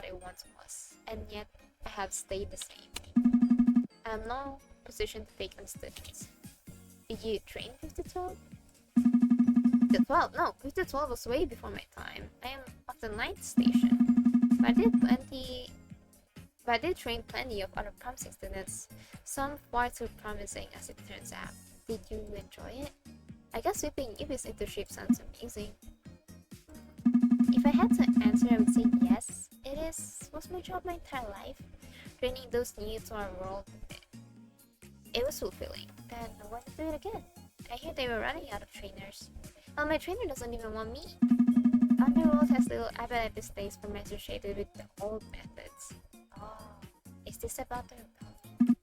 it once was, and yet I have stayed the same. I am no position to take on students. Did you train 5012? 5012? No, 5012 was way before my time. I am of the 9th station. But I did train plenty of other promising students. Some far too promising as it turns out. Did you enjoy it? I guess whipping Ibis into shape sounds amazing. If I had to answer, I would say yes. Was my job my entire life. Training those new to our world. It was fulfilling, and I want to do it again. I hear they were running out of trainers. Well, my trainer doesn't even want me. Underworld has little appetite these days for men associated with the old methods. Oh, is this about the rebellion?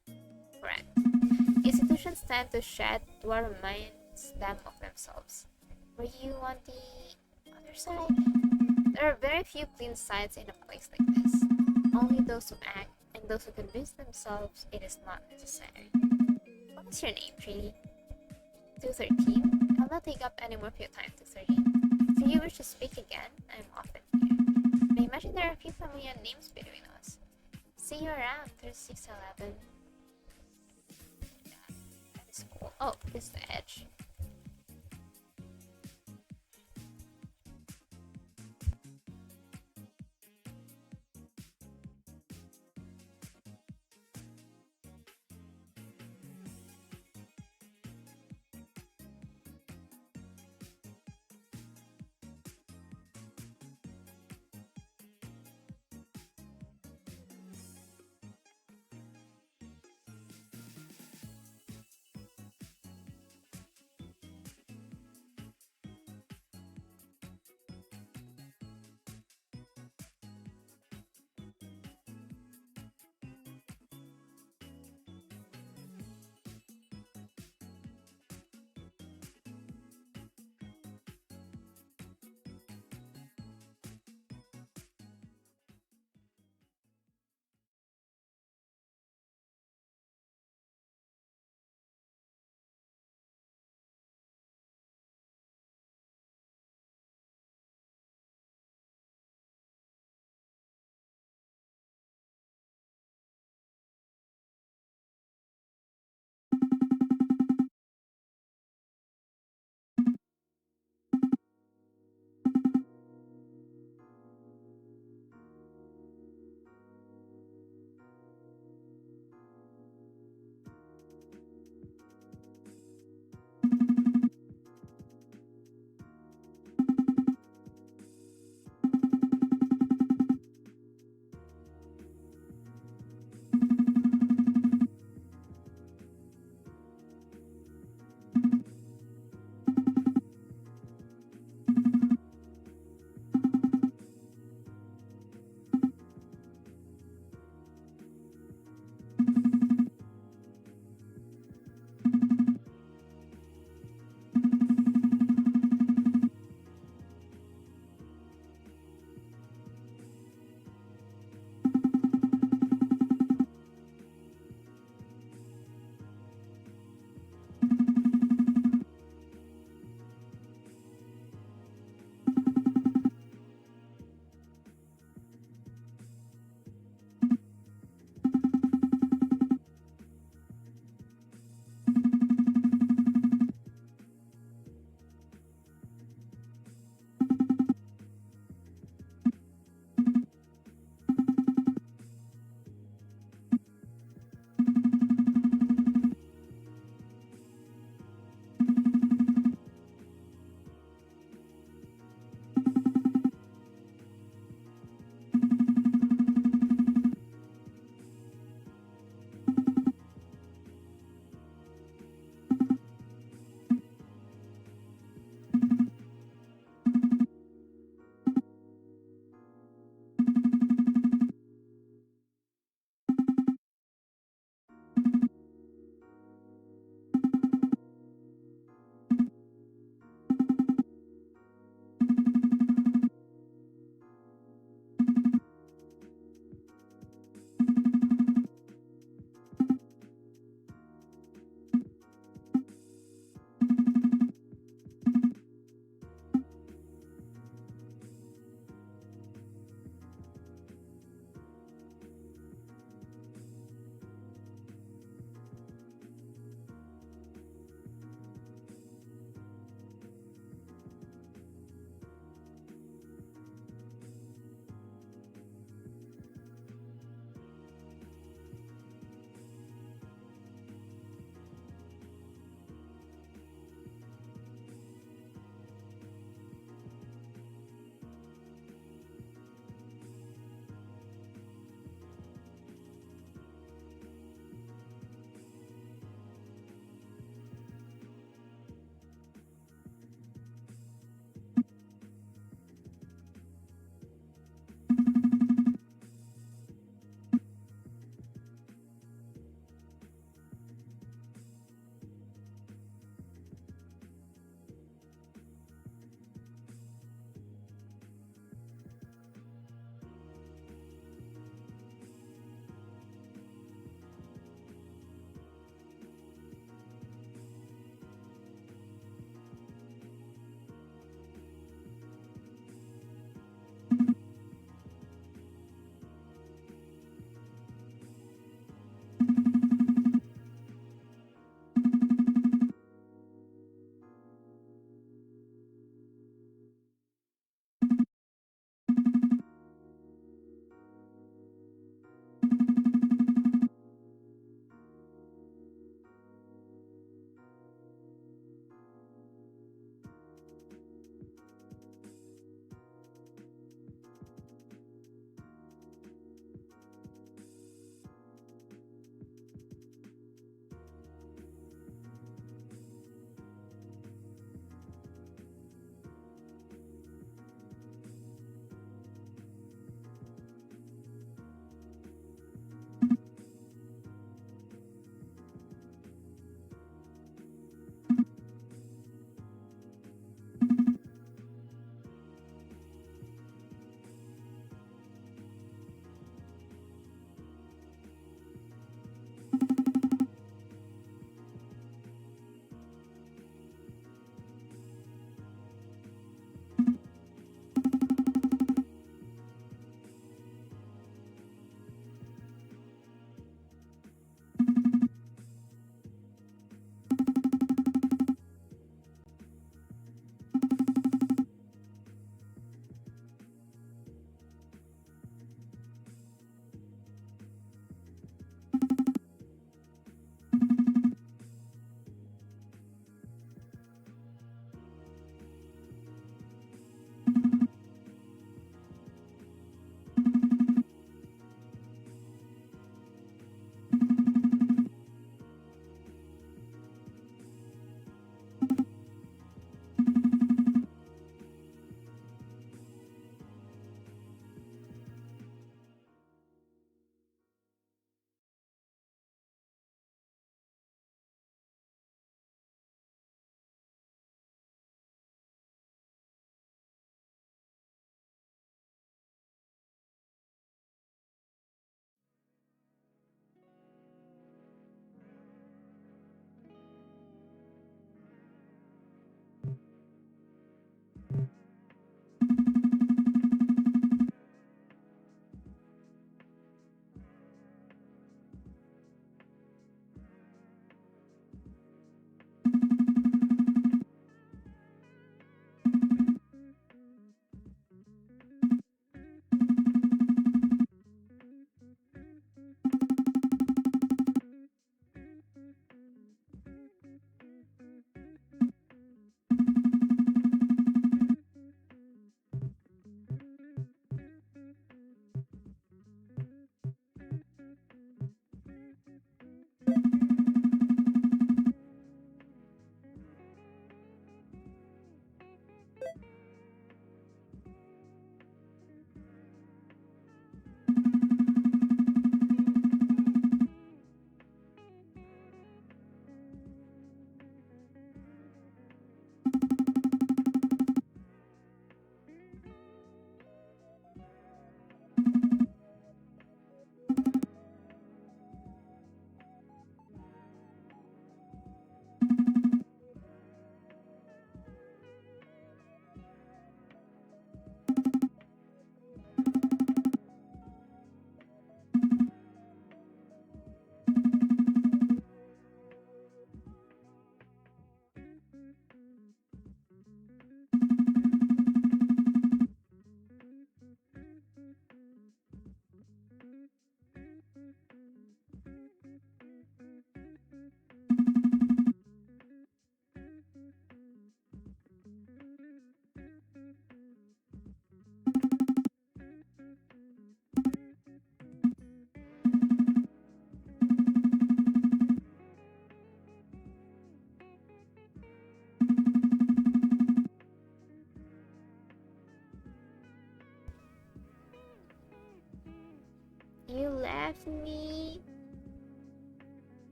Correct. Institutions tend to shed what reminds them of themselves. Were you on the other side? There are very few clean sides in a place like this. Only those who act and those who convince themselves it is not necessary. What's your name, Trini? 213? I'll not take up any more of your time, 213. Do you wish to speak again? I'm often here. I imagine there are a few familiar names between us. See you around, 3611. That is cool. Oh, this is the edge.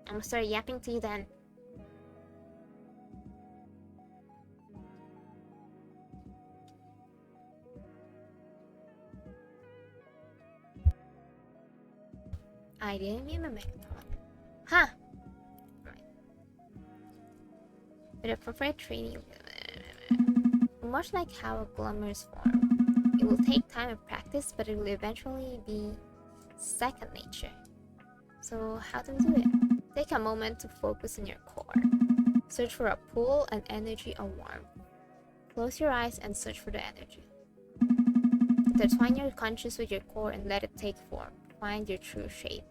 I'm gonna start yapping to you then. I didn't mean a marathon. Huh! Right. With appropriate training, much like how a glamours form, it will take time and practice, but it will eventually be second nature. So how do we do it? Take a moment to focus on your core. Search for a pull, an energy, a warmth. Close your eyes and search for the energy. Intertwine your conscious with your core and let it take form. Find your true shape.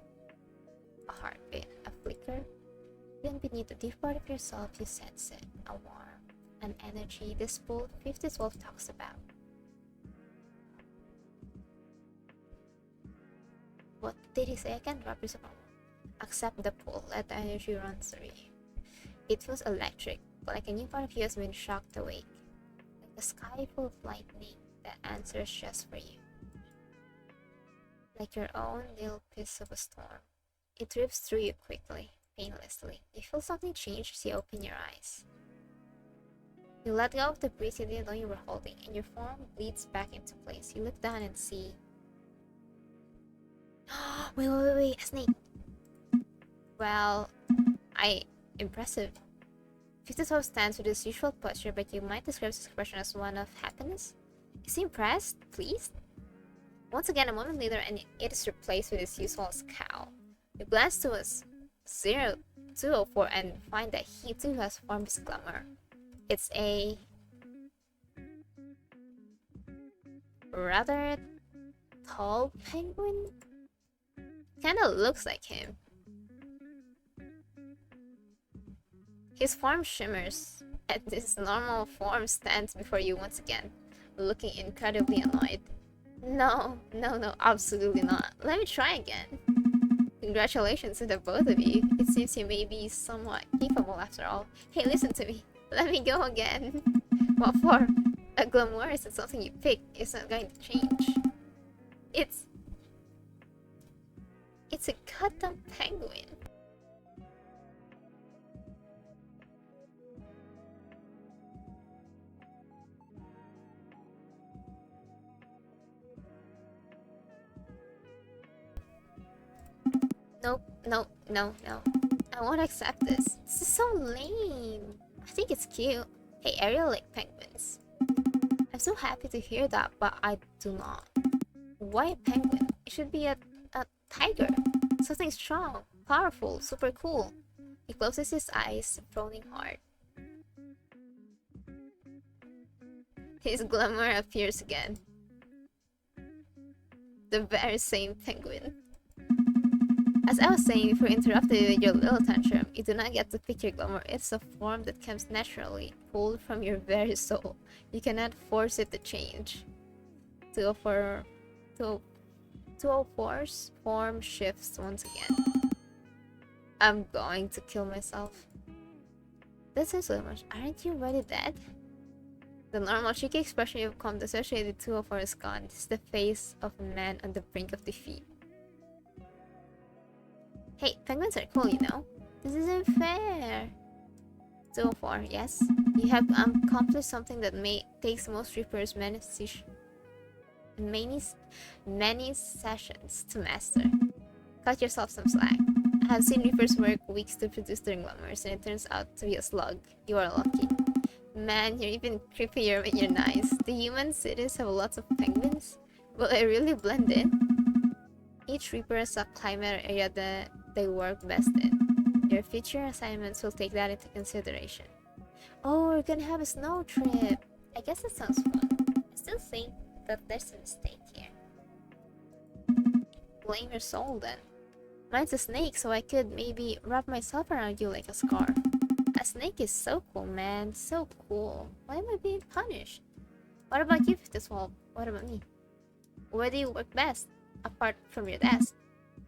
A heartbeat, a flicker. Even beneath the deep part of yourself, you sense it. A warmth, an energy. This pull 5012 talks about. What did he say again? Drop yourself. Accept the pull. Let the energy run through you. It feels electric, like a new part of you has been shocked awake. Like a sky full of lightning that answers just for you. Like your own little piece of a storm. It rips through you quickly, painlessly. You feel something change as you open your eyes. You let go of the breeze you didn't know you were holding, and your form bleeds back into place. You look down and see... wait, a snake! Well, impressive. 5012 stands with his usual posture, but you might describe his expression as one of happiness. Is he impressed? Pleased? Once again, a moment later, and it is replaced with his usual scowl. You glance towards 0204 and find that he too has formed his glamour. It's a rather tall penguin. Kinda looks like him. His form shimmers, and his normal form stands before you once again, looking incredibly annoyed. No, absolutely not. Let me try again. Congratulations to the both of you. It seems you may be somewhat capable after all. Hey, listen to me. Let me go again. What for? A glamour isn't something you pick. It's not going to change. It's a goddamn penguin. Nope, no. I won't accept this. This is so lame. I think it's cute. Hey, Ariel like penguins. I'm so happy to hear that, but I do not. Why a penguin? It should be a tiger. Something strong, powerful, super cool. He closes his eyes, frowning hard. His glamour appears again. The very same penguin. As I was saying before interrupted with your little tantrum, you do not get to pick your glamour. It's a form that comes naturally, pulled from your very soul. You cannot force it to change. 204's form shifts once again. I'm going to kill myself. This is so much. Aren't you already dead? The normal cheeky expression you've come to associate with 204 is gone. This is the face of a man on the brink of defeat. Hey, penguins are cool, you know. This isn't fair. 204, yes. You have accomplished something that takes most reapers many sessions to master. Cut yourself some slack. I have seen reapers work weeks to produce their glamours, and it turns out to be a slug. You are lucky. Man, you're even creepier when you're nice. The human cities have lots of penguins. Will I really blend in? Each reaper has a climate area that they work best in. Your future assignments will take that into consideration. Oh, we're gonna have a snow trip. I guess that sounds fun. I still think that there's a mistake here. Blame your soul then. Mine's a snake, so I could maybe wrap myself around you like a scarf. A snake is so cool, man. So cool. Why am I being punished? What about you, 5012? What about me? Where do you work best? Apart from your desk?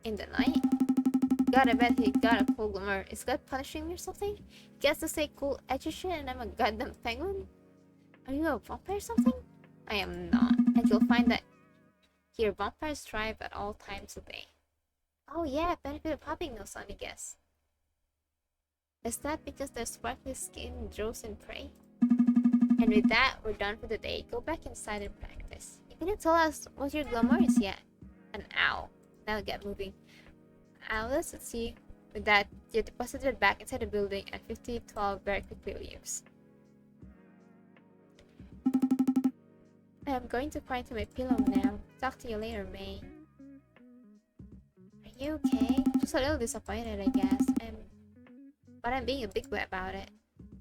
In the night? God, I bet he got a cool glamour. Is God punishing me or something? He gets to say cool edgy shit and I'm a goddamn penguin? Are you a vampire or something? I am not. And you'll find that here vampires thrive at all times of day. Oh yeah, benefit of having no sun, I guess. Is that because their sparkly skin draws in prey? And with that, we're done for the day. Go back inside and practice. You didn't tell us what your glamour is yet. An owl. Now get moving. Let's see. With that, you're deposited back inside the building and 5012 very quickly leaves. I'm going to cry into my pillow now. Talk to you later, May. Are you okay? Just a little disappointed, I guess. But I'm being a big boy about it.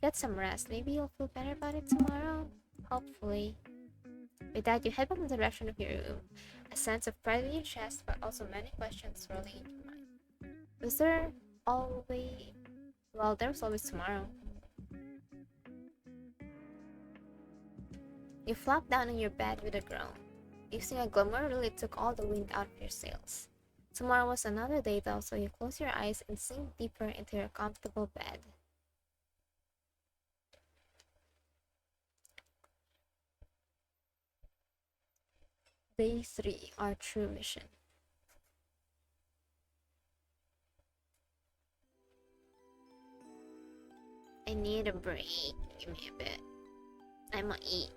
Get some rest. Maybe you'll feel better about it tomorrow? Hopefully. With that, you head back in the direction of your room. A sense of pride in your chest, but also many questions swirling in your mind. Was there always... Well, there's always tomorrow. You flop down on your bed with a groan. Using a glamour really took all the wind out of your sails. Tomorrow was another day though, so you close your eyes and sink deeper into your comfortable bed. Day 3, our true mission. I need a break. Give me a bit. I'ma eat.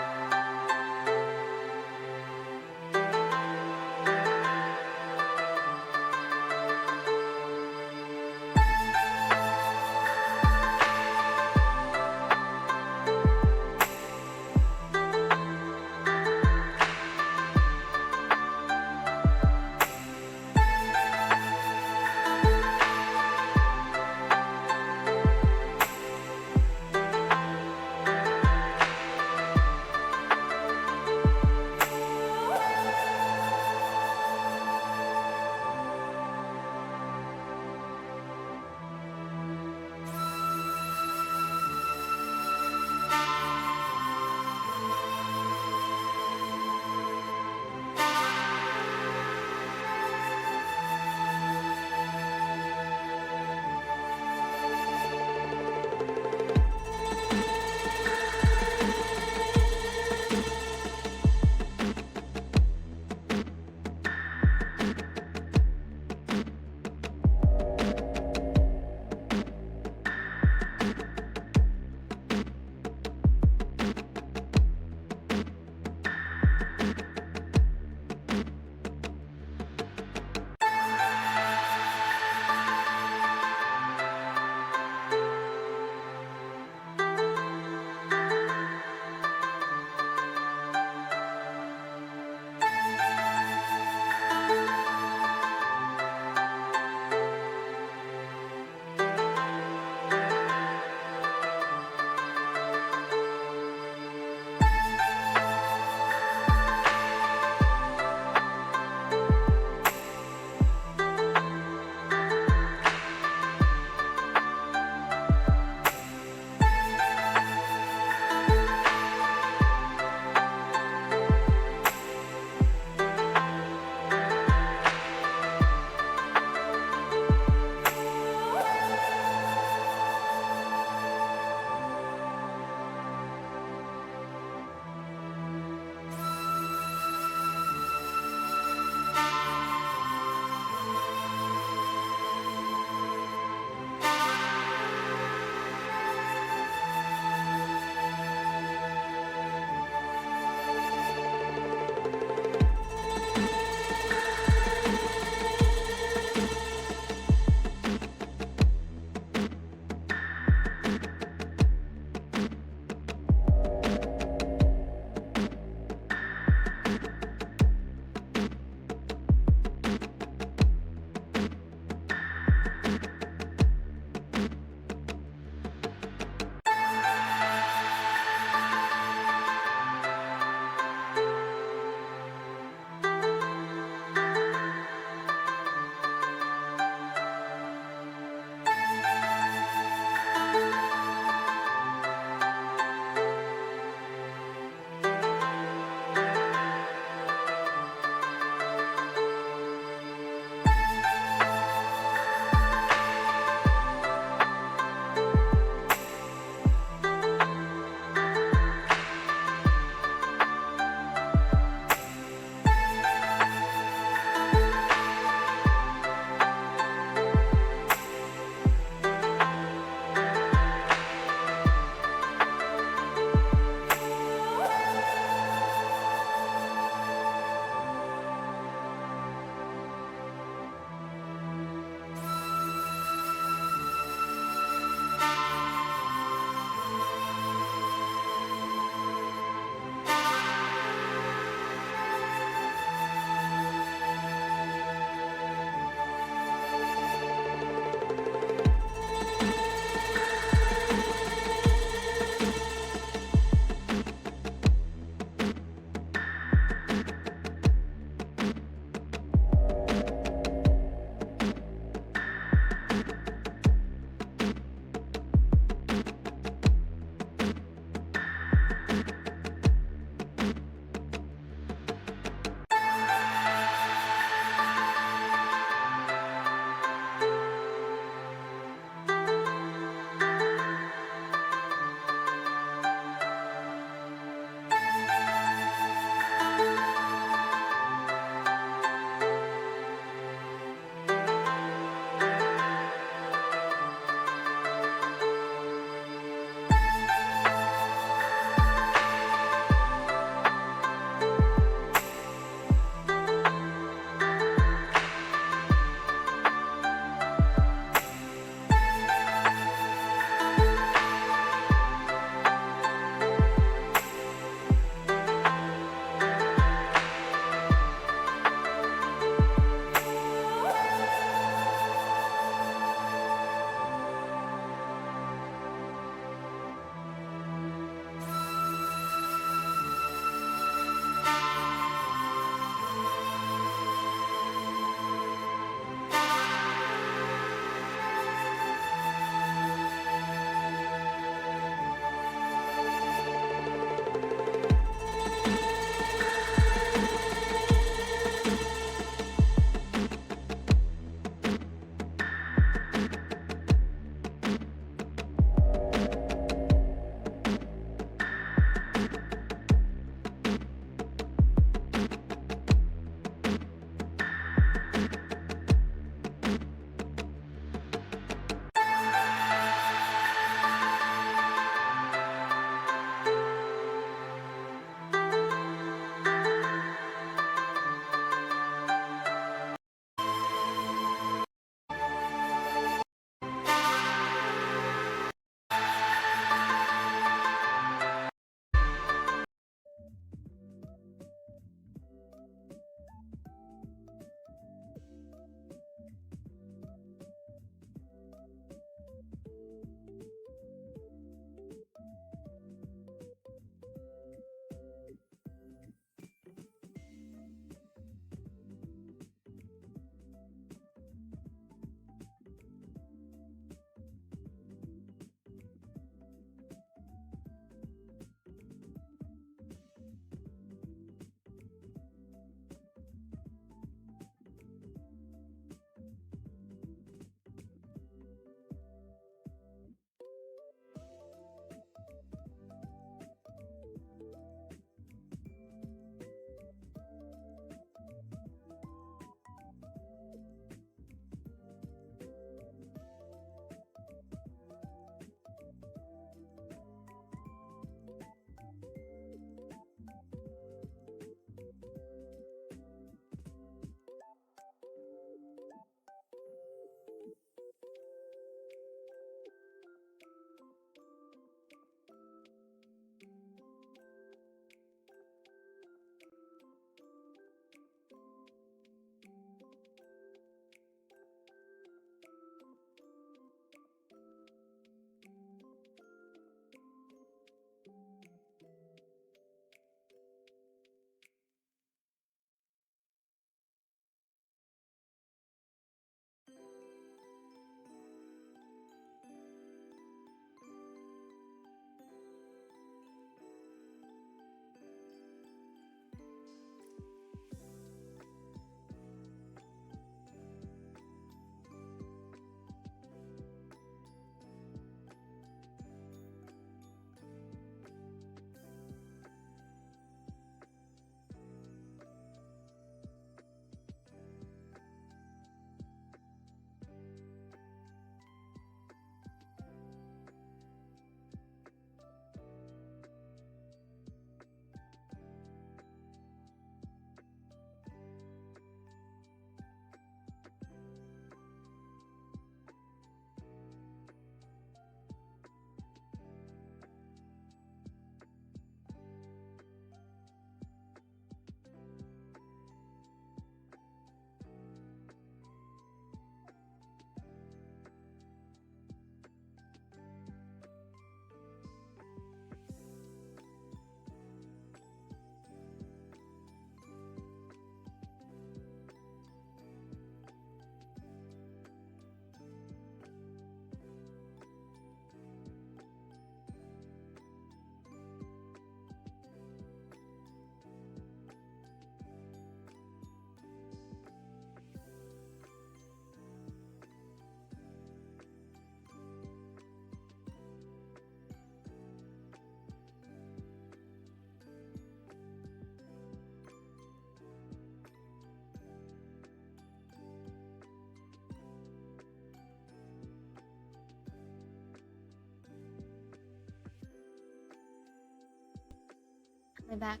My back.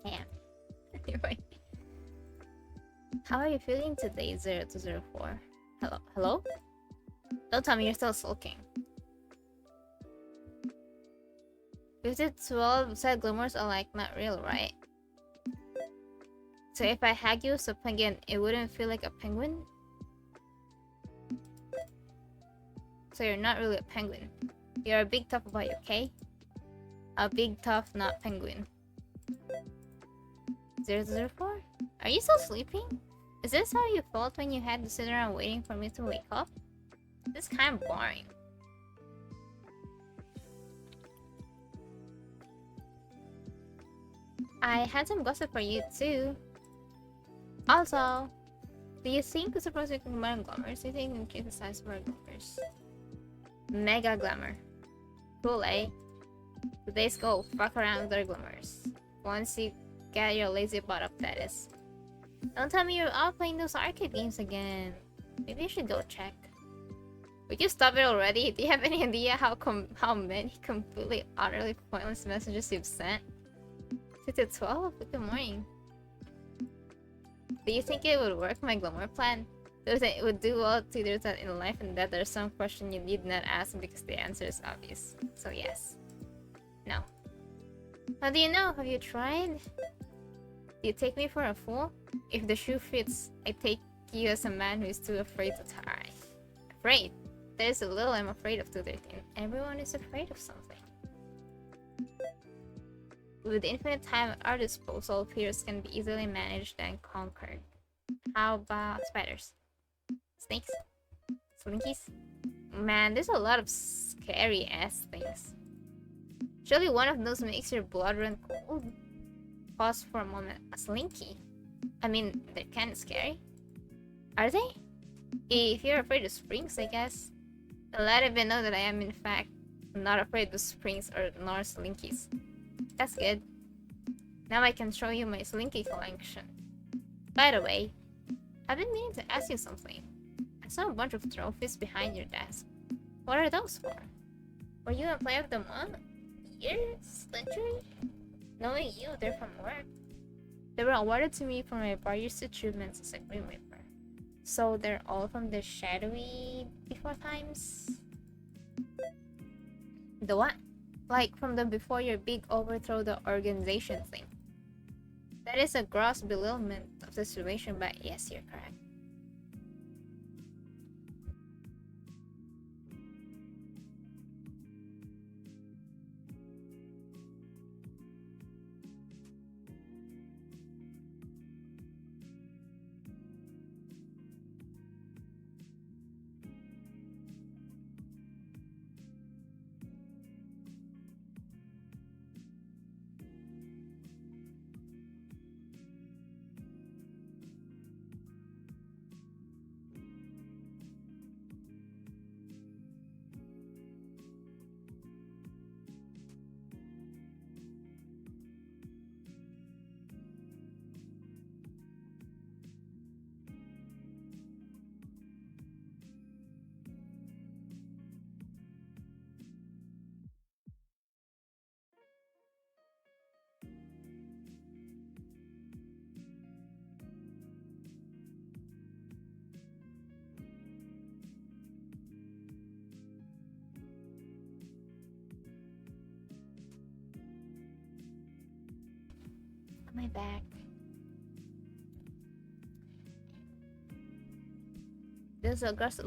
Damn. Anyway. How are you feeling today, 0204? Hello? Hello? Don't tell me you're still sulking. 5012 said glimmers are like not real, right? So if I had you as a penguin, it wouldn't feel like a penguin? So you're not really a penguin. You're a big tough boy, okay? A big tough, not penguin. 004? Are you still sleeping? Is this how you felt when you had to sit around waiting for me to wake up? This is kind of boring. I had some gossip for you too. Also, do you think we're supposed to combine glamours? Do you think we increase the size of our glamours? Mega glamour. Cool, eh? Today's goal, fuck around with our glamours. Once you get your lazy butt up, that is. Don't tell me you're out playing those arcade games again. Maybe you should go check. Would you stop it already? Do you have any idea how many completely utterly pointless messages you've sent? 12? Good morning. Do you think it would work, my glamour plan? It would do well to either that in life and death there's some question you need not ask because the answer is obvious. So yes. No. How do you know? Have you tried? Do you take me for a fool? If the shoe fits, I take you as a man who is too afraid to try. Afraid? There's a little I'm afraid of, 213. Everyone is afraid of something. With infinite time at our disposal, fears can be easily managed and conquered. How about spiders? Snakes? Slinkies? Man, there's a lot of scary ass things. Surely one of those makes your blood run cold. Pause for a moment. A slinky? I mean, they're kinda scary. Are they? If you're afraid of springs, I guess. Let it be known that I am in fact not afraid of springs or nor slinkies. That's good. Now I can show you my slinky collection. By the way, I've been meaning to ask you something. I saw a bunch of trophies behind your desk. What are those for? Were you a player of the month? Years? Century? Knowing you, they're from work. They were awarded to me for my various achievements as a Green Reaper. So they're all from the shadowy before times? The what? Like from the before your big overthrow the organization thing. That is a gross belittlement of the situation, but yes, you're correct. My back. This is a gross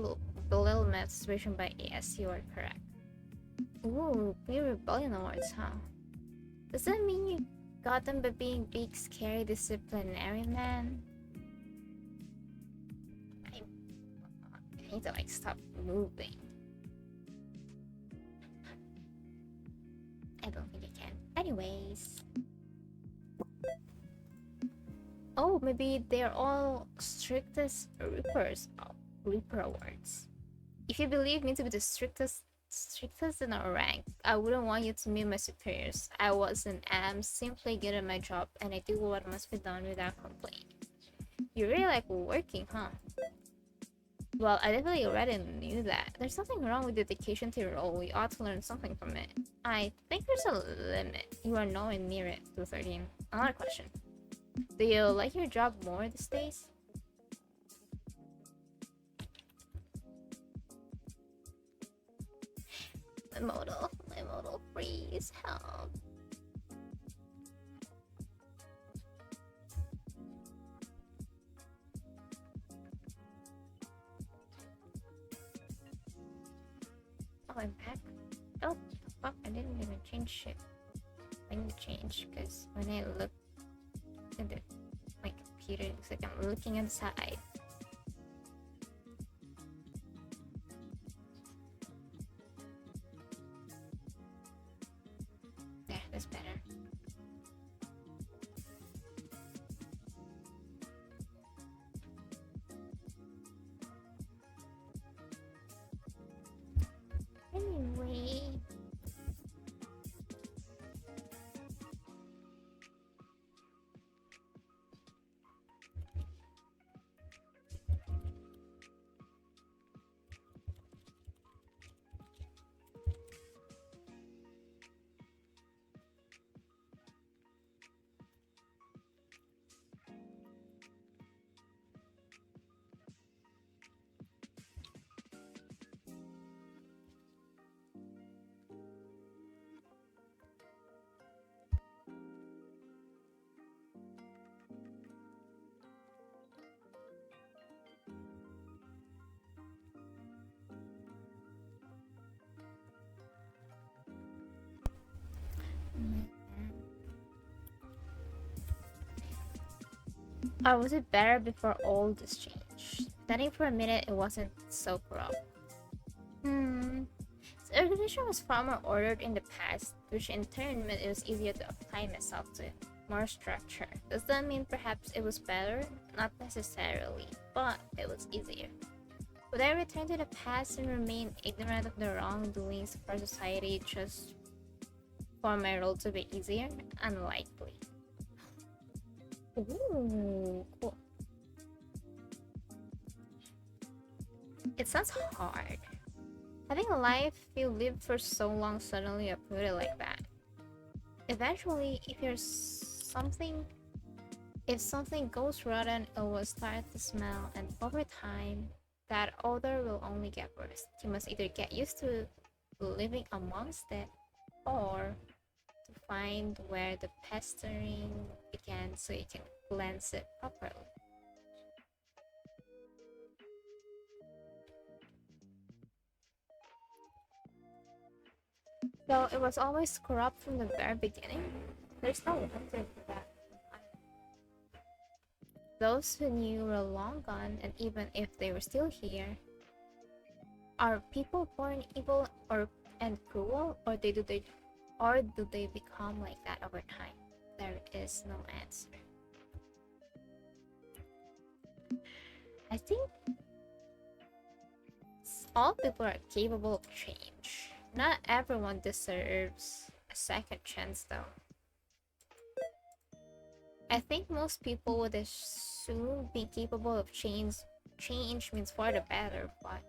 belittlement situation by AS, you are correct. Ooh, Peer Rebellion Awards, huh? Does that mean you got them by being big, scary, disciplinary man? I need to like stop moving. I don't think I can. Anyways. Oh, maybe they're all strictest Reaper awards. If you believe me to be the strictest in our rank, I wouldn't want you to meet my superiors. I was and am simply good at my job, and I do what must be done without complaint. You really like working, huh? Well, I definitely already knew that. There's something wrong with dedication to your role. We ought to learn something from it. I think there's a limit. You are nowhere near it, 213. Another question. Do you like your job more these days? My modal, please help. Oh, I'm back. Oh, fuck, I didn't even change shit. I need to change because when I look at my computer, it looks like I'm looking inside. Yeah, that's better. Anyway. Or was it better before all this changed? Studying for a minute, it wasn't so corrupt. The organization was far more ordered in the past, which in turn meant it was easier to apply myself to more structure. Does that mean perhaps it was better? Not necessarily, but it was easier. Would I return to the past and remain ignorant of the wrongdoings of our society just for my role to be easier? Unlikely. Ooh, cool. It sounds hard. Having a life you lived for so long suddenly uprooted like that. Eventually, if something goes rotten, it will start to smell, and over time, that odor will only get worse. You must either get used to living amongst it, or to find where the pestering began so you can cleanse it properly. So it was always corrupt from the very beginning. There's no wonder for that. Those who knew were long gone, and even if they were still here, are people born evil and cruel, or do they become like that over time? There is no answer. I think all people are capable of change. Not everyone deserves a second chance, though. I think most people would assume being capable of change means for the better, but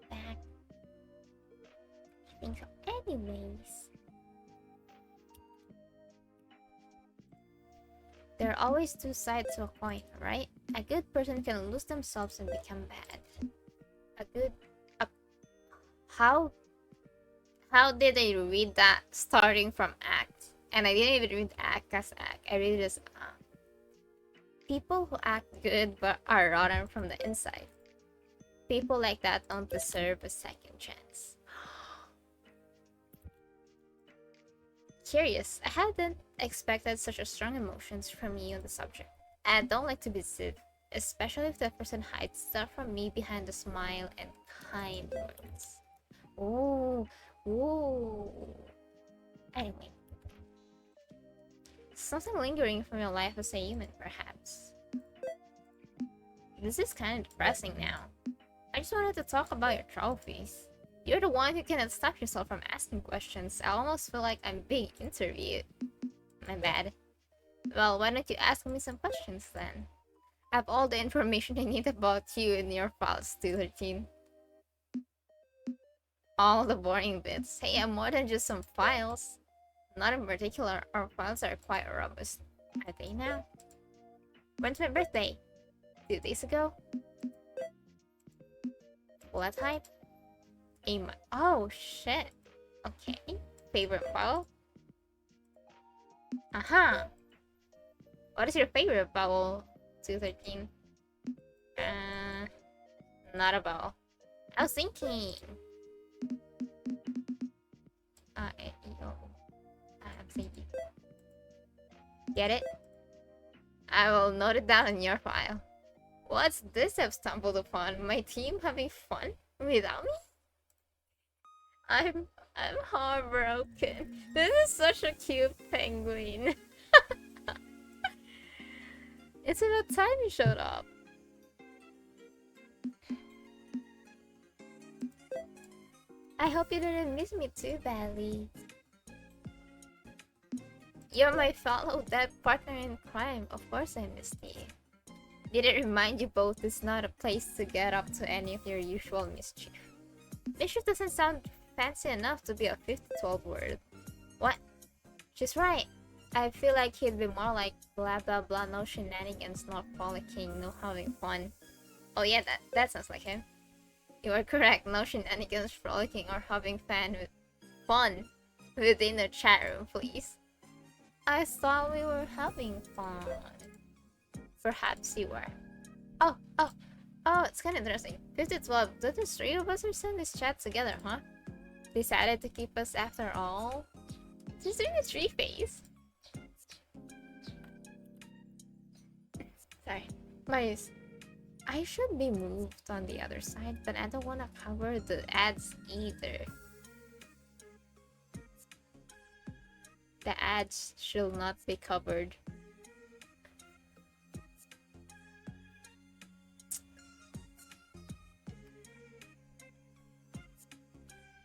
back. I think so. Anyways, there are always two sides to a coin, right? A good person can lose themselves and become bad. A good, a, how did I read that starting from act? And I didn't even read act as act. I read it as people who act good but are rotten from the inside. People like that don't deserve a second chance. Curious, I hadn't expected such a strong emotions from you on the subject. I don't like to be Especially if the person hides stuff from me behind a smile and kind words. Ooh, ooh. Anyway, something lingering from your life as a human, perhaps. This is kind of depressing now. I just wanted to talk about your trophies. You're the one who cannot stop yourself from asking questions. I almost feel like I'm being interviewed. My bad. Well, why don't you ask me some questions then? I have all the information I need about you in your files, 213. All the boring bits. Hey, I'm more than just some files. Not in particular, our files are quite robust. Are they now? When's my birthday? 2 days ago? What type? Oh, shit. Okay. Favorite vowel? Uh-huh. What is your favorite vowel? 213. Not a vowel. I was thinking. I'm thinking. Get it? I will note it down in your file. What's this I've stumbled upon? My team having fun without me? I'm heartbroken. This is such a cute penguin. It's about time you showed up. I hope you didn't miss me too badly. You're my fellow dead partner in crime. Of course I missed you. Did it remind you both it's not a place to get up to any of your usual mischief? Mischief doesn't sound fancy enough to be a 50-12 word. What? She's right. I feel like he'd be more like blah blah blah, no shenanigans, no frolicking, no having fun. Oh yeah, that sounds like him. You are correct, no shenanigans, frolicking, or having fun within the chat room, please. I thought we were having fun. Perhaps you were. Oh, it's kind of interesting. 50-12, did the three of us are send this chat together, huh? Decided to keep us after all? She's doing a tree face. Sorry. Marius, I should be moved on the other side, but I don't want to cover the ads either. The ads should not be covered.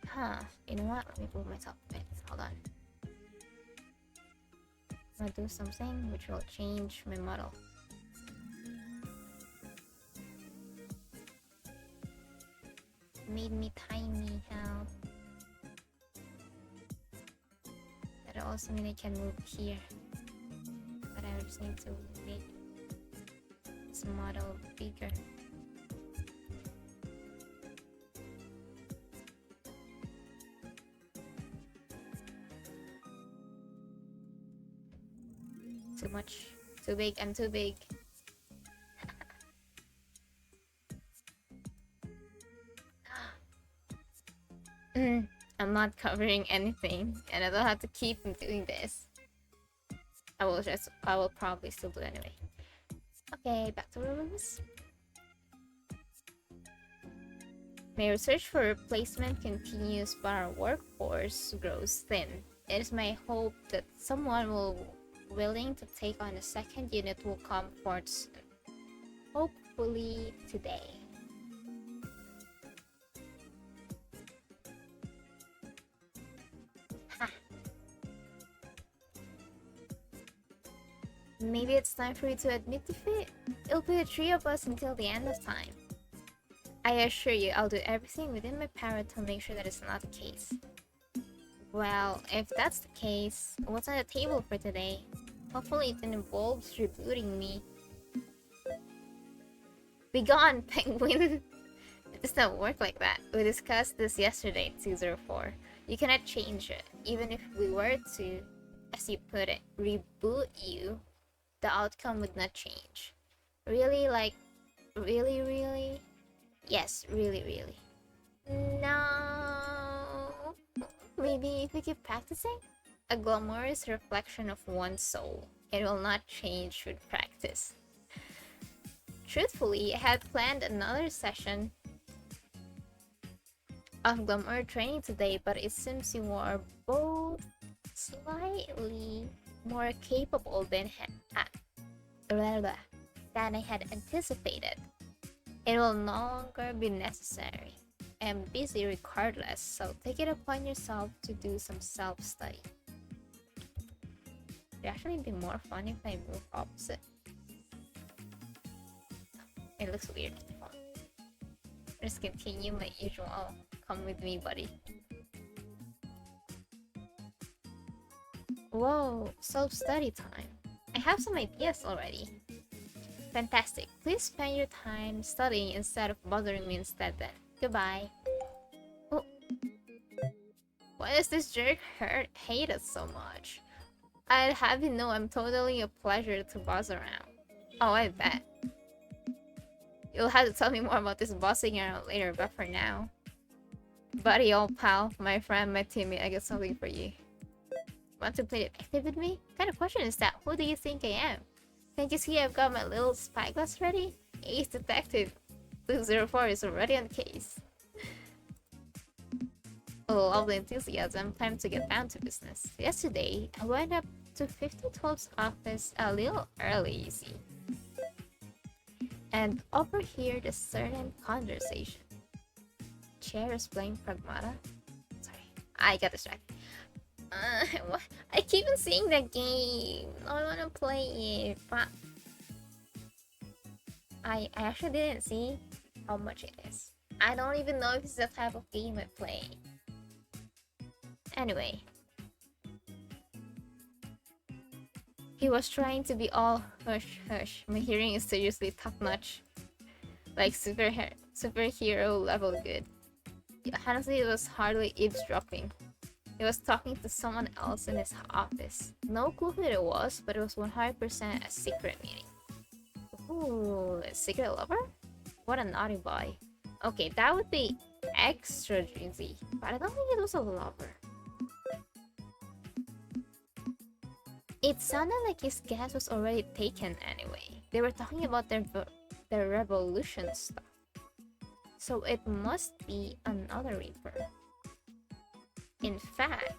Huh, you know what? Let me move myself a bit. Hold on. I'm gonna do something which will change my model. Made me tiny now. That also means I can move here. But I just need to make this model bigger. Too much. Too big. I'm too big. I'm not covering anything, and I don't have to keep doing this. I will probably still do anyway. Okay, back to rooms. My research for replacement continues, but our workforce grows thin. It is my hope that someone willing to take on a second unit will come forth soon. Hopefully today. Maybe it's time for you to admit defeat. It'll be the three of us until the end of time. I assure you, I'll do everything within my power to make sure that it's not the case. Well, if that's the case, what's on the table for today? Hopefully it involves rebooting me. Be gone, penguin! It does not work like that. We discussed this yesterday, 204. You cannot change it. Even if we were to, as you put it, reboot you, the outcome would not change. Really? Like, really? Yes, really. No. Maybe if we keep practicing? A glamorous reflection of one's soul. It will not change with practice. Truthfully, I had planned another session of glamour training today, but it seems you are both slightly more capable than I had anticipated. It will no longer be necessary. I'm busy regardless, so take it upon yourself to do some self-study. It'd actually be more fun if I move opposite. It looks weird. Just continue my usual. Come with me, buddy. Whoa, self-study time. I have some ideas already. Fantastic. Please spend your time studying instead of bothering me instead then. Goodbye. Oh. Why does this jerk hate us so much? I'd have you know I'm totally a pleasure to boss around. Oh, I bet. You'll have to tell me more about this bossing around later, but for now... Buddy, old pal, my friend, my teammate, I got something for you. Want to play detective with me? What kind of question is that? Who do you think I am? Can't you see I've got my little spyglass ready? Ace Detective 204 is already on the case. Oh, lovely enthusiasm. Time to get down to business. Yesterday, I went up to 5012's office a little early, you see. And overheard a certain conversation. Chair is playing Pragmata. Sorry, I got distracted. What? I keep on seeing that game. I wanna play it, but I actually didn't see how much it is. I don't even know if it's the type of game I play. Anyway, he was trying to be all hush hush. My hearing is seriously top notch, like superhero level good. Honestly, it was hardly eavesdropping. He was talking to someone else in his office. No clue who it was, but it was 100% a secret meeting. Ooh, a secret lover? What a naughty boy. Okay, that would be extra juicy, but I don't think it was a lover. It sounded like his guess was already taken anyway. They were talking about their revolution stuff. So it must be another Reaper. In fact,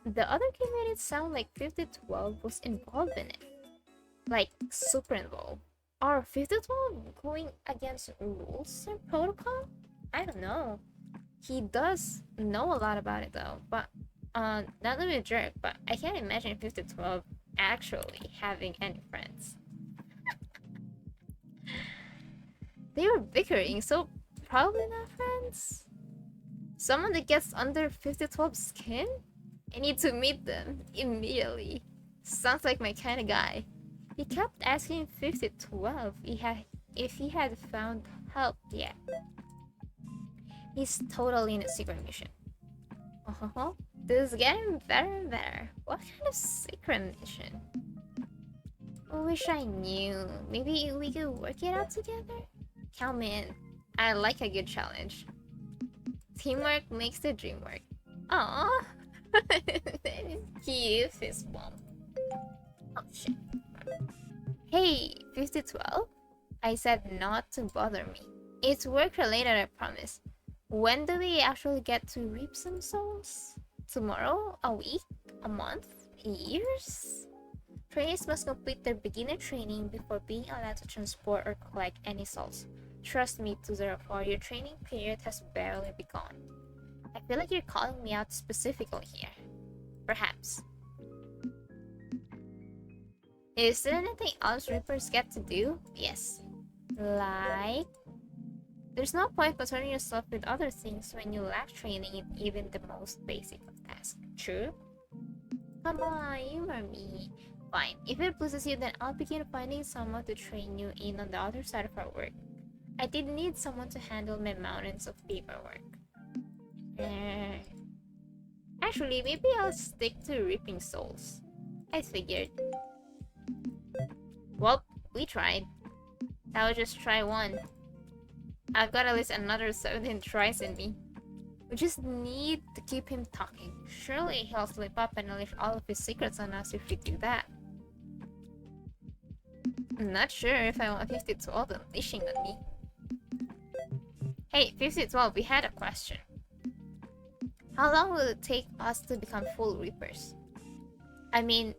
the other game made it sound like 5012 was involved in it. Like, super involved. Are 5012 going against rules and protocol? I don't know. He does know a lot about it though, but not to be a jerk, but I can't imagine 5012 actually having any friends. They were bickering, so probably not friends. Someone that gets under 5012's skin? I need to meet them immediately. Sounds like my kind of guy. He kept asking 5012 if he had found help yet. He's totally in a secret mission. This is getting better and better. What kind of secret mission? I wish I knew. Maybe we could work it out together? Come in. I like a good challenge. Teamwork makes the dream work. Aww. Cute fist bump. Oh shit. Hey, 5012? I said not to bother me. It's work related, I promise. When do we actually get to reap some souls? Tomorrow? A week? A month? Years? Trainees must complete their beginner training before being allowed to transport or collect any souls. Trust me, 204, your training period has barely begun. I feel like you're calling me out specifically here. Perhaps. Is there anything else Reapers get to do? Yes. Like... There's no point concerning yourself with other things when you lack training in even the most basic of tasks. True? Come on, humor me. Fine. If it pleases you, then I'll begin finding someone to train you in on the other side of our work. I did need someone to handle my mountains of paperwork. Actually, maybe I'll stick to reaping souls. I figured. Well, we tried. I'll just try one. I've got at least another 17 tries in me. We just need to keep him talking. Surely he'll slip up and unleash all of his secrets on us if we do that. I'm not sure if I want 5012 unleashing on me. Hey, 5012, we had a question. How long will it take us to become full Reapers? I mean,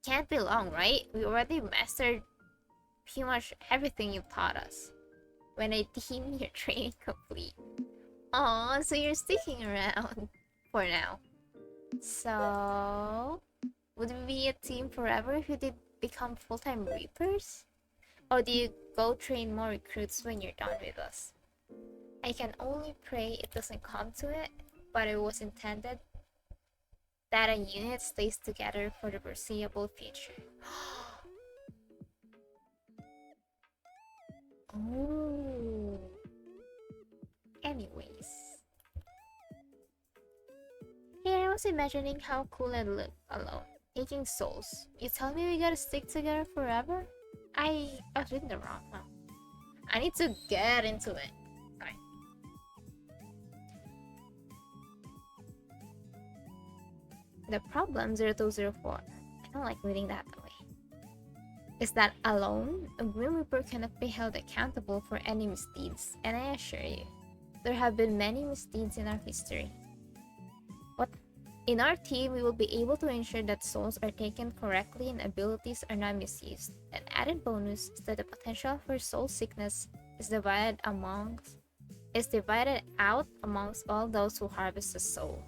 can't be long, right? We already mastered pretty much everything you taught us. When I deem your training complete. Aw, so you're sticking around for now. So, would we be a team forever if you did become full-time Reapers? Or do you go train more recruits when you're done with us? I can only pray it doesn't come to it, but it was intended that a unit stays together for the foreseeable future. Oh. Anyways. Here I was imagining how cool I'd look alone, taking souls. You tell me we gotta stick together forever? I was reading the wrong one. I need to get into it. Sorry. The problem 0204, I don't like reading that way, is that alone, a Grim Reaper cannot be held accountable for any misdeeds, and I assure you, there have been many misdeeds in our history. But in our team, we will be able to ensure that souls are taken correctly and abilities are not misused. An added bonus is that the potential for soul sickness is divided out amongst all those who harvest a soul.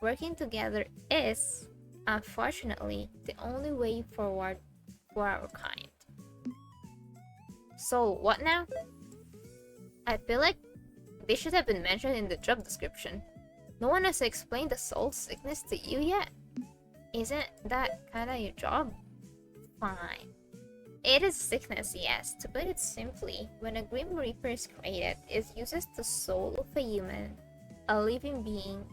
Working together is, unfortunately, the only way forward for our kind. So, what now? I feel like they should have been mentioned in the job description. No one has explained the soul sickness to you yet. Isn't that kinda your job? Fine. It is sickness, yes. To put it simply, when a Grim Reaper is created, it uses the soul of a human, a living being.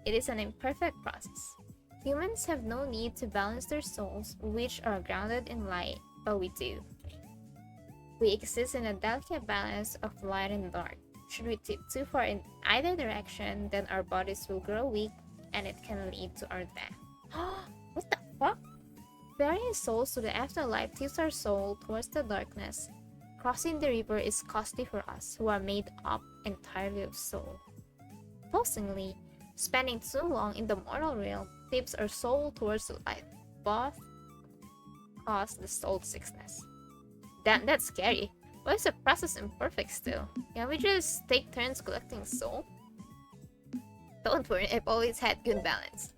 It is an imperfect process. Humans have no need to balance their souls, which are grounded in light, but we do. We exist in a delicate balance of light and dark. Should we tip too far in either direction, then our bodies will grow weak and it can lead to our death. What the fuck? Ferrying souls to the afterlife tips our soul towards the darkness. Crossing the river is costly for us, who are made up entirely of soul. Opposingly, spending too long in the mortal realm tips our soul towards the light. Both cause the soul sickness. Damn, that's scary. Why is the process imperfect still? Can we just take turns collecting soul? Don't worry, I've always had good balance.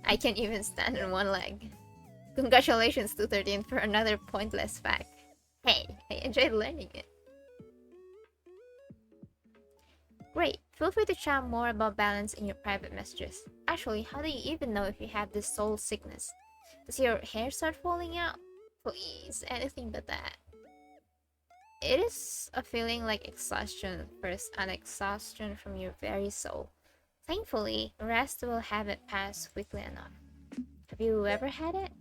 I can't even stand on one leg. Congratulations to 13 for another pointless fact. Hey, I enjoyed learning it. Great, feel free to chat more about balance in your private messages. Actually, how do you even know if you have this soul sickness? Does your hair start falling out? Please, anything but that. It is a feeling like exhaustion first, an exhaustion from your very soul. Thankfully, rest will have it pass quickly enough. Have you ever had it?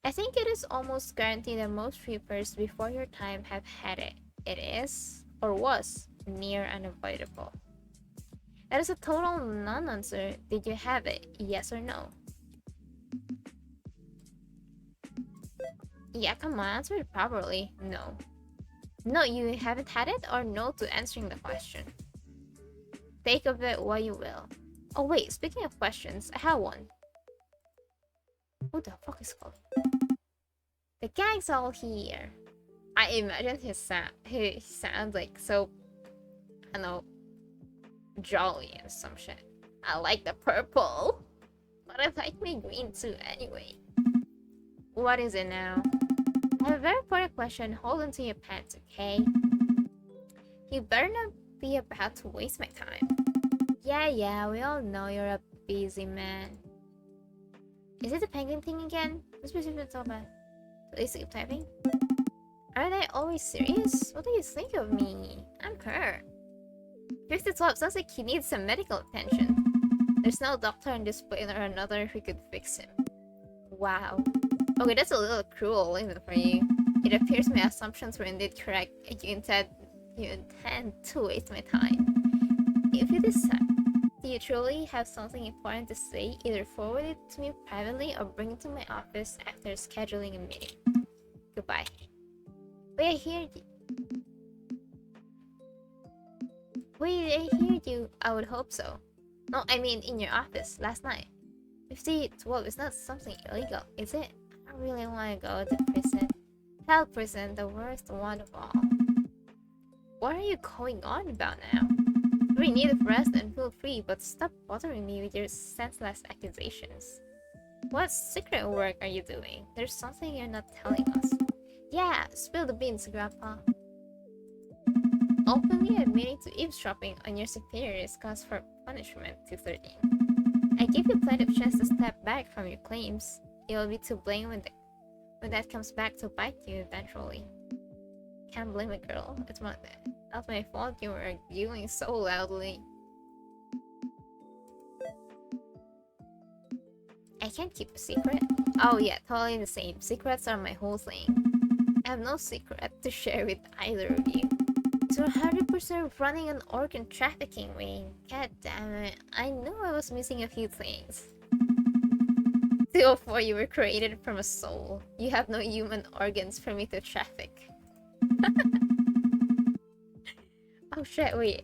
I think it is almost guaranteed that most Reapers before your time have had it. It is, or was, near unavoidable. That is a total non-answer. Did you have it? Yes or no? Yeah, come on, answer it properly. No. No, you haven't had it, or no to answering the question. Take of it what you will. Oh wait, speaking of questions, I have one. Who the fuck is calling? The gang's all here. I imagine he sounds like so, I don't know, jolly and some shit. I like the purple, but I like my green too anyway. What is it now? I have a very important question. Hold on to your pants, okay? You better not be about to waste my time. Yeah, we all know you're a busy man. Is it the penguin thing again? Let's be so bad. Please keep typing. Aren't I always serious? What do you think of me? I'm hurt. 5012 sounds like he needs some medical attention. There's no doctor on this plane or another who could fix him. Wow. Okay, that's a little cruel even for you. It appears my assumptions were indeed correct. You intend to waste my time. If you decide... Do you truly have something important to say? Either forward it to me privately or bring it to my office after scheduling a meeting. Goodbye. Wait, I heard you. Wait, I heard you. I would hope so. No, I mean in your office last night. 50-12 is not something illegal, is it? I really want to go to prison. Hell, prison, the worst one of all. What are you going on about now? We need a rest and feel free, but stop bothering me with your senseless accusations. What secret work are you doing? There's something you're not telling us. Yeah, spill the beans, Grandpa. Openly admitting to eavesdropping on your superior is cause for punishment to 13. I give you plenty of chance to step back from your claims. You'll be to blame when that comes back to bite you eventually. Can't blame a girl. It's not my fault you were arguing so loudly. I can't keep a secret. Oh yeah, totally the same. Secrets are my whole thing. I have no secret to share with either of you. So 100% running an organ trafficking ring. God damn it. I know I was missing a few things. 204, you were created from a soul. You have no human organs for me to traffic. Oh shit, wait.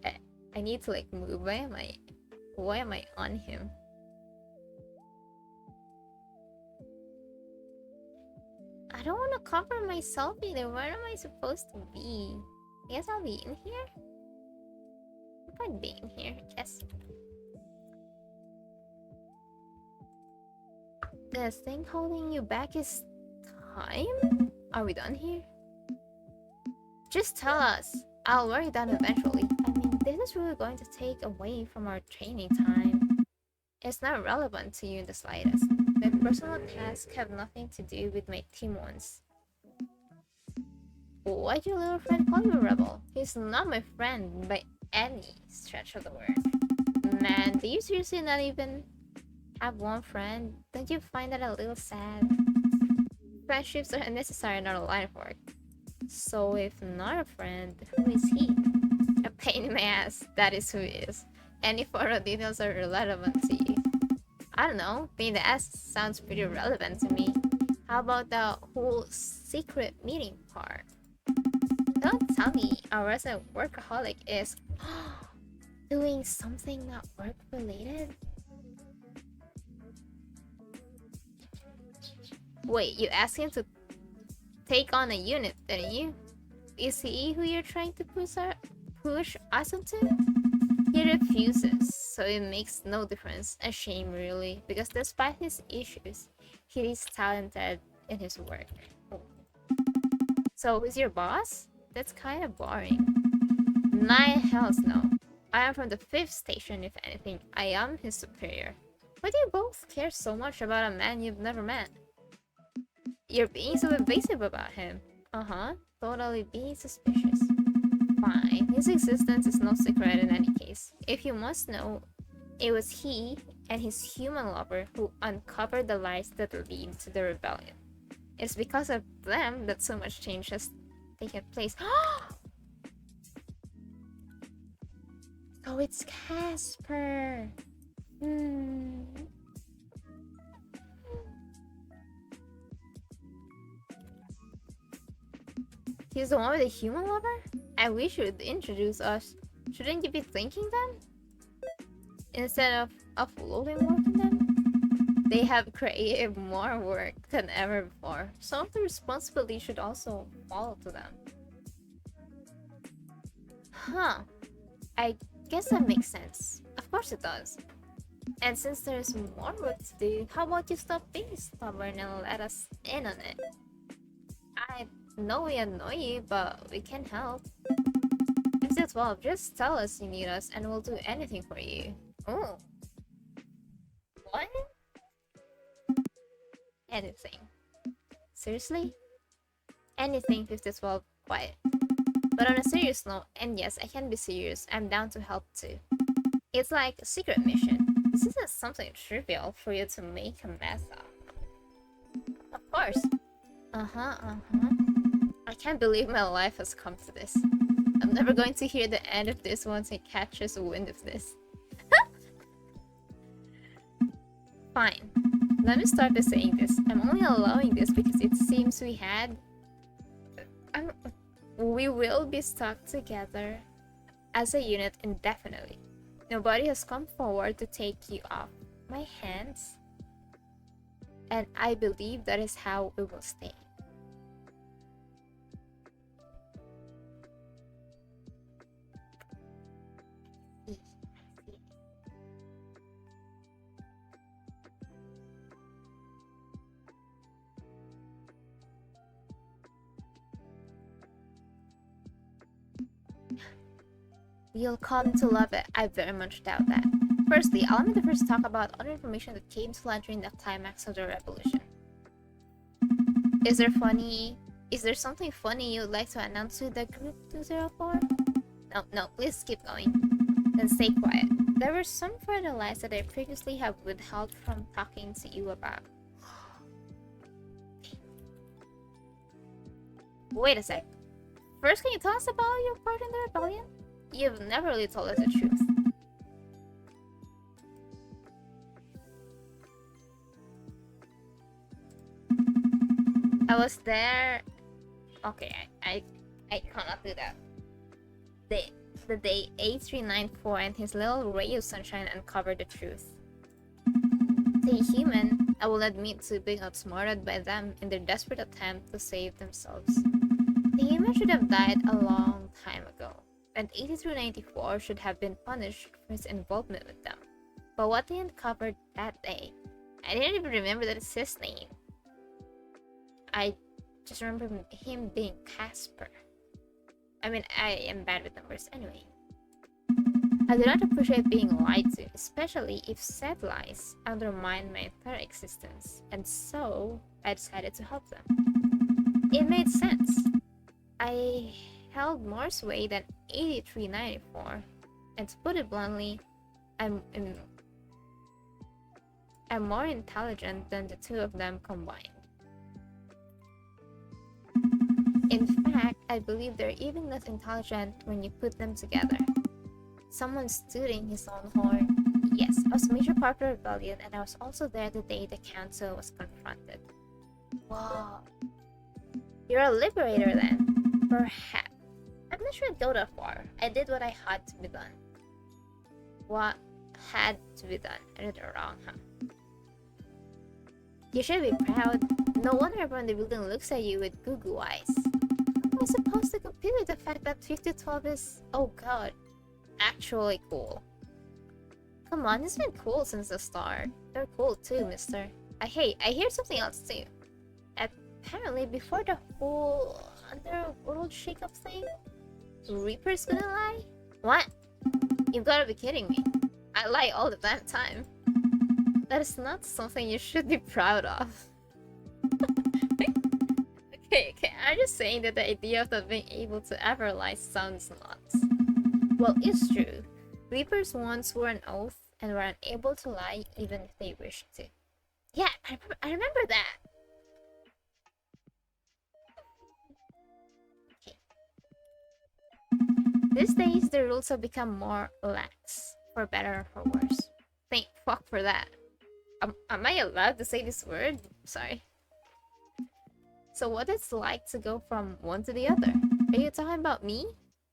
I need to like move. Why am I on him? I don't want to cover myself either. Where am I supposed to be? I guess I'll be in here? I'd be in here, I guess. The thing holding you back is time? Are we done here? Just tell us. I'll work it out eventually. I mean, this is really going to take away from our training time. It's not relevant to you in the slightest. My personal tasks have nothing to do with my team ones. Why'd your little friend call you a rebel? He's not my friend by any stretch of the word. Man, do you seriously not even have one friend? Don't you find that a little sad? Friendships are unnecessary in our line of work. So if not a friend, who is he? A pain in my ass, that is who he is. Any photo details are irrelevant to you. I don't know, being the ass sounds pretty relevant to me. How about the whole secret meeting part? Don't tell me our resident workaholic is doing something not work related? Wait, you asked him to take on a unit, didn't you? Is he who you're trying to push us into? He refuses, so it makes no difference. A shame, really, because despite his issues, he is talented in his work. Oh. So, who's your boss? That's kind of boring. Nine hells no. I am from the 5th station, if anything. I am his superior. Why do you both care so much about a man you've never met? You're being so evasive about him. Totally being suspicious. Fine, his existence is no secret in any case. If you must know, it was he and his human lover who uncovered the lies that lead to the rebellion. It's because of them that so much change has taken place. Oh, it's Casper. He's the one with the human lover? I wish you would introduce us. Shouldn't you be thanking them? Instead of offloading work on them? They have created more work than ever before. Some of the responsibility should also fall to them. Huh. I guess that makes sense. Of course it does. And since there's more work to do, how about you stop being stubborn and let us in on it? I know we annoy you, but we can help. If it's 12, just tell us you need us and we'll do anything for you. Oh. What? Anything. Seriously? Anything 50-12, quiet. But on a serious note, and yes, I can be serious, I'm down to help too. It's like a secret mission. This isn't something trivial for you to make a mess of. Of course. I can't believe my life has come to this. I'm never going to hear the end of this once he catches wind of this. Fine. Let me start by saying this. I'm only allowing this because it seems we will be stuck together as a unit indefinitely. Nobody has come forward to take you off my hands, and I believe that is how we will stay. You'll come to love it. I very much doubt that. Firstly, allow me to first talk about other information that came to light during the climax of the revolution. Is there something funny you'd like to announce to the group 204? No, please keep going. Then stay quiet. There were some further lies that I previously have withheld from talking to you about. Wait a sec. First, can you tell us about your part in the rebellion? You've never really told us the truth. I was there. Okay, I cannot do that. The day 8394 and his little ray of sunshine uncovered the truth. The human, I will admit to being outsmarted by them in their desperate attempt to save themselves. The human should have died a long time ago, and 8394 should have been punished for his involvement with them. But what they uncovered that day, I didn't even remember that it's his name. I just remember him being Casper. I mean, I am bad with numbers anyway. I do not appreciate being lied to, especially if said lies undermine my entire existence, and so I decided to help them. It made sense. I held more sway than 8394, and to put it bluntly, I'm more intelligent than the two of them combined. In fact, I believe they're even less intelligent when you put them together. Someone's tooting his own horn. Yes, I was a major part of the rebellion, and I was also there the day the council was confronted. Wow. You're a liberator then? Perhaps. I'm not sure I'd go that far. I did what I had to be done. What had to be done? I did it wrong, huh? You should be proud. No wonder everyone in the building looks at you with goo-goo eyes. How am I supposed to compete with the fact that 5012 is, oh god, actually cool? Come on, it's been cool since the start. They're cool too, mister. I hear something else too. Apparently, before the whole underworld shake-up thing, Reaper's gonna lie? What? You've gotta be kidding me. I lie all the damn time. That is not something you should be proud of. Okay, I'm just saying that the idea of not being able to ever lie sounds nuts. Well, it's true. Reapers once swore an oath and were unable to lie even if they wished to. Yeah, I remember that. Okay. These days, the rules have become more lax, for better or for worse. Thank fuck for that. Am I allowed to say this word? Sorry. So what it's like to go from one to the other? Are you talking about me?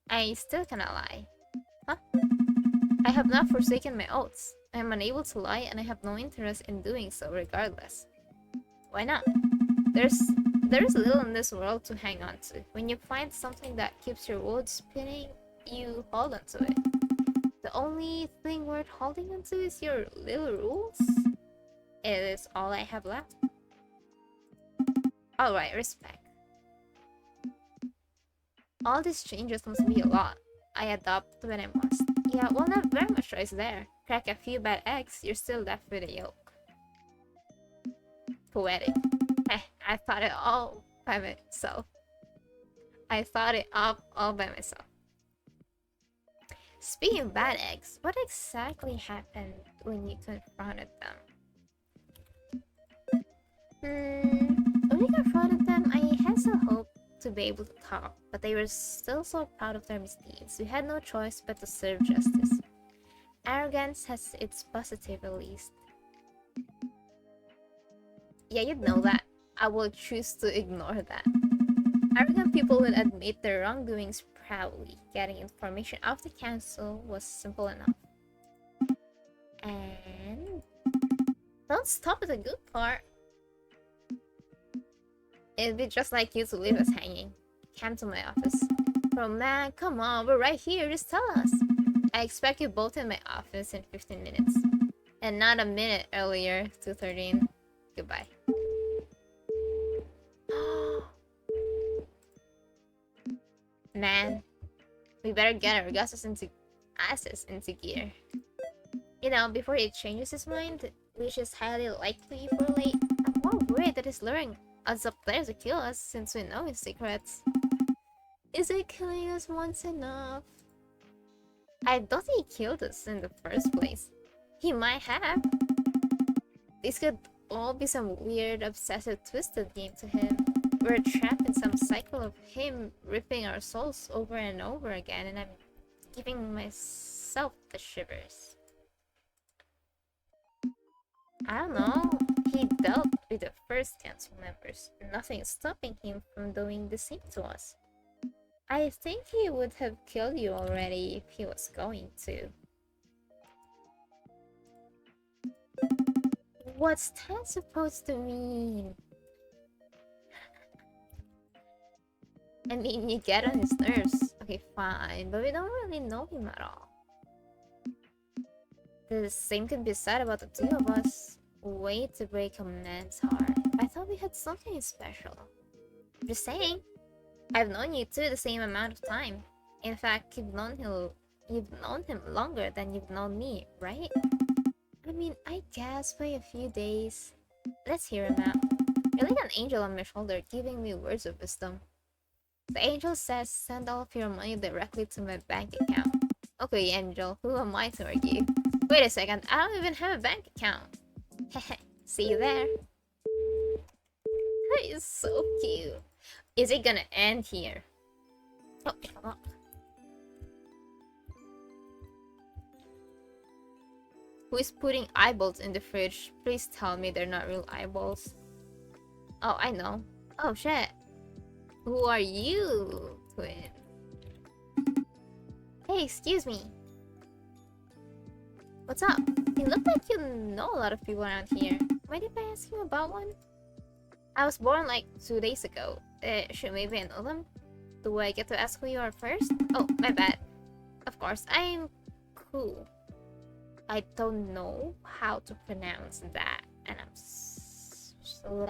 I still cannot lie. Huh? I have not forsaken my oaths. I am unable to lie and I have no interest in doing so regardless. Why not? There is little in this world to hang on to. When you find something that keeps your world spinning, you hold on to it. The only thing worth holding on to is your little rules? It is all I have left. Alright, respect. All these changes must be a lot. I adopt when I must. Yeah, well, not very much choice there. Crack a few bad eggs, you're still left with a yolk. Poetic. I thought it all by myself. I thought it up all by myself. Speaking of bad eggs, what exactly happened when you confronted them? When we confronted them, I had some hope to be able to talk, but they were still so proud of their misdeeds. We had no choice but to serve justice. Arrogance has its positive at least. Yeah, you'd know that. I will choose to ignore that. Arrogant people will admit their wrongdoings proudly. Getting information off the council was simple enough. And don't stop at the good part. It'd be just like you to leave us hanging. Come to my office. Bro, man, come on, we're right here, just tell us. I expect you both in my office in 15 minutes. And not a minute earlier, 2:13. Goodbye. Man, we better get our asses into gear. You know, before he changes his mind, which is highly likely if we're late. I'm more worried that he's luring us up there to kill us since we know his secrets. Is it killing us once enough? I don't think he killed us in the first place. He might have. This could all be some weird, obsessive, twisted game to him. We're trapped in some cycle of him ripping our souls over and over again, and I'm giving myself the shivers. I don't know. He dealt with the first council members. Nothing is stopping him from doing the same to us. I think he would have killed you already if he was going to. What's that supposed to mean? I mean, you get on his nerves. Okay, fine, but we don't really know him at all. The same could be said about the two of us. Way to break a man's heart. I thought we had something special. Just saying. I've known you two the same amount of time. In fact, you've known him longer than you've known me, right? I mean, I guess by a few days. Let's hear him out. You're like an angel on my shoulder giving me words of wisdom. The angel says send all of your money directly to my bank account. Okay, angel, who am I to argue? Wait a second, I don't even have a bank account. Hehe, see you there. That is so cute. Is it gonna end here? Oh, shut up. Who is putting eyeballs in the fridge? Please tell me they're not real eyeballs. Oh, I know. Oh, shit. Who are you, twin? Hey, excuse me. What's up? You look like you know a lot of people around here. Mind if I ask you about one? I was born like 2 days ago. Should maybe I know them? Do I get to ask who you are first? Oh, my bad. Of course, I'm cool. I don't know how to pronounce that, and I'm so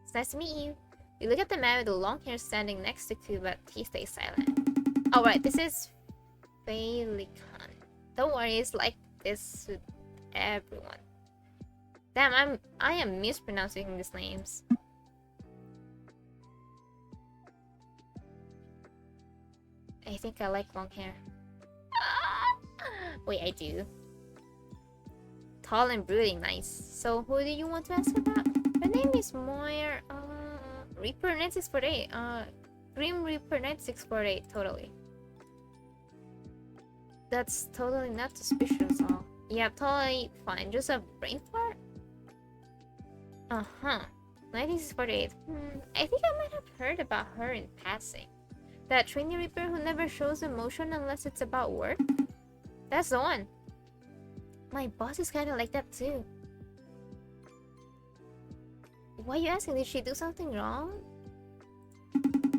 It's nice to meet you. You look at the man with the long hair standing next to you, but he stays silent. Alright, this is Felican. Don't worry, it's like this with everyone. Damn, I am mispronouncing these names. I think I like long hair. Wait, I do. Tall and brooding, nice. So, who do you want to ask about? Her name is Moir, Reaper 9648, Grim Reaper 9648, totally. That's totally not suspicious at all. Yeah, totally fine, just a brain fart? Uh-huh. 9648. I think I might have heard about her in passing. That trainee Reaper who never shows emotion unless it's about work? That's the one. My boss is kinda like that too. Why are you asking? Did she do something wrong?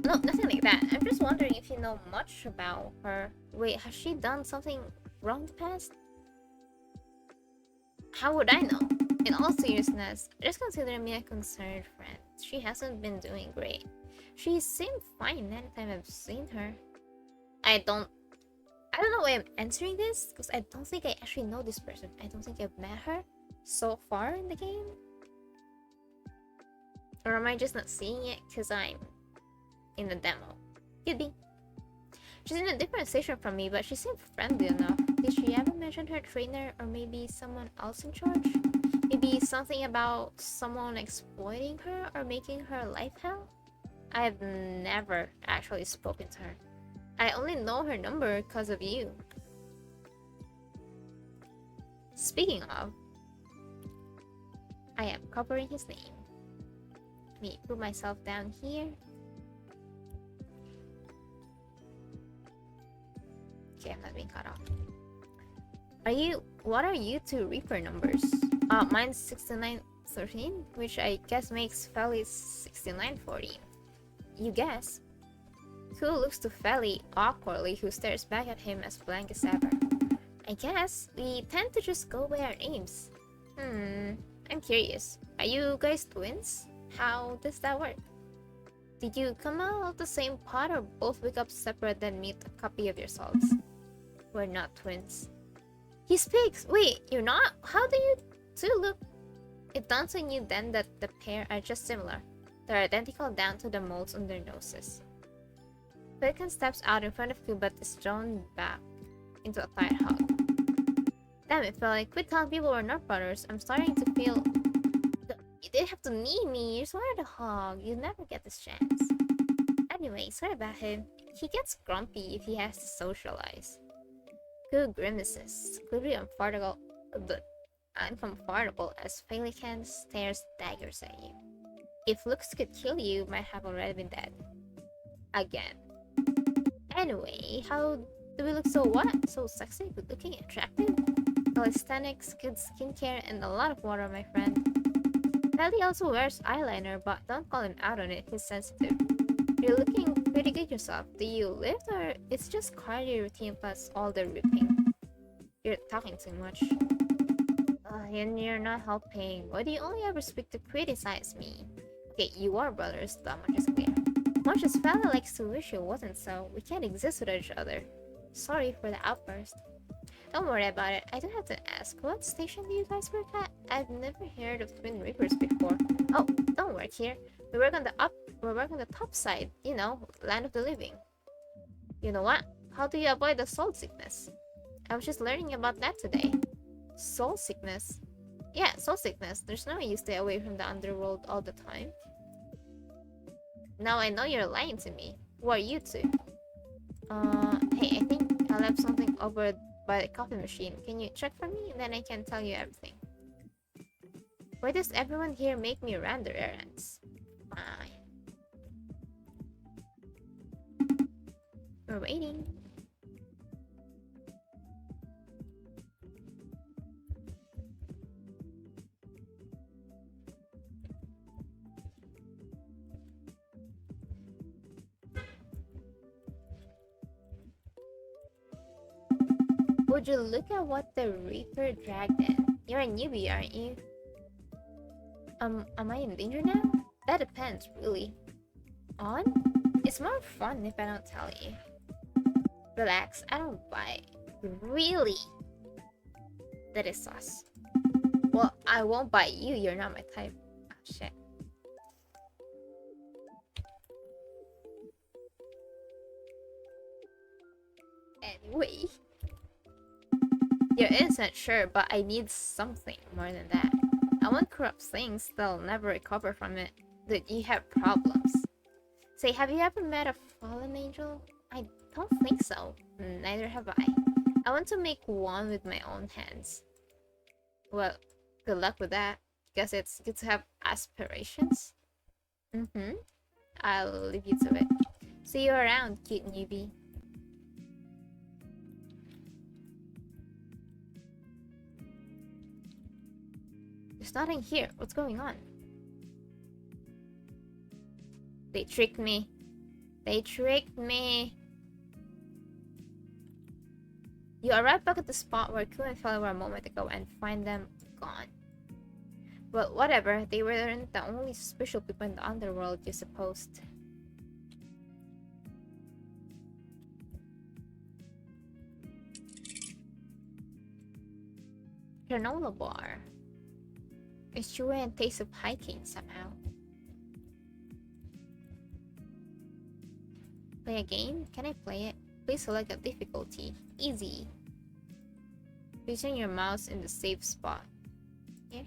No, nothing like that. I'm just wondering if you know much about her. Wait, has she done something wrong in the past? How would I know? In all seriousness, just consider me a concerned friend. She hasn't been doing great. She seemed fine anytime I've seen her. I don't know why I'm answering this, because I don't think I actually know this person. I don't think I've met her so far in the game. Or am I just not seeing it because I'm in the demo? Could be. She's in a different station from me, but she seemed friendly enough. Did she ever mention her trainer or maybe someone else in charge? Maybe something about someone exploiting her or making her life hell? I have never actually spoken to her. I only know her number because of you. Speaking of, I am covering his name. Let me put myself down here. Okay, I'm not being cut off. What are you two Reaper numbers? Mine's 6913, which I guess makes Feli 6914. You guess? Who looks to Feli awkwardly, who stares back at him as blank as ever. I guess we tend to just go by our names. I'm curious. Are you guys twins? How does that work? Did you come out of the same pot or both wake up separate then meet a copy of yourselves? We're not twins. He speaks! Wait, you're not? How do you two look? It dawns on you then that the pair are just similar. They're identical down to the moles on their noses. Pelican steps out in front of you but is thrown back into a tight hug. Damn, it felt like quit telling people we're not brothers. I'm starting to feel... You didn't have to knee me, you just wanted a hug. You never get this chance. Anyway, sorry about him. He gets grumpy if he has to socialize. Good grimaces. Clearly uncomfortable as Pelican stares daggers at you. If looks could kill you, might have already been dead. Again. Anyway, how do we look so what? So sexy, good looking, attractive? Calisthenics, good skincare, and a lot of water, my friend. Pelly also wears eyeliner, but don't call him out on it, he's sensitive. You're looking pretty good yourself. Do you lift or it's just cardio routine plus all the ripping? You're talking too much. And you're not helping. Why do you only ever speak to criticize me? Okay, you are brothers, that much is clear. Much as fella likes to wish it wasn't so, we can't exist without each other. Sorry for the outburst. Don't worry about it. I don't have to ask. What station do you guys work at? I've never heard of Twin Reapers before. Oh, don't work here. We work on the top side. You know, land of the living. You know what? How do you avoid the soul sickness? I was just learning about that today. Soul sickness? Yeah, soul sickness. There's no way you stay away from the underworld all the time. Now I know you're lying to me. Who are you two? Hey, I think I left something over by the coffee machine. Can you check for me? Then I can tell you everything. Why does everyone here make me run their errands? Fine. We're waiting. Would you look at what the Reaper dragged in? You're a newbie, aren't you? Am I in danger now? That depends, really. On? It's more fun if I don't tell you. Relax, I don't bite. Really? That is sus. Well, I won't bite you, you're not my type. Oh, shit. Anyway. You're innocent, sure, but I need something more than that. I want corrupt things that'll never recover from it. That you have problems. Say, have you ever met a fallen angel? I don't think so. Neither have I. I want to make one with my own hands. Well, good luck with that. Guess it's good to have aspirations. I'll leave you to it. See you around, cute newbie. There's nothing here. What's going on? They tricked me. They tricked me. You arrive back at the spot where Ku and Feli were a moment ago and find them gone. Well, whatever. They weren't the only special people in the underworld, you supposed. Granola bar. It's chewy and tastes of hiking somehow. Play a game? Can I play it? Please select a difficulty. Easy. Position your mouse in the safe spot. Here.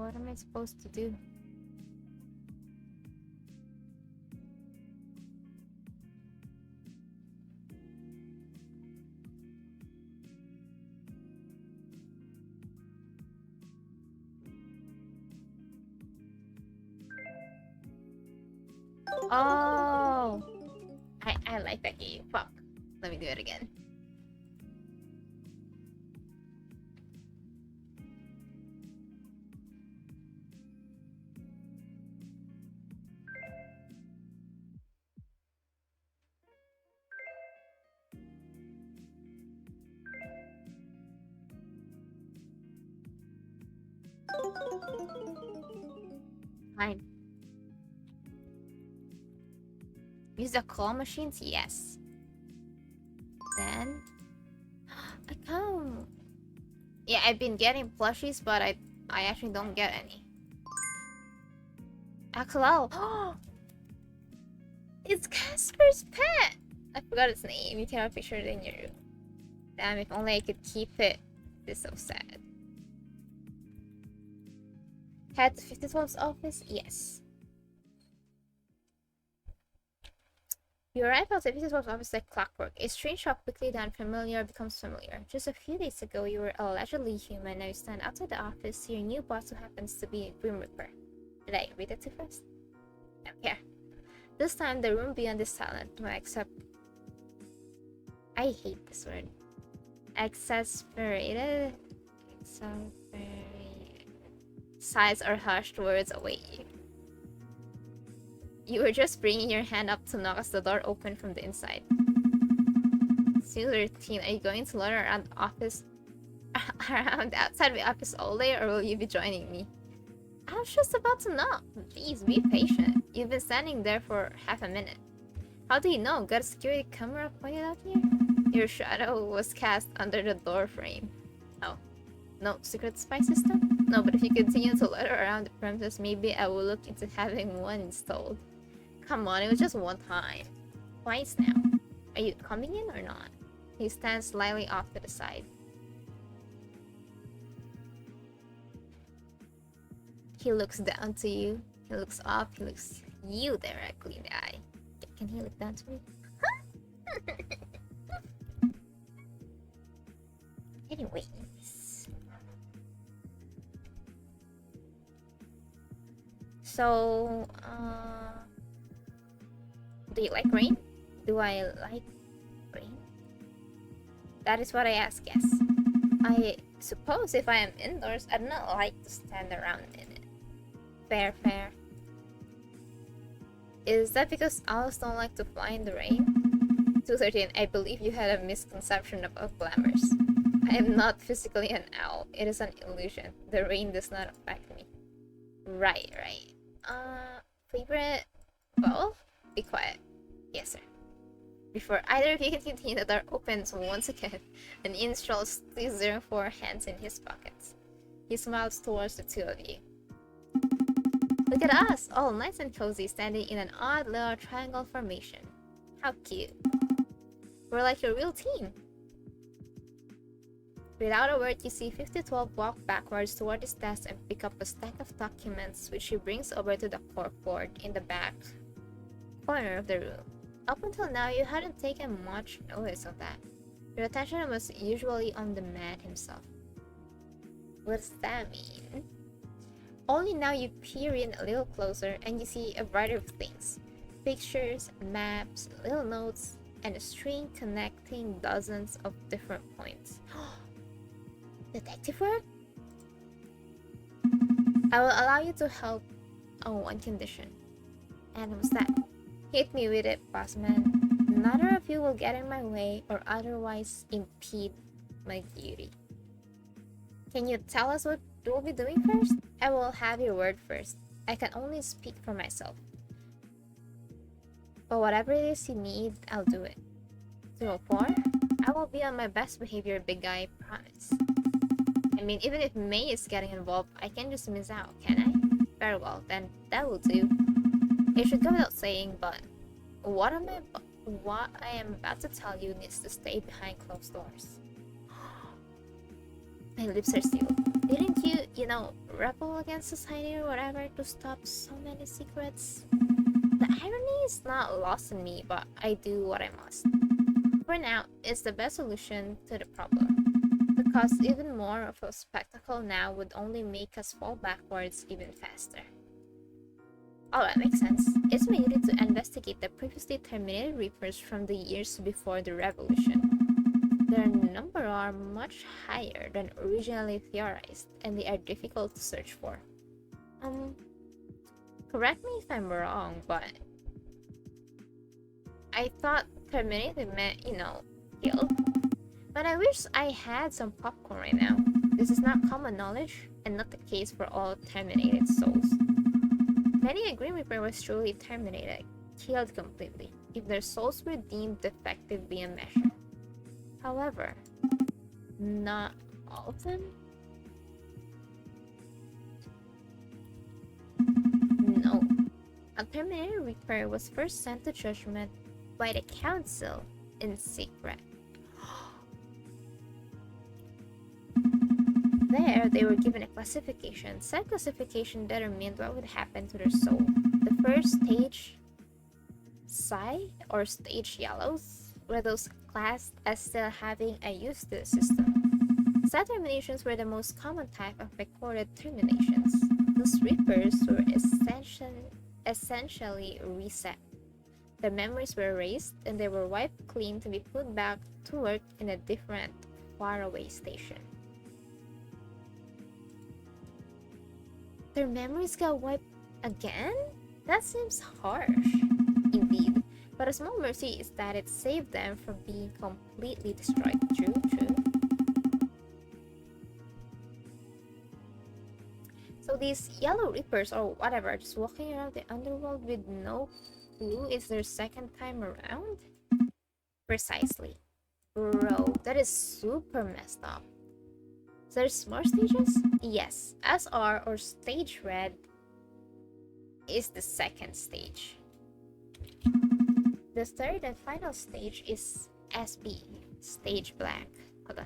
what am I supposed to do? Oh, I like that game. Fuck. Let me do it again. Fine. Use the claw machines? Yes. Then I can't. Yeah, I've been getting plushies, but I actually don't get any. Axel. It's Casper's pet! I forgot its name. You cannot picture it in your room. Damn, if only I could keep it. It's so sad. Head to 52's office? Yes. You arrive at the 52's office like clockwork. A strange shock quickly the unfamiliar becomes familiar. Just a few days ago, you were allegedly human. Now you stand outside the office, see your new boss who happens to be a Grim Reaper. Did I read it too fast? I don't care. This time, the room beyond is silent, except... I hate this word. Exasperated? Sighs or hushed words await you. You were just bringing your hand up to knock as the door opened from the inside. Seems routine. Are you going to loiter around the office, around outside the office all day, or will you be joining me? I was just about to knock. Please be patient. You've been standing there for half a minute. How do you know? Got a security camera pointed out here? Your shadow was cast under the door frame. Oh. No secret spy system? No, but if you continue to loiter around the premises, maybe I will look into having one installed. Come on, it was just one time. Twice now. Are you coming in or not? He stands slightly off to the side. He looks down to you. He looks up. He looks you directly in the eye. Can he look down to me? Anyways. So, do you like rain? Do I like rain? That is what I ask, yes. I suppose if I am indoors, I'd not like to stand around in it. Fair, fair. Is that because owls don't like to fly in the rain? 213, I believe you had a misconception about glamours. I am not physically an owl. It is an illusion. The rain does not affect me. Right, right. Favorite bowl? Be quiet. Yes, sir. Before either of you can continue, the door opens once again, and Ian strolls 304 hands in his pockets. He smiles towards the two of you. Look at us, all nice and cozy, standing in an odd little triangle formation. How cute. We're like your real team. Without a word, you see 5012 walk backwards toward his desk and pick up a stack of documents, which he brings over to the corkboard in the back corner of the room. Up until now, you hadn't taken much notice of that. Your attention was usually on the man himself. What does that mean? Only now you peer in a little closer and you see a variety of things. Pictures, maps, little notes, and a string connecting dozens of different points. Detective work? I will allow you to help on one condition. And what's that? Hit me with it, boss man. Neither of you will get in my way or otherwise impede my duty. Can you tell us what we'll be doing first? I will have your word first. I can only speak for myself. But whatever it is you need, I'll do it. 204? I will be on my best behavior, big guy, promise. I mean, even if May is getting involved, I can just miss out, can I? Very well, then that will do. It should go without saying, but what I am about to tell you needs to stay behind closed doors. My lips are sealed. Didn't you know, rebel against society or whatever to stop so many secrets? The irony is not lost on me, but I do what I must. For now, it's the best solution to the problem. Because even more of a spectacle now would only make us fall backwards even faster. Alright, makes sense. It's my duty to investigate the previously terminated Reapers from the years before the revolution. Their number are much higher than originally theorized, and they are difficult to search for. Correct me if I'm wrong, but I thought terminated meant, you know, killed. But I wish I had some popcorn right now. This is not common knowledge, and not the case for all terminated souls. Many a Grim Reaper was truly terminated, killed completely, if their souls were deemed defective beyond measure. However, not all of them? No. A terminated Reaper was first sent to judgment by the Council in secret. There, they were given a classification. Said classification determined what would happen to their soul. The first stage, Psi, or stage Yellows, were those classed as still having a use to the system. Psi terminations were the most common type of recorded terminations. Those Reapers were essentially reset. Their memories were erased, and they were wiped clean to be put back to work in a different, faraway station. Their memories got wiped again? That seems harsh. Indeed, but a small mercy is that it saved them from being completely destroyed. True. So these Yellow Reapers or whatever are just walking around the underworld with no clue it's their second time around? Precisely. Bro, that is super messed up. There's more stages? Yes, SR or Stage Red is the second stage. The third and final stage is SB, Stage Black. Hold on.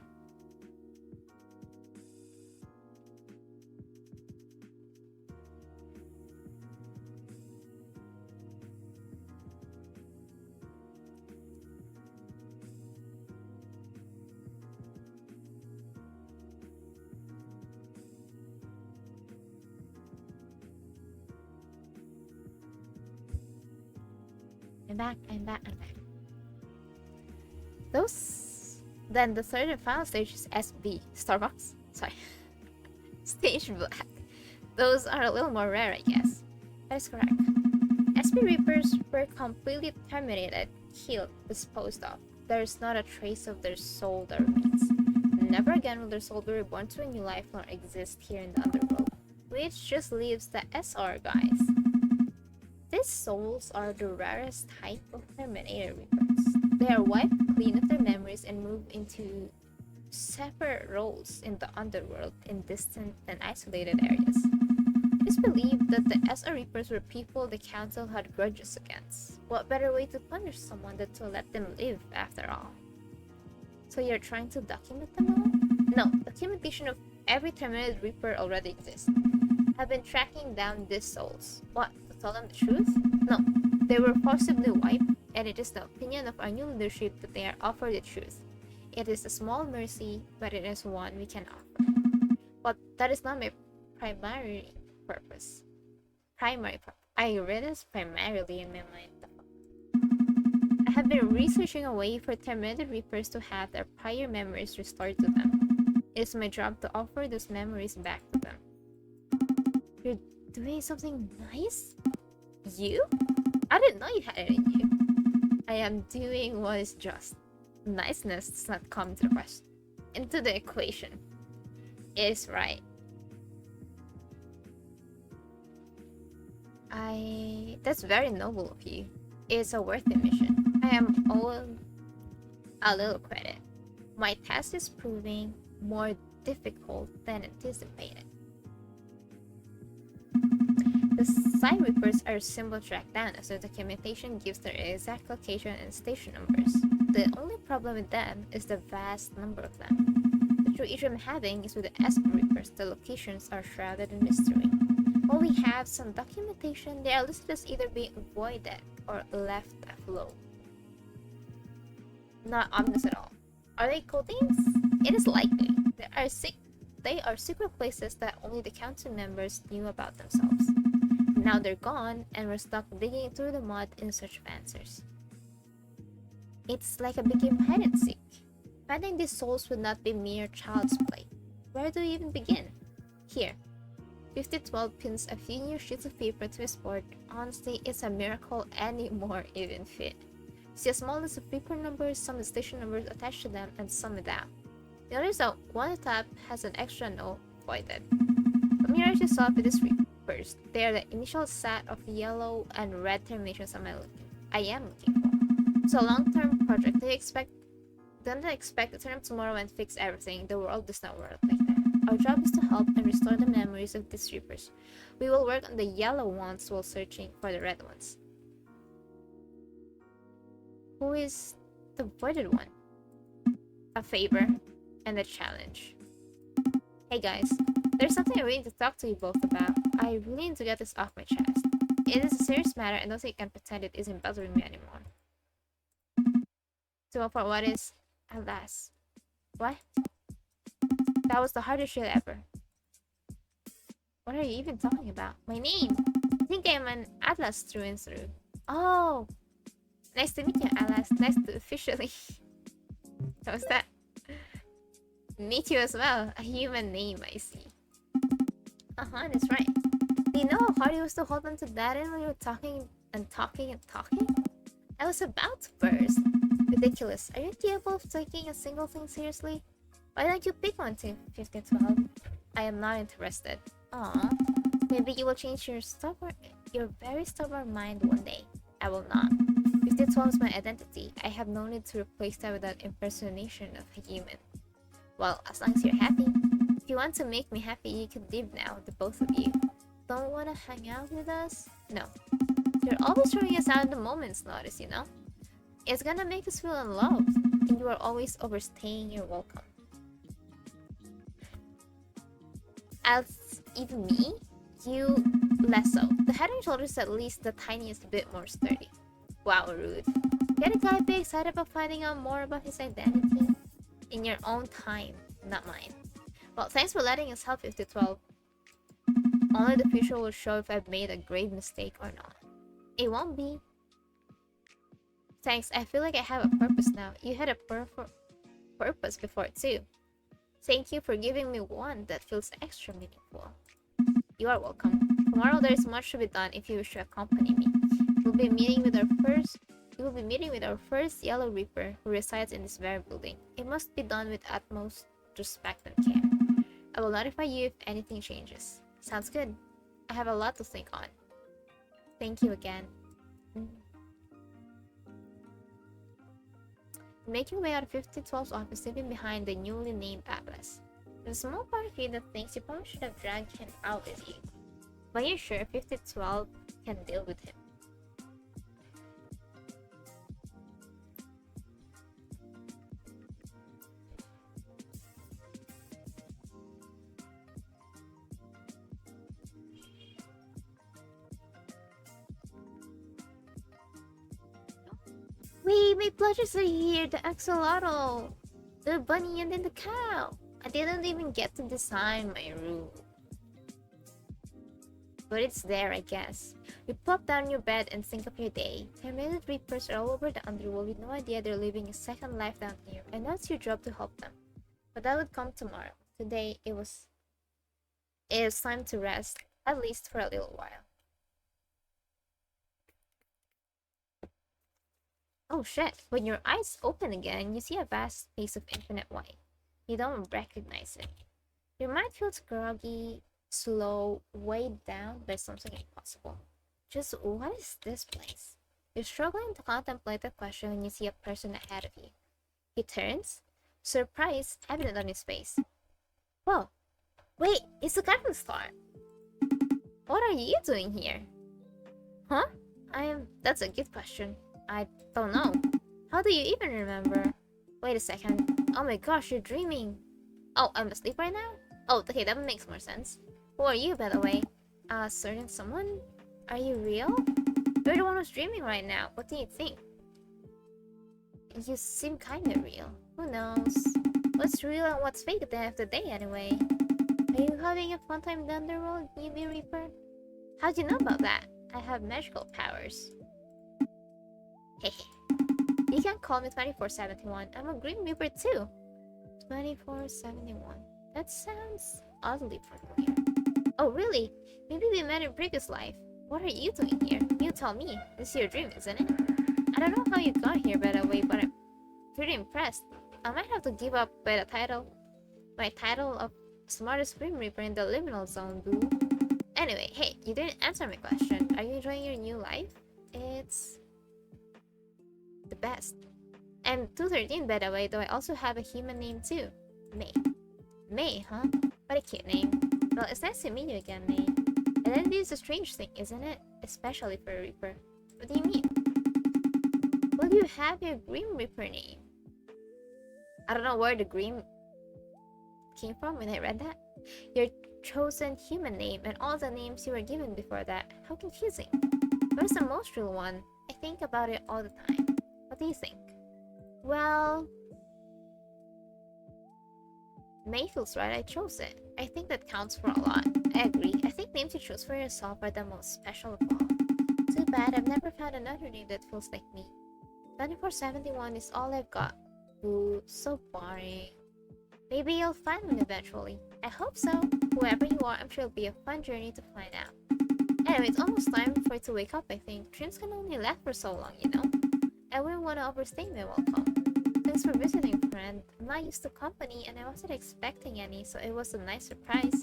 I'm back. Then the third and final stage is SB, Starbucks. Sorry. Stage Black. Those are a little more rare, I guess. That is correct. SB Reapers were completely terminated, killed, disposed of. There is not a trace of their soul that remains. Never again will their soul be reborn to a new life nor exist here in the underworld, which just leaves the SR guys. These souls are the rarest type of terminated Reapers. They are wiped clean of their memories and move into separate roles in the underworld in distant and isolated areas. It is believed that the SR Reapers were people the Council had grudges against. What better way to punish someone than to let them live after all? So you're trying to document them all? No, documentation of every terminated Reaper already exists. I've been tracking down these souls. What? Tell them the truth? No, they were forcibly wiped, and it is the opinion of our new leadership that they are offered the truth. It is a small mercy, but it is one we can offer. But that is not my primary purpose. I read this primarily in my mind. I have been researching a way for terminated Reapers to have their prior memories restored to them. It is my job to offer those memories back to them. You're doing something nice? You? I didn't know you had it in you. I am doing what is just. Niceness does not come into the equation. It is right. That's very noble of you. It's a worthy mission. I am owed a little credit. My task is proving more difficult than anticipated. The Side Reapers are simple to track down, as the documentation gives their exact location and station numbers. The only problem with them is the vast number of them. The Through each I'm having is with the Esper Reapers. The locations are shrouded in mystery. While we have some documentation, they are listed as either being avoided or left afloat. Not ominous at all. Are they codenames? It is likely. They are secret places that only the council members knew about themselves. Now they're gone, and we're stuck digging through the mud in search of answers. It's like a big game of hide and seek. Finding these souls would not be mere child's play. Where do we even begin? Here. 5012 pins a few new sheets of paper to his board. Honestly, it's a miracle any more even fit. See a small list of Reaper numbers, some with station numbers attached to them, and some without. Notice that one at the top has an extra note voided. Familiarize yourself with these Reapers. They are the initial set of yellow and red terminations I am looking for. So a long-term project. Don't expect to turn up tomorrow and fix everything. The world does not work like that. Our job is to help and restore the memories of these Reapers. We will work on the yellow ones while searching for the red ones. Who is the voided one? A favor and a challenge. Hey guys, there's something I really need to talk to you both about. I really need to get this off my chest. It is a serious matter and I don't think I can pretend it isn't bothering me anymore. So for what is, alas. What? That was the hardest shit ever. What are you even talking about? My name! I think I'm an Atlas through and through. Oh! Nice to meet you, Atlas. Nice to officially... What was that? Meet you as well. A human name, I see. That's right. Do you know how hard it was to hold on to that in when you were talking and talking and talking? I was about to burst. Ridiculous. Are you capable of taking a single thing seriously? Why don't you pick one, Team 1512? I am not interested. Aww. Maybe you will change your very stubborn mind one day. I will not. 1512 is my identity. I have no need to replace that with an impersonation of a human. Well, as long as you're happy. If you want to make me happy, you can leave now, the both of you. Don't want to hang out with us? No. You're always throwing us out in the moment's notice, you know? It's gonna make us feel unloved, and you are always overstaying your welcome. As even me, you less so. The head and shoulders at least the tiniest bit more sturdy. Wow, rude. Get a guy be excited about finding out more about his identity? In your own time, not mine. Well, thanks for letting us help 5012. Only the future will show if I've made a grave mistake or not. It won't be. Thanks, I feel like I have a purpose now. You had a purpose before too. Thank you for giving me one that feels extra meaningful. You are welcome. Tomorrow there is much to be done if you wish to accompany me. You will be meeting with our first Yellow Reaper who resides in this very building. It must be done with utmost respect and care. I will notify you if anything changes. Sounds good. I have a lot to think on. Thank you again. Make your way out of 5012's office, leaving behind the newly named Atlas. There's a small part of you that thinks you probably should have dragged him out with you. But you're sure 5012 can deal with him. My pleasures are here, the axolotl, the bunny, and then the cow. I didn't even get to design my room. But it's there, I guess. You plop down in your bed and think of your day. Terminated Reapers are all over the underworld with no idea they're living a second life down here. I know it's your job to help them. But that would come tomorrow. Today, it is time to rest, at least for a little while. Oh shit, when your eyes open again, you see a vast space of infinite white. You don't recognize it. Your mind feels groggy, slow, weighed down by something impossible. Just what is this place? You're struggling to contemplate the question when you see a person ahead of you. He turns, surprise evident on his face. Whoa, wait, it's the Captain Star. What are you doing here? Huh? That's a good question. I don't know. How do you even remember? Wait a second. Oh my gosh, you're dreaming. Oh, I'm asleep right now? Oh, okay, that makes more sense. Who are you, by the way? Certain someone? Are you real? You're the one who's dreaming right now. What do you think? You seem kinda real. Who knows? What's real and what's fake at the end of the day, anyway? Are you having a fun time down the road, newbie Reaper? How'd you know about that? I have magical powers. Hehe. You can call me 2471. I'm a Green Reaper too. 2471. That sounds oddly familiar. Oh, really? Maybe we met in previous life. What are you doing here? You tell me. This is your dream, isn't it? I don't know how you got here, by the way, but I'm pretty impressed. I might have to give up by the my title of smartest Grim Reaper in the liminal zone, boo. Anyway, hey, you didn't answer my question. Are you enjoying your new life? It's the best. I'm 213, by the way, though I also have a human name too. May. May, huh? What a cute name. Well, it's nice to meet you again, May. Identity is a strange thing, isn't it? Especially for a Reaper. What do you mean? Will you have your Grim Reaper name? I don't know where the Grim came from when I read that. Your chosen human name and all the names you were given before that. How confusing. Where's the most real one? I think about it all the time. What do you think? Well, May feels right, I chose it. I think that counts for a lot. I agree. I think names you choose for yourself are the most special of all. Too bad I've never found another name that feels like me. 2471 is all I've got. Ooh, so boring. Maybe you'll find one eventually. I hope so. Whoever you are, I'm sure it'll be a fun journey to find out. Anyway, it's almost time for it to wake up, I think. Dreams can only last for so long, you know? I wouldn't want to overstay my welcome. Thanks for visiting, friend. I'm not used to company and I wasn't expecting any, so it was a nice surprise.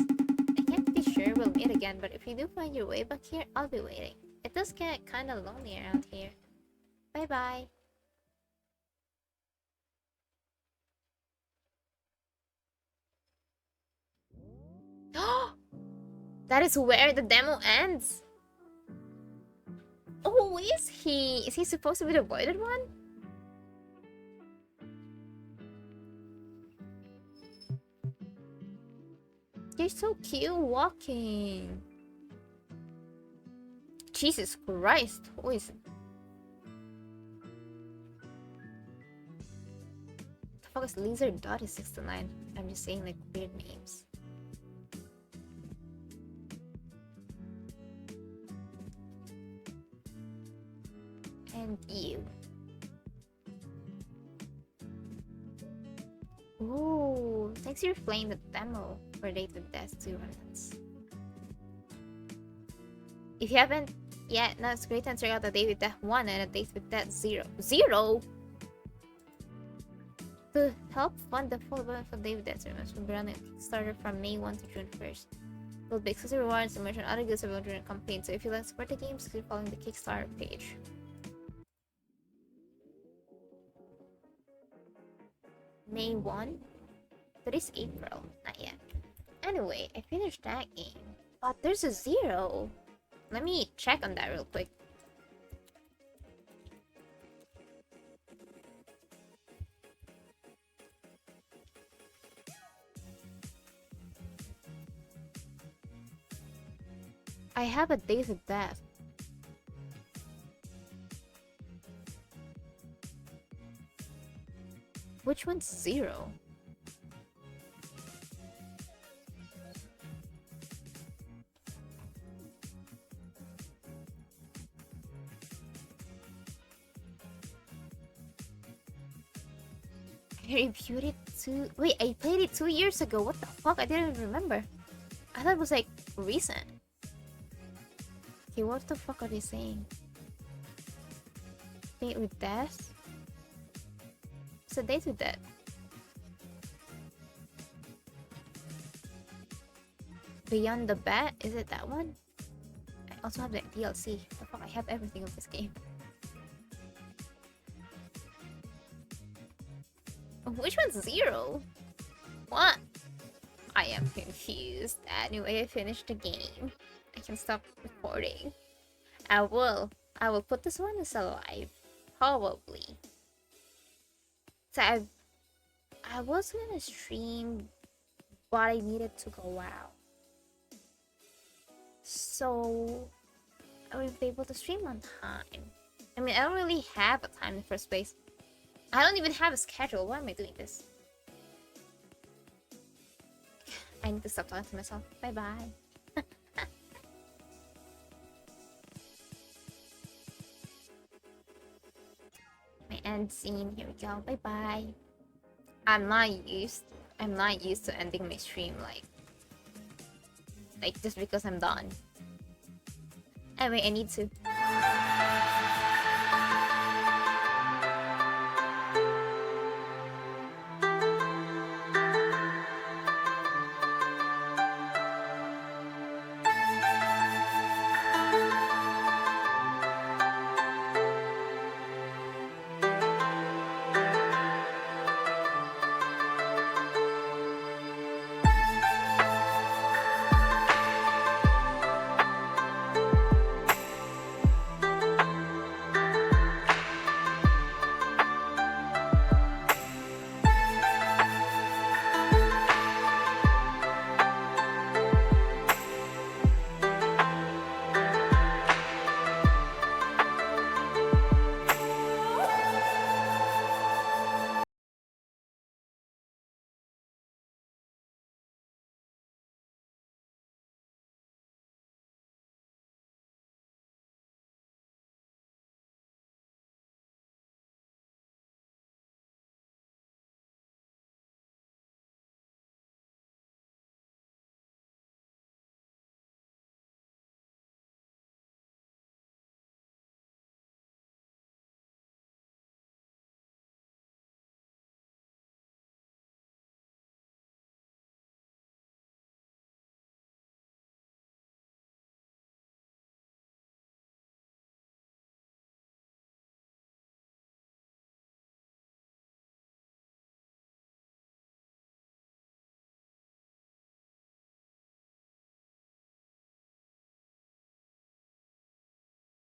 I can't be sure we'll meet again, but if you do find your way back here, I'll be waiting. It does get kinda lonely around here. Bye-bye. That is where the demo ends. Oh, is he? Is he supposed to be the voided one? You're so cute walking. Jesus Christ, who is it? The fuck is Lizard Dot is 69? I'm just saying like weird names. And you. Ooh, thanks for playing the demo for Date with Death 2 Remnants. If you haven't yet, now it's great time to check out the Date with Death 1 and the Date with Death 0. Zero? To help fund the full event for Date with Death Remnants, we'll be running a Kickstarter from May 1 to June 1st. There'll be exclusive rewards and merch and other goods available during the campaign, so if you'd like to support the game, just keep following the Kickstarter page. May 1? Today's April. Not yet. Anyway, I finished that game. But there's a 0. Let me check on that real quick. I have a Days of Death. Which one's 0? I reviewed it too. Wait, I played it 2 years ago. What the fuck? I didn't remember. I thought it was like recent. Okay, what the fuck are they saying? Date with Death? It's a Date with Death. Beyond the Bat? Is it that one? I also have the DLC. The fuck, I have everything of this game. Which one's 0? What? I am confused. Anyway, I finished the game. I can stop recording. I will put this one as alive. Probably. So I was gonna stream but I needed to go out. So I will be able to stream on time. I mean, I don't really have a time in the first place. I don't even have a schedule. Why am I doing this? I need to stop talking to myself. Bye bye. My end scene. Here we go. Bye bye. I'm not used to ending my stream like just because I'm done. Anyway, I need to.